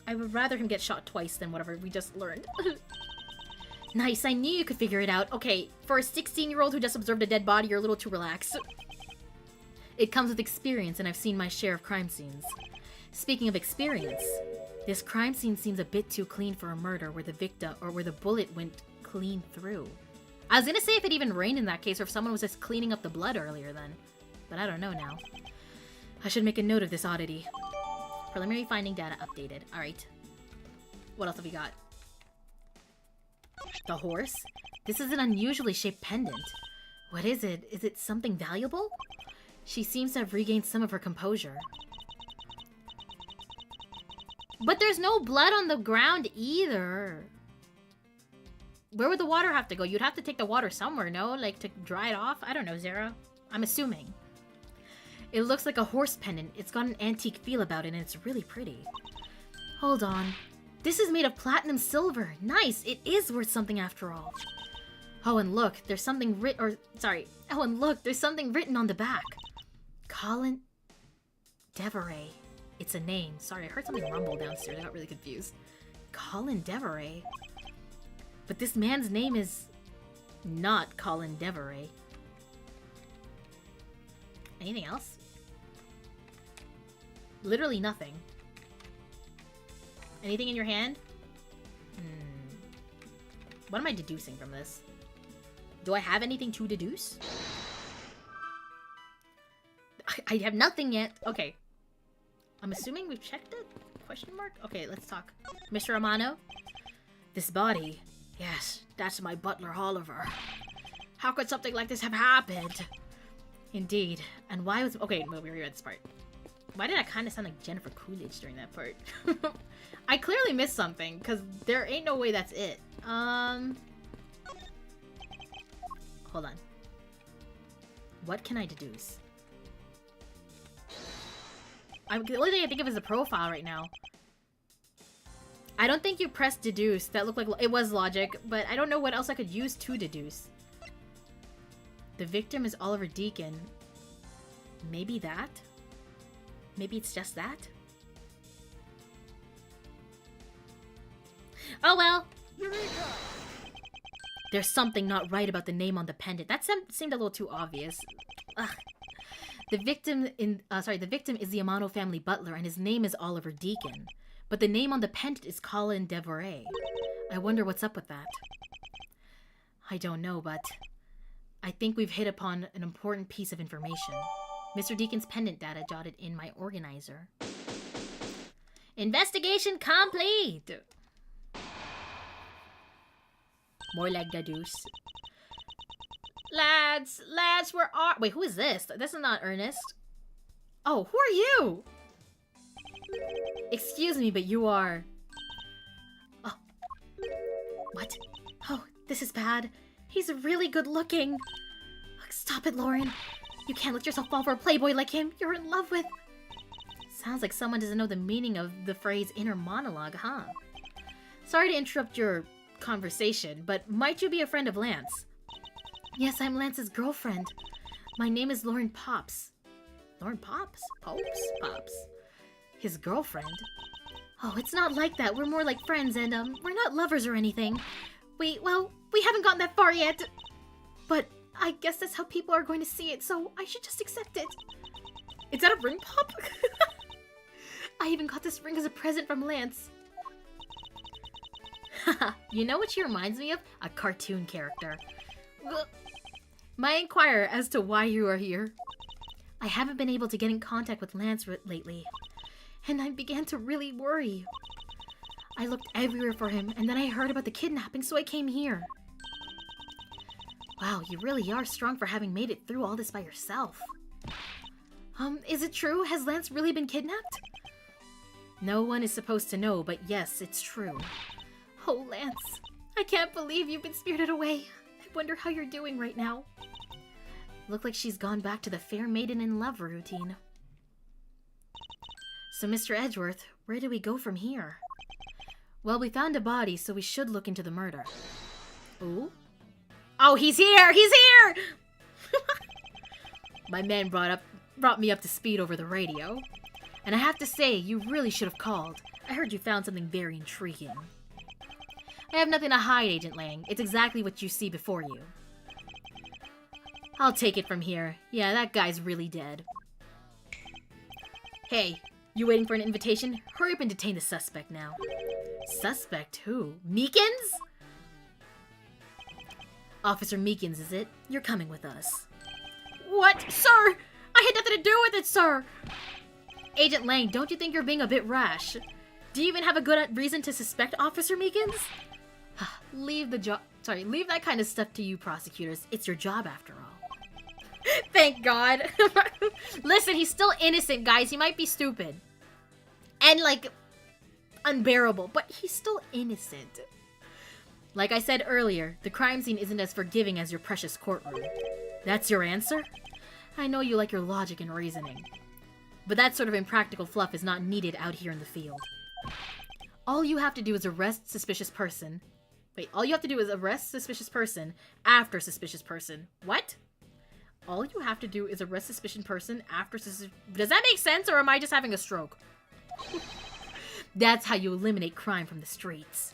I would rather him get shot twice than whatever we just learned. Nice, I knew you could figure it out. Okay, for a 16-year-old who just observed a dead body, you're a little too relaxed. It comes with experience, and I've seen my share of crime scenes. Speaking of experience, this crime scene seems a bit too clean for a murder where the bullet went clean through. I was gonna say if it even rained in that case, or if someone was just cleaning up the blood earlier then. But I don't know now. I should make a note of this oddity. Preliminary finding data updated. Alright. What else have we got? The horse? This is an unusually shaped pendant. What is it? Is it something valuable? She seems to have regained some of her composure. But there's no blood on the ground either. Where would the water have to go? You'd have to take the water somewhere, no? Like, to dry it off? I don't know, Zara. I'm assuming. It looks like a horse pendant. It's got an antique feel about it, and it's really pretty. Hold on. This is made of platinum silver. Nice! It is worth something after all. Oh, and look. There's something Oh, and look. There's something written on the back. Colin Deveray. It's a name. Sorry, I heard something rumble downstairs. I got really confused. Colin Deveray. But this man's name is not Colin Deveray. Anything else? Literally nothing. Anything in your hand? What am I deducing from this? Do I have anything to deduce? I have nothing yet. Okay. I'm assuming we've checked it? Question mark? Okay, let's talk. Mr. Amano? This body. Yes, that's my butler, Oliver. How could something like this have happened? Indeed. And why was... Okay, no, we read this part. Why did I kind of sound like Jennifer Coolidge during that part? I clearly missed something, because there ain't no way that's it. Hold on. What can I deduce? The only thing I think of is the profile right now. I don't think you pressed deduce. That looked like... It was logic, but I don't know what else I could use to deduce. The victim is Oliver Deacon. Maybe that? Maybe it's just that? Oh well! Eureka! There's something not right about the name on the pendant. That seemed a little too obvious. Ugh. The victim is the Amano family butler, and his name is Oliver Deacon. But the name on the pendant is Colin Deveray. I wonder what's up with that. I don't know, but I think we've hit upon an important piece of information. Mr. Deacon's pendant data jotted in my organizer. Investigation complete! More like deduce. Lads, where are... Wait, who is this? This is not Ernest. Oh, who are you? Excuse me, but you are... Oh. What? Oh, this is bad. He's really good looking. Stop it, Lauren. You can't let yourself fall for a playboy like him. You're in love with... Sounds like someone doesn't know the meaning of the phrase inner monologue, huh? Sorry to interrupt your conversation, but might you be a friend of Lance? Yes, I'm Lance's girlfriend. My name is Lauren Pops. Lauren Pops? Pops? Pops. His girlfriend? Oh, it's not like that. We're more like friends, and, we're not lovers or anything. We haven't gotten that far yet. But I guess that's how people are going to see it, so I should just accept it. Is that a ring pop? I even got this ring as a present from Lance. Haha, you know what she reminds me of? A cartoon character. May I inquire as to why you are here? I haven't been able to get in contact with Lance lately, and I began to really worry. I looked everywhere for him, and then I heard about the kidnapping, so I came here. Wow, you really are strong for having made it through all this by yourself. Is it true? Has Lance really been kidnapped? No one is supposed to know, but yes, it's true. Oh, Lance, I can't believe you've been spirited away. I wonder how you're doing right now. Look like she's gone back to the fair maiden in love routine. So, Mr. Edgeworth, where do we go from here? Well, we found a body, so we should look into the murder. Ooh? Oh, he's here! He's here! My man brought me up to speed over the radio. And I have to say, you really should have called. I heard you found something very intriguing. I have nothing to hide, Agent Lang. It's exactly what you see before you. I'll take it from here. Yeah, that guy's really dead. Hey, you waiting for an invitation? Hurry up and detain the suspect now. Suspect who? Meekins? Officer Meekins, is it? You're coming with us. What? Sir! I had nothing to do with it, sir! Agent Lang, don't you think you're being a bit rash? Do you even have a good reason to suspect Officer Meekins? Leave that kind of stuff to you prosecutors. It's your job after all. Thank God. Listen, he's still innocent, guys. He might be stupid. And, like, unbearable, but he's still innocent. Like I said earlier, the crime scene isn't as forgiving as your precious courtroom. That's your answer? I know you like your logic and reasoning. But that sort of impractical fluff is not needed out here in the field. All you have to do is arrest suspicious person. Wait, all you have to do is arrest suspicious person after suspicious person. What? All you have to do is arrest suspicious person after suspicious... Does that make sense, or am I just having a stroke? That's how you eliminate crime from the streets.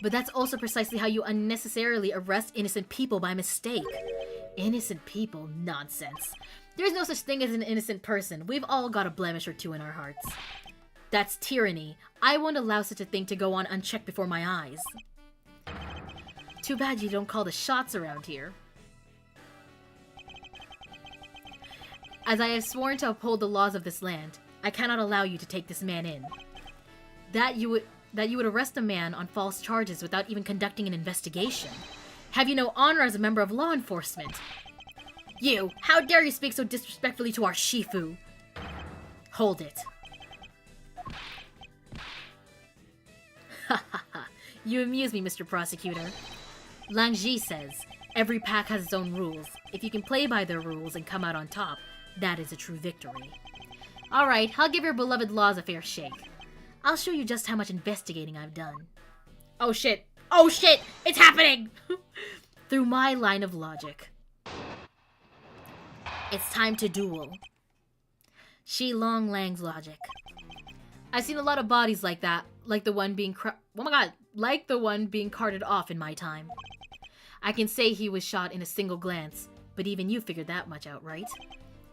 But that's also precisely how you unnecessarily arrest innocent people by mistake. Innocent people? Nonsense. There's no such thing as an innocent person. We've all got a blemish or two in our hearts. That's tyranny. I won't allow such a thing to go on unchecked before my eyes. Too bad you don't call the shots around here. As I have sworn to uphold the laws of this land, I cannot allow you to take this man in. That you would arrest a man on false charges without even conducting an investigation. Have you no honor as a member of law enforcement? You! How dare you speak so disrespectfully to our Shifu? Hold it. Ha ha ha. You amuse me, Mr. Prosecutor. Langji says, every pack has its own rules. If you can play by their rules and come out on top, that is a true victory. Alright, I'll give your beloved laws a fair shake. I'll show you just how much investigating I've done. Oh shit! Oh shit! It's happening! Through my line of logic. It's time to duel. Shi Long Lang's logic. I've seen a lot of bodies like that, like the one being like the one being carted off in my time. I can say he was shot in a single glance, but even you figured that much out, right?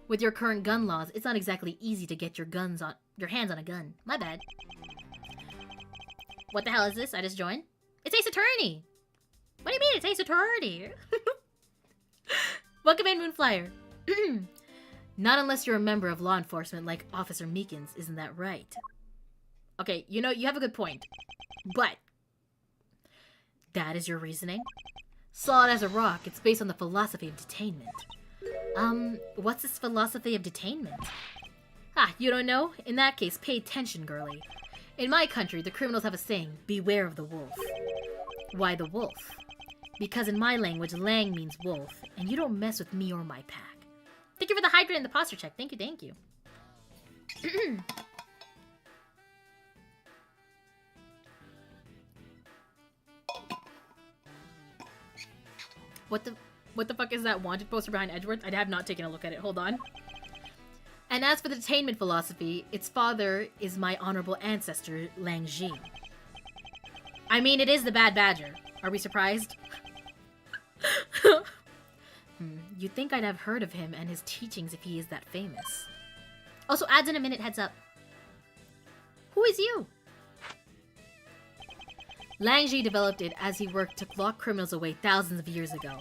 With your current gun laws, it's not exactly easy to get your hands on a gun. My bad. What the hell is this? I just joined? It's Ace Attorney! What do you mean it's Ace Attorney? Welcome in, Moonflyer. Not unless you're a member of law enforcement like Officer Meekins, isn't that right? Okay, you know, you have a good point. But that is your reasoning? Solid as a rock, it's based on the philosophy of detainment. What's this philosophy of detainment? Ah, you don't know? In that case, pay attention, girlie. In my country, the criminals have a saying, beware of the wolf. Why the wolf? Because in my language, Lang means wolf, and you don't mess with me or my pack. Thank you for the hydrant and the posture check. Thank you, thank you. What the fuck is that wanted poster behind Edgeworth? I have not taken a look at it. Hold on. And as for the detainment philosophy, its father is my honorable ancestor, Lang Ji. I mean, it is the Bad Badger. Are we surprised? You'd think I'd have heard of him and his teachings if he is that famous. Also, ads in a minute, heads up. Who is you? Lang Ji developed it as he worked to lock criminals away thousands of years ago.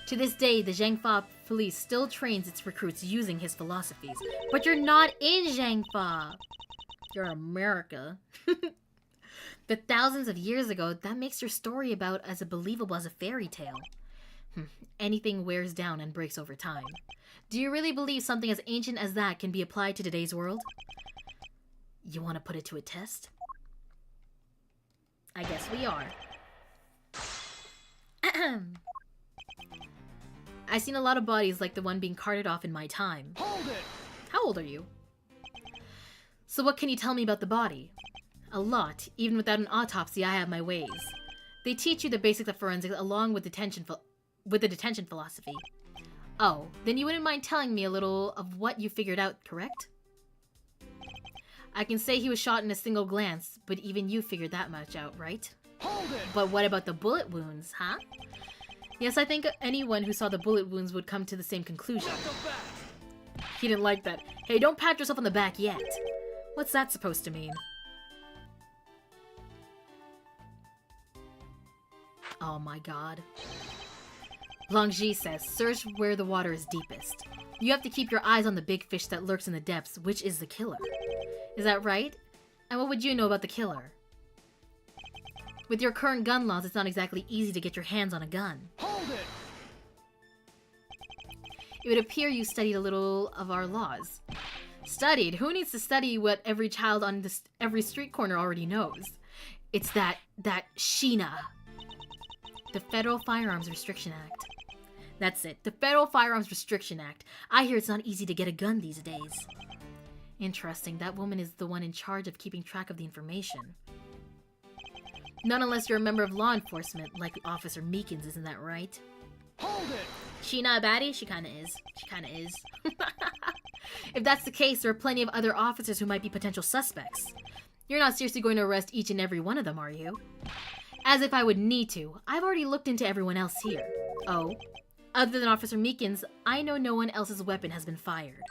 To this day, the Zhangfa police still trains its recruits using his philosophies. But you're not in Zhangfa! You're America. But thousands of years ago, that makes your story about as believable as a fairy tale. Anything wears down and breaks over time. Do you really believe something as ancient as that can be applied to today's world? You want to put it to a test? I guess we are. I've seen a lot of bodies like the one being carted off in my time. Hold it! How old are you? So what can you tell me about the body? A lot. Even without an autopsy, I have my ways. They teach you the basics of forensics along with the detention philosophy. Oh, then you wouldn't mind telling me a little of what you figured out, correct? I can say he was shot in a single glance, but even you figured that much out, right? Hold it! But what about the bullet wounds, huh? Yes, I think anyone who saw the bullet wounds would come to the same conclusion. He didn't like that. Hey, don't pat yourself on the back yet. What's that supposed to mean? Oh my god. Longji says, search where the water is deepest. You have to keep your eyes on the big fish that lurks in the depths, which is the killer. Is that right? And what would you know about the killer? With your current gun laws, it's not exactly easy to get your hands on a gun. Hold it! It would appear you studied a little of our laws. Studied? Who needs to study what every child on every street corner already knows? It's that Sheena. The Federal Firearms Restriction Act. That's it. The Federal Firearms Restriction Act. I hear it's not easy to get a gun these days. Interesting. That woman is the one in charge of keeping track of the information. Not unless you're a member of law enforcement, like Officer Meekins, isn't that right? Hold it! Sheena a baddie? She kinda is. She kinda is. If that's the case, there are plenty of other officers who might be potential suspects. You're not seriously going to arrest each and every one of them, are you? As if I would need to. I've already looked into everyone else here. Oh? Other than Officer Meekins, I know no one else's weapon has been fired.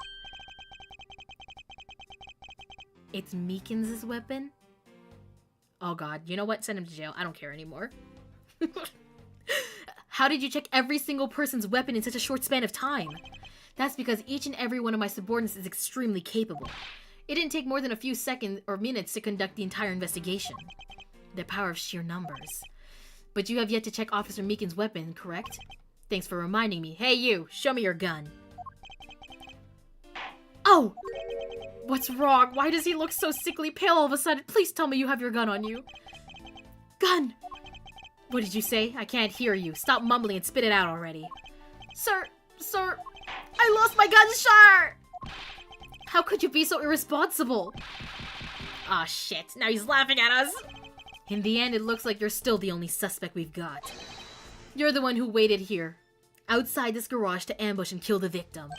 It's Meekins' weapon? Oh god, you know what? Send him to jail. I don't care anymore. How did you check every single person's weapon in such a short span of time? That's because each and every one of my subordinates is extremely capable. It didn't take more than a few seconds or minutes to conduct the entire investigation. The power of sheer numbers. But you have yet to check Officer Meekins' weapon, correct? Thanks for reminding me. Hey you, show me your gun. Oh! What's wrong? Why does he look so sickly pale all of a sudden? Please tell me you have your gun on you. Gun! What did you say? I can't hear you. Stop mumbling and spit it out already. Sir, I lost my gun, sir! How could you be so irresponsible? Aw, shit. Now he's laughing at us. In the end, it looks like you're still the only suspect we've got. You're the one who waited here, outside this garage to ambush and kill the victim.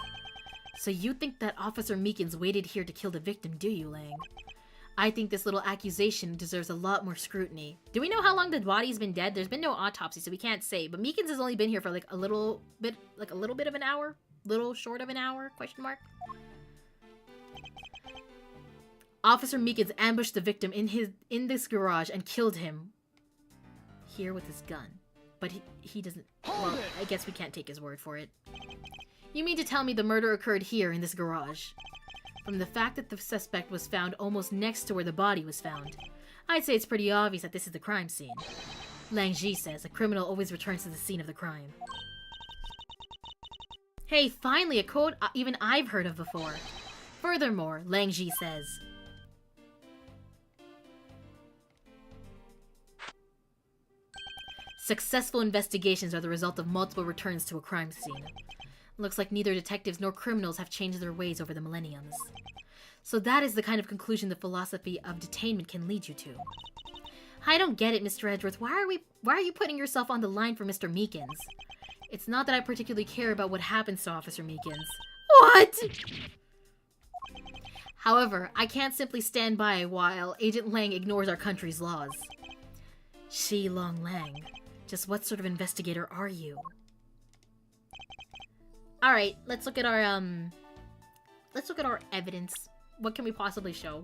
So you think that Officer Meekins waited here to kill the victim, do you, Lang? I think this little accusation deserves a lot more scrutiny. Do we know how long the body's been dead? There's been no autopsy, so we can't say. But Meekins has only been here for like a little bit of an hour? Little short of an hour? Question mark? Officer Meekins ambushed the victim in this garage and killed him here with his gun. But he doesn't... Well, I guess we can't take his word for it. You mean to tell me the murder occurred here in this garage? From the fact that the suspect was found almost next to where the body was found, I'd say it's pretty obvious that this is the crime scene. Lang Ji says a criminal always returns to the scene of the crime. Hey, finally, a quote even I've heard of before. Furthermore, Lang Ji says... Successful investigations are the result of multiple returns to a crime scene. Looks like neither detectives nor criminals have changed their ways over the millenniums. So that is the kind of conclusion the philosophy of detainment can lead you to. I don't get it, Mr. Edgeworth. Why are you putting yourself on the line for Mr. Meekins? It's not that I particularly care about what happens to Officer Meekins. What? However, I can't simply stand by while Agent Lang ignores our country's laws. Shi Long Lang. Just what sort of investigator are you? Alright, let's look at our evidence. What can we possibly show?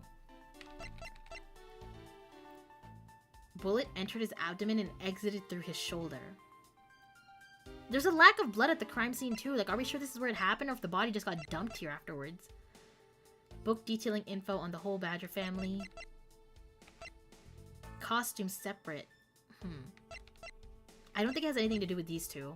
Bullet entered his abdomen and exited through his shoulder. There's a lack of blood at the crime scene too. Like, are we sure this is where it happened or if the body just got dumped here afterwards? Book detailing info on the whole Badger family. Costume separate. I don't think it has anything to do with these two.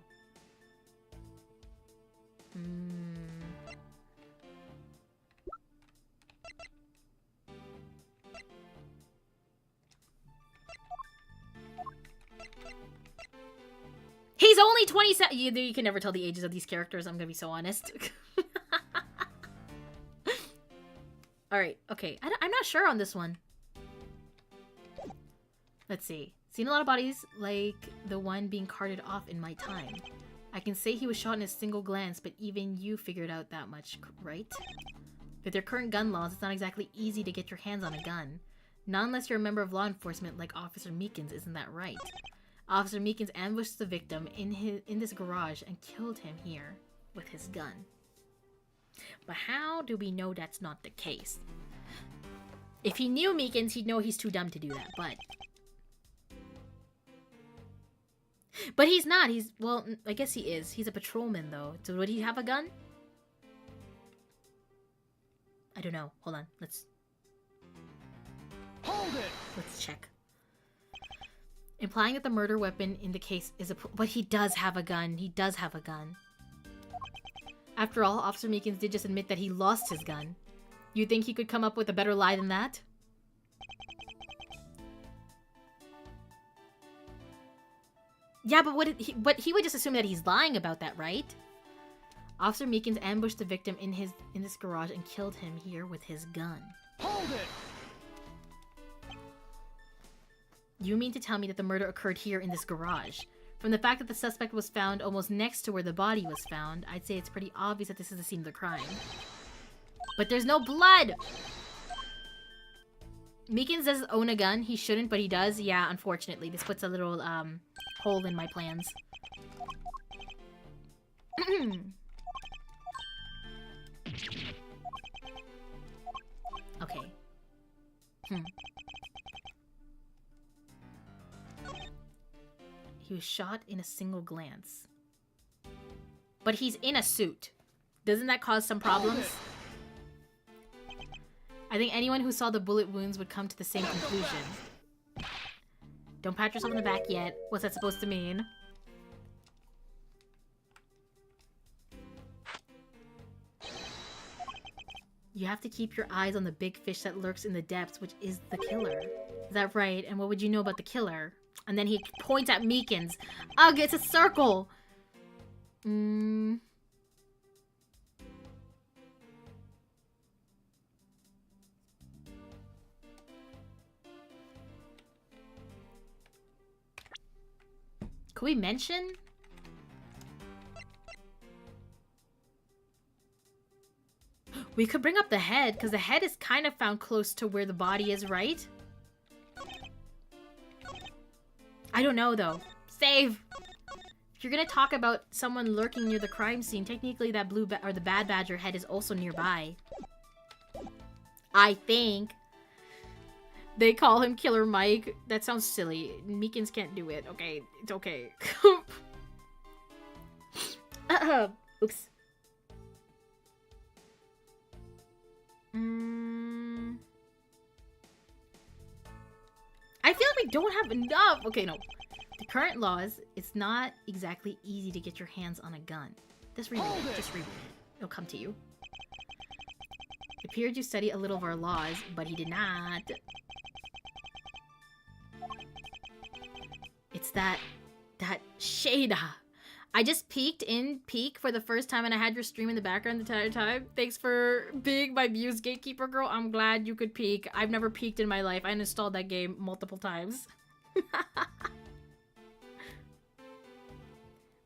He's only 27. You can never tell the ages of these characters, I'm gonna be so honest. Alright, okay. I'm not sure on this one. Let's see. Seen a lot of bodies like the one being carted off in my time. I can say he was shot in a single glance, but even you figured out that much, right? With your current gun laws, it's not exactly easy to get your hands on a gun. Not unless you're a member of law enforcement like Officer Meekins, isn't that right? Officer Meekins ambushed the victim in this garage and killed him here with his gun. But how do we know that's not the case? If he knew Meekins, he'd know he's too dumb to do that, But he's not. Well, I guess he is. He's a patrolman, though. So would he have a gun? I don't know. Hold on. Hold it! Let's check. Implying that the murder weapon in the case is but he does have a gun. He does have a gun. After all, Officer Meekins did just admit that he lost his gun. You think he could come up with a better lie than that? Yeah, but he would just assume that he's lying about that, right? Officer Meekins ambushed the victim in this garage and killed him here with his gun. Hold it! You mean to tell me that the murder occurred here in this garage? From the fact that the suspect was found almost next to where the body was found, I'd say it's pretty obvious that this is the scene of the crime. But there's no blood! Meekins does own a gun. He shouldn't, but he does. Yeah, unfortunately. This puts a little, hole in my plans. Okay. He was shot in a single glance. But he's in a suit. Doesn't that cause some problems? I think anyone who saw the bullet wounds would come to the same conclusion. Don't pat yourself on the back yet. What's that supposed to mean? You have to keep your eyes on the big fish that lurks in the depths, which is the killer. Is that right? And what would you know about the killer? And then he points at Meekins. Ugh, it's a circle! Could we mention? We could bring up the head, because the head is kind of found close to where the body is, right? I don't know, though. Save! If you're gonna talk about someone lurking near the crime scene, technically that or the bad badger head is also nearby. I think. They call him Killer Mike. That sounds silly. Meekins can't do it. Okay, it's okay. Oops. I feel like we don't have enough. Okay, no. The current laws, it's not exactly easy to get your hands on a gun. Just read it. Just read it. It'll come to you. It appeared you studied a little of our laws, but he did not. It's that Shada. I just peeked in Peek for the first time and I had your stream in the background the entire time. Thanks for being my Muse Gatekeeper girl. I'm glad you could peek. I've never peeked in my life. I installed that game multiple times.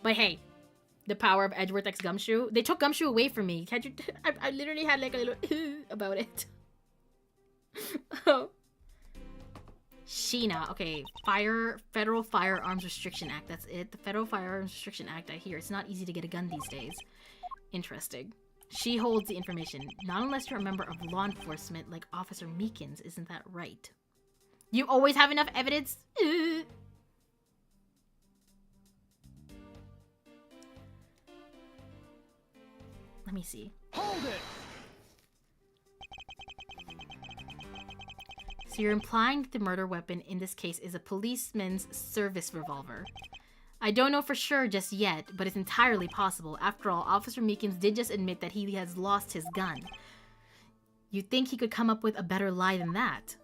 But hey, the power of Edgeworth X Gumshoe. They took Gumshoe away from me. Can't you? I literally had like a little about it. Oh. Sheena. Okay, Federal Firearms Restriction Act. That's it. The Federal Firearms Restriction Act, I hear. It's not easy to get a gun these days. Interesting. She holds the information. Not unless you're a member of law enforcement like Officer Meekins. Isn't that right? You always have enough evidence? Let me see. Hold it! So you're implying that the murder weapon in this case is a policeman's service revolver. I don't know for sure just yet, but it's entirely possible. After all, Officer Meekins did just admit that he has lost his gun. You'd think he could come up with a better lie than that.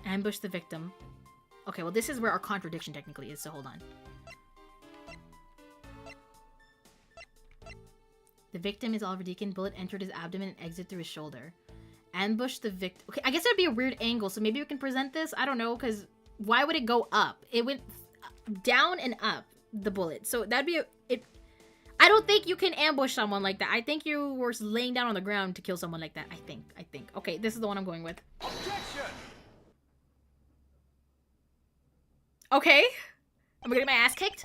Ambush the victim. Okay, well this is where our contradiction technically is, so hold on. The victim is Oliver Deacon. Bullet entered his abdomen and exited through his shoulder. Ambush the victim. Okay, I guess it would be a weird angle, so maybe we can present this. I don't know, because why would it go up? It went down and up, the bullet. So that'd be I don't think you can ambush someone like that. I think you were laying down on the ground to kill someone like that. I think. Okay, this is the one I'm going with. Objection! Okay. I'm gonna get my ass kicked.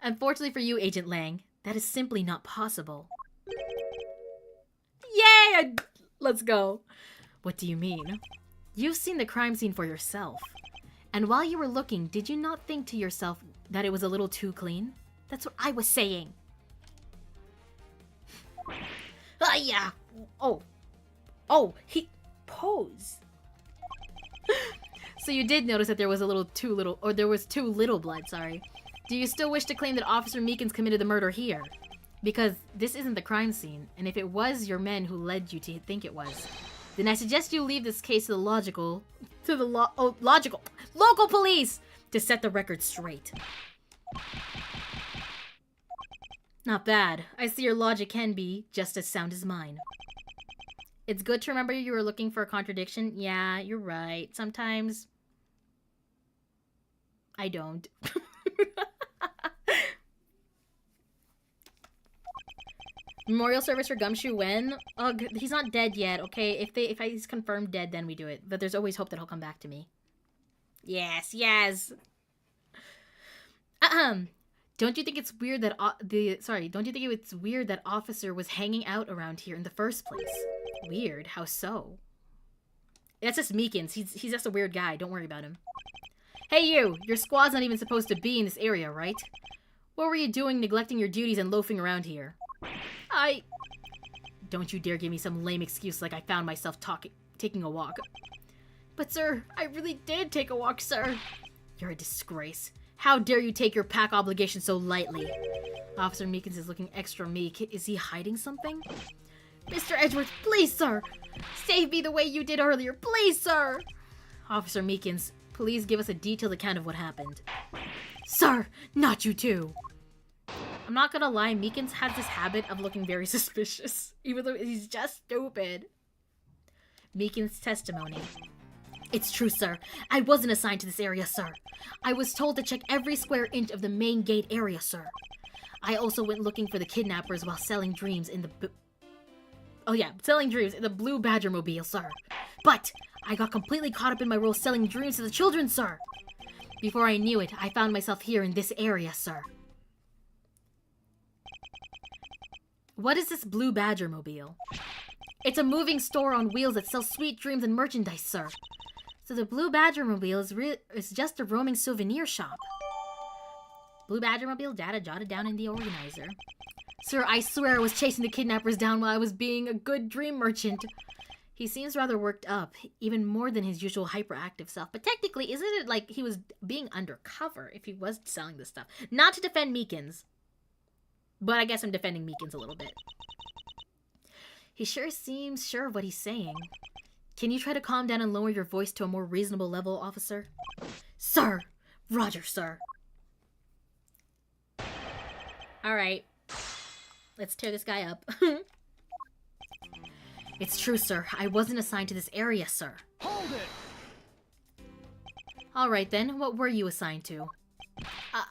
Unfortunately for you, Agent Lang, that is simply not possible. Yay! Let's go. What do you mean? You've seen the crime scene for yourself. And while you were looking, did you not think to yourself that it was a little too clean? That's what I was saying. Ah, yeah. Oh, he pose. So you did notice that there was too little blood, sorry. Do you still wish to claim that Officer Meekins committed the murder here? Because this isn't the crime scene, and if it was your men who led you to think it was, then I suggest you leave this case to the local police to set the record straight. Not bad. I see your logic can be just as sound as mine. It's good to remember you were looking for a contradiction. Yeah, you're right. Sometimes I don't. Memorial service for Gumshoe when? He's not dead yet, okay? If he's confirmed dead, then we do it. But there's always hope that he'll come back to me. Yes. Don't you think it's weird that don't you think it's weird that Officer was hanging out around here in the first place? Weird? How so? That's just Meekins. He's just a weird guy. Don't worry about him. Hey you! Your squad's not even supposed to be in this area, right? What were you doing neglecting your duties and loafing around here? Don't you dare give me some lame excuse like I found myself taking a walk. But sir, I really did take a walk, sir. You're a disgrace. How dare you take your pack obligation so lightly? Officer Meekins is looking extra meek. Is he hiding something? Mr. Edgeworth, please, sir! Save me the way you did earlier, please, sir! Officer Meekins, please give us a detailed account of what happened. Sir, not you too! I'm not gonna lie, Meekins has this habit of looking very suspicious, even though he's just stupid. Meekins' testimony. It's true, sir. I wasn't assigned to this area, sir. I was told to check every square inch of the main gate area, sir. I also went looking for the kidnappers while selling dreams in the Blue Badger Mobile, sir. But I got completely caught up in my role selling dreams to the children, sir. Before I knew it, I found myself here in this area, sir. What is this Blue Badger Mobile? It's a moving store on wheels that sells sweet dreams and merchandise, sir. So the Blue Badger Mobile is just a roaming souvenir shop. Blue Badger Mobile data jotted down in the organizer. Sir, I swear I was chasing the kidnappers down while I was being a good dream merchant. He seems rather worked up, even more than his usual hyperactive self. But technically, isn't it like he was being undercover if he was selling this stuff? Not to defend Meekins. But I guess I'm defending Meekins a little bit. He sure seems sure of what he's saying. Can you try to calm down and lower your voice to a more reasonable level, officer? Sir! Roger, sir. Alright. Let's tear this guy up. It's true, sir. I wasn't assigned to this area, sir. Hold it! Alright then, what were you assigned to?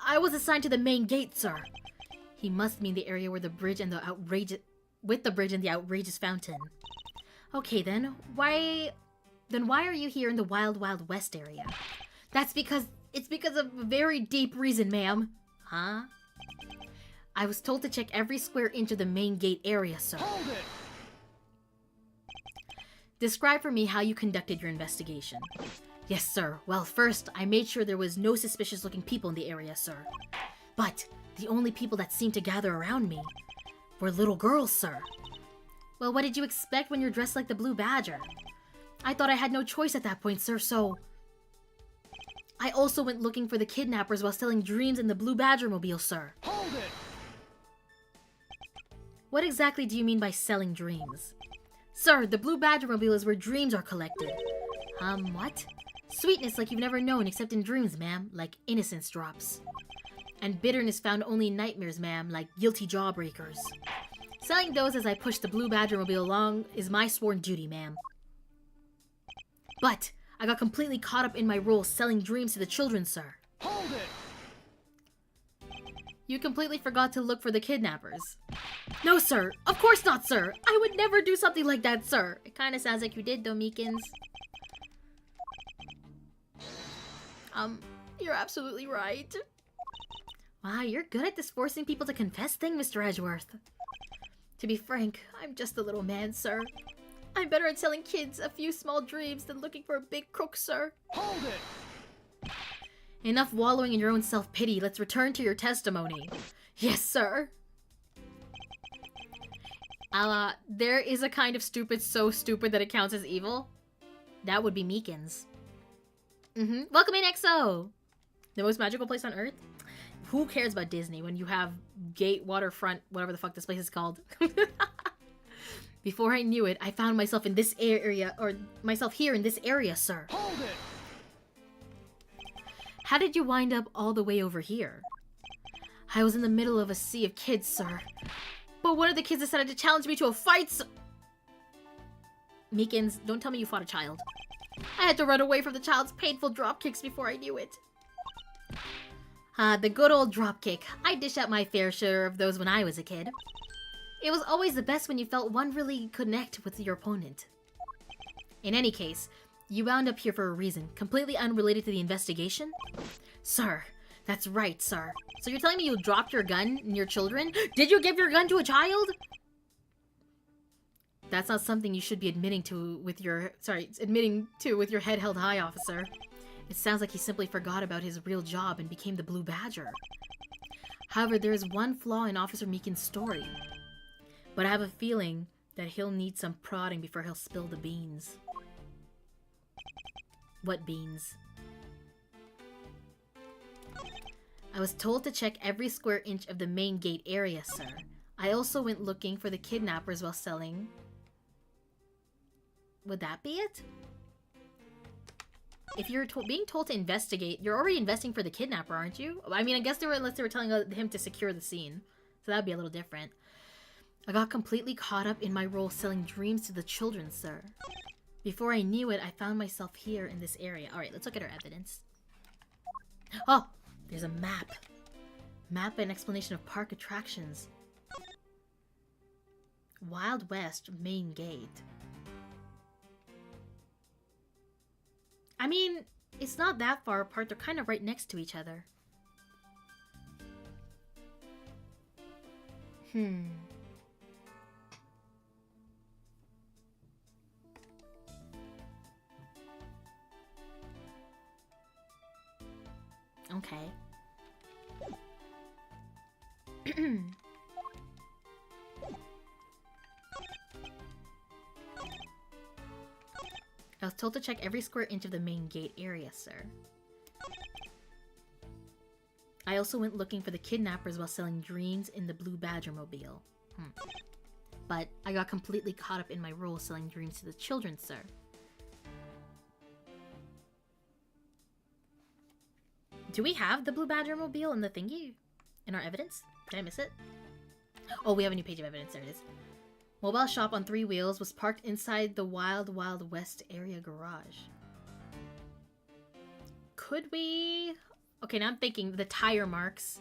I was assigned to the main gate, sir. He must mean the area where the bridge and the outrageous... with the bridge and the outrageous fountain. Okay then, why are you here in the Wild Wild West area? It's because of a very deep reason, ma'am. Huh? I was told to check every square inch of the main gate area, sir. Hold it! Describe for me how you conducted your investigation. Yes, sir. Well, first, I made sure there was no suspicious-looking people in the area, sir. But the only people that seemed to gather around me were little girls, sir. Well, what did you expect when you're dressed like the Blue Badger? I thought I had no choice at that point, sir, so... I also went looking for the kidnappers while selling dreams in the Blue Badger mobile, sir. Hold it! What exactly do you mean by selling dreams? Sir, the Blue Badger mobile is where dreams are collected. What? Sweetness like you've never known except in dreams, ma'am, like innocence drops. And bitterness found only in nightmares, ma'am, like guilty jawbreakers. Selling those as I push the Blue Badger mobile along is my sworn duty, ma'am. But I got completely caught up in my role selling dreams to the children, sir. Hold it! You completely forgot to look for the kidnappers. No, sir. Of course not, sir. I would never do something like that, sir. It kind of sounds like you did, though, Meekins. You're absolutely right. Wow, you're good at this forcing people to confess thing, Mr. Edgeworth. To be frank, I'm just a little man, sir. I'm better at selling kids a few small dreams than looking for a big crook, sir. Hold it! Enough wallowing in your own self-pity. Let's return to your testimony. Yes, sir. There is a kind of stupid so stupid that it counts as evil. That would be Meekins. Welcome in, EXO! The most magical place on Earth? Who cares about Disney when you have Gate, Waterfront, whatever the fuck this place is called? Before I knew it, I found myself in this area, or myself here in this area, sir. Hold it! How did you wind up all the way over here? I was in the middle of a sea of kids, sir. But one of the kids decided to challenge me to a fight, sir. Meekins, don't tell me you fought a child. I had to run away from the child's painful dropkicks before I knew it. The good old dropkick. I dish out my fair share of those when I was a kid. It was always the best when you felt one really connect with your opponent. In any case, you wound up here for a reason, completely unrelated to the investigation? Sir, that's right, sir. So you're telling me you dropped your gun in your children? Did you give your gun to a child? That's not something you should be admitting to with your head held high, officer. It sounds like he simply forgot about his real job and became the Blue Badger. However, there is one flaw in Officer Meekin's story. But I have a feeling that he'll need some prodding before he'll spill the beans. What beans? I was told to check every square inch of the main gate area, sir. I also went looking for the kidnappers while selling... Would that be it? If you're being told to investigate, you're already investing for the kidnapper, aren't you? I mean, I guess unless they were telling him to secure the scene. So that'd be a little different. I got completely caught up in my role selling dreams to the children, sir. Before I knew it, I found myself here in this area. Alright, let's look at our evidence. Oh! There's a map. Map and explanation of park attractions. Wild West main gate. I mean, it's not that far apart. They're kind of right next to each other. Okay. I was told to check every square inch of the main gate area, sir. I also went looking for the kidnappers while selling dreams in the Blue Badger mobile. but I got completely caught up in my role selling dreams to the children, sir. Do we have the Blue Badger mobile in the thingy? In our evidence? Did I miss it? Oh, we have a new page of evidence. There it is. Mobile shop on 3 wheels was parked inside the Wild Wild West area garage. Could we... Okay, now I'm thinking the tire marks.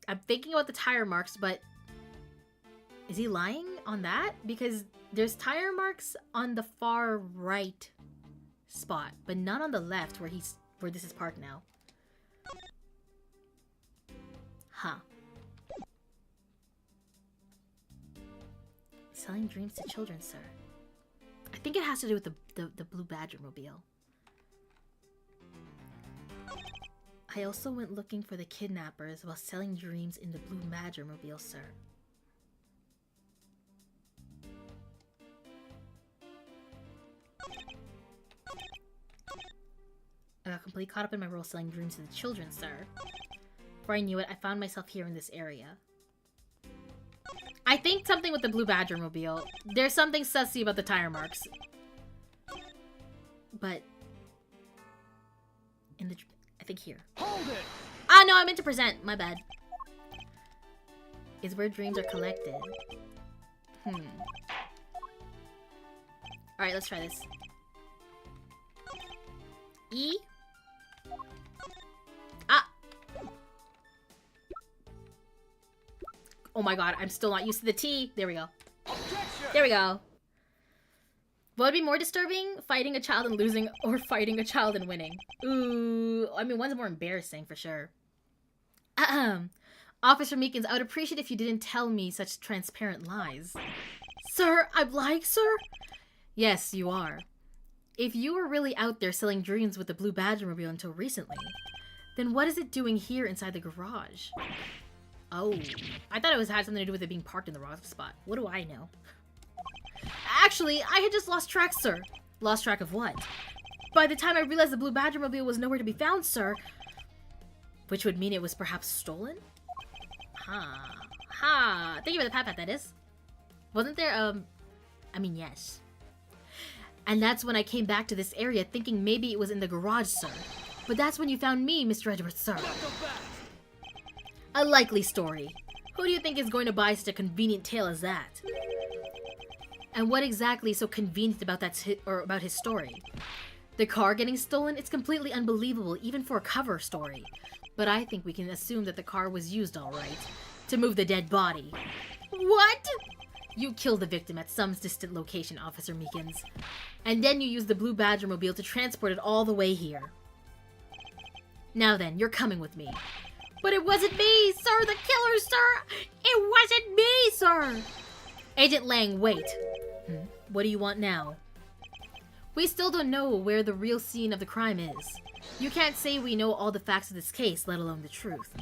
I'm thinking about the tire marks, but... Is he lying on that? Because there's tire marks on the far right spot, but none on the left where this is parked now. Huh. Selling dreams to children, sir. I think it has to do with the Blue Badger mobile. I also went looking for the kidnappers while selling dreams in the Blue Badger mobile, sir. I got completely caught up in my role selling dreams to the children, sir. Before I knew it, I found myself here in this area. I think something with the Blue Badger mobile. There's something sussy about the tire marks. But... I think here. Hold it! Ah, no, I meant to present. My bad. Is where dreams are collected. Alright, let's try this. E? Ah! Oh my god, I'm still not used to the T. There we go. Objection! There we go. What would be more disturbing? Fighting a child and losing, or fighting a child and winning? Ooh, I mean, one's more embarrassing for sure. Officer Meekins, I would appreciate if you didn't tell me such transparent lies. Sir, I'm lying, sir? Yes, you are. If you were really out there selling dreams with the Blue Badger mobile until recently, then what is it doing here inside the garage? Oh, I thought it had something to do with it being parked in the wrong spot. What do I know? Actually, I had just lost track, sir. Lost track of what? By the time I realized the Blue Badger mobile was nowhere to be found, sir. Which would mean it was perhaps stolen? Ha. Thank you for the pat, that is. Wasn't there, I mean, yes. And that's when I came back to this area thinking maybe it was in the garage, sir. But that's when you found me, Mr. Edgeworth, sir. A likely story. Who do you think is going to buy such a convenient tale as that? And what exactly is so convenient about about his story? The car getting stolen? It's completely unbelievable, even for a cover story. But I think we can assume that the car was used all right to move the dead body. What? You killed the victim at some distant location, Officer Meekins. And then you used the Blue Badger mobile to transport it all the way here. Now then, you're coming with me. But it wasn't me, sir! The killer, sir! It wasn't me, sir! Agent Lang, wait. What do you want now? We still don't know where the real scene of the crime is. You can't say we know all the facts of this case, let alone the truth.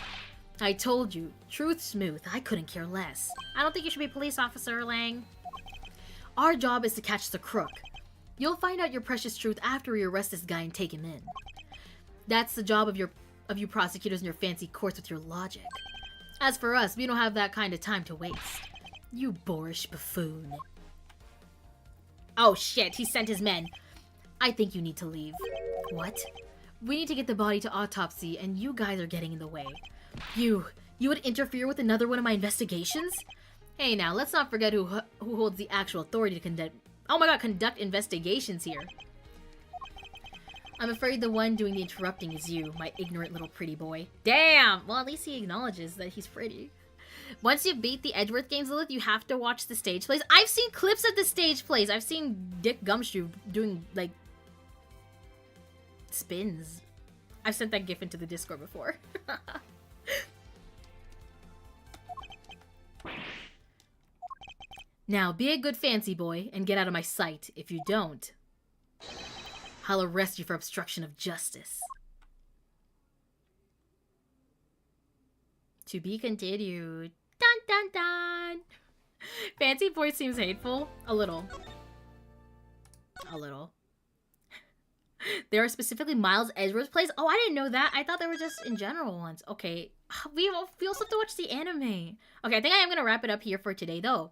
I told you, truth smooth, I couldn't care less. I don't think you should be a police officer, Lang. Our job is to catch the crook. You'll find out your precious truth after we arrest this guy and take him in. That's the job of you prosecutors in your fancy courts with your logic. As for us, we don't have that kind of time to waste. You boorish buffoon. Oh shit, he sent his men. I think you need to leave. What? We need to get the body to autopsy, and you guys are getting in the way. You would interfere with another one of my investigations? Hey now, let's not forget who holds the actual authority to conduct investigations here. I'm afraid the one doing the interrupting is you, my ignorant little pretty boy. Damn! Well, at least he acknowledges that he's pretty. Once you beat the Edgeworth games, Lillith, you have to watch the stage plays. I've seen clips of the stage plays. I've seen Dick Gumshoe doing, like, spins. I've sent that gif into the Discord before. Now, be a good fancy boy and get out of my sight. If you don't, I'll arrest you for obstruction of justice. To be continued. Dun dun dun! Fancy boy seems hateful. A little. A little. There are specifically Miles Edgeworth plays? Oh, I didn't know that. I thought they were just in general ones. Okay. We also have to watch the anime. Okay, I think I am going to wrap it up here for today, though.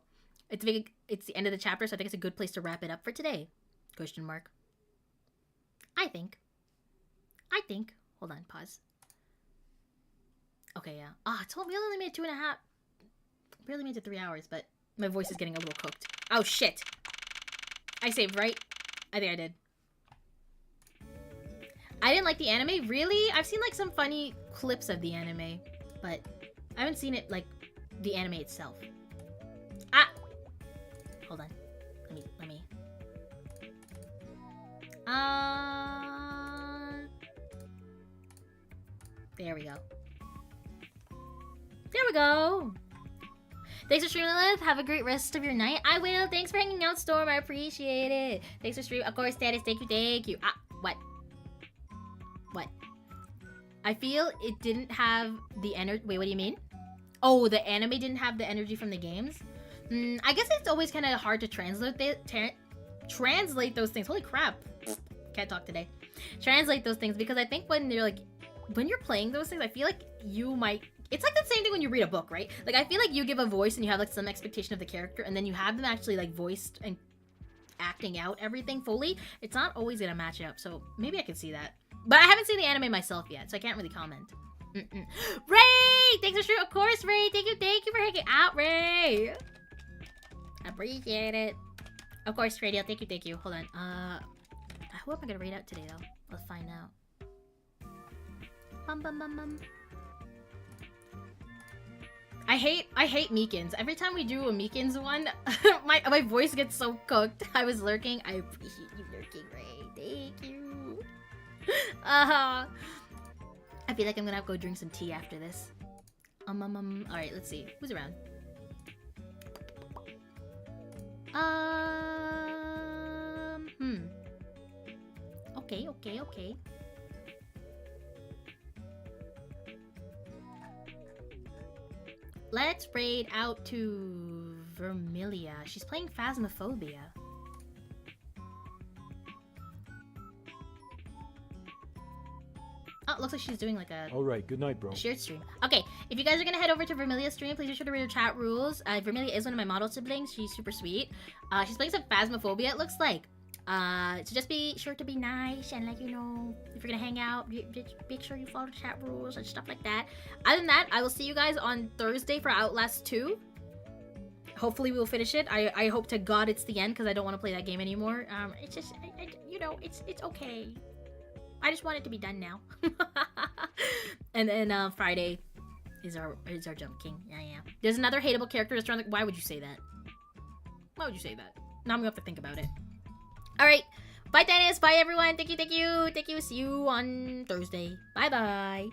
It's the end of the chapter, so I think it's a good place to wrap it up for today. Question mark. I think. Hold on, pause. Okay, yeah. We only made 2.5. Barely made it 3 hours, but my voice is getting a little cooked. Oh, shit. I saved, right? I think I did. I didn't like the anime. Really? I've seen, like, some funny clips of the anime, but I haven't seen it, like, the anime itself. Hold on. Let me. There we go. There we go. Thanks for streaming, Lillith. Have a great rest of your night. I will. Thanks for hanging out, Storm. I appreciate it. Thanks for streaming. Of course, status. Thank you. What? I feel it didn't have the energy. Wait, what do you mean? Oh, the anime didn't have the energy from the games? I guess it's always kind of hard to translate those things. Holy crap. Can't talk today. Translate those things, because I think when you're playing those things, I feel like you might... It's like the same thing when you read a book, right? Like, I feel like you give a voice and you have, like, some expectation of the character, and then you have them actually, like, voiced and acting out everything fully. It's not always gonna match up, so maybe I can see that. But I haven't seen the anime myself yet, so I can't really comment. Ray! Thanks for streaming. Of course, Ray. Thank you for hanging out, Ray. Appreciate it. Of course, Radio. Thank you. Hold on. Who am I gonna read out today, though? Let's find out. Bum. I hate Meekins. Every time we do a Meekins one, my voice gets so cooked. I was lurking. I appreciate you lurking, Ray. Thank you. I feel like I'm gonna have to go drink some tea after this. Alright, let's see. Who's around? Okay. Let's raid out to Vermilia. She's playing Phasmophobia. Oh, looks like she's doing like a... Alright, good night, bro. shared stream. Okay, if you guys are gonna head over to Vermilia's stream, please be sure to read her chat rules. Vermilia is one of my model siblings. She's super sweet. She's playing some Phasmophobia, it looks like. So just be sure to be nice and, like, you know, if you're gonna hang out, just make sure you follow the chat rules and stuff like that. Other than that, I will see you guys on Thursday for Outlast 2. Hopefully we'll finish it. I hope to God it's the end, because I don't want to play that game anymore. It's just, you know, it's okay. I just want it to be done now. And then Friday is our Jump King. Yeah. There's another hateable character that's around. Why would you say that? Why would you say that? Now I'm gonna have to think about it. Alright. Bye, Dennis. Bye, everyone. Thank you. See you on Thursday. Bye-bye.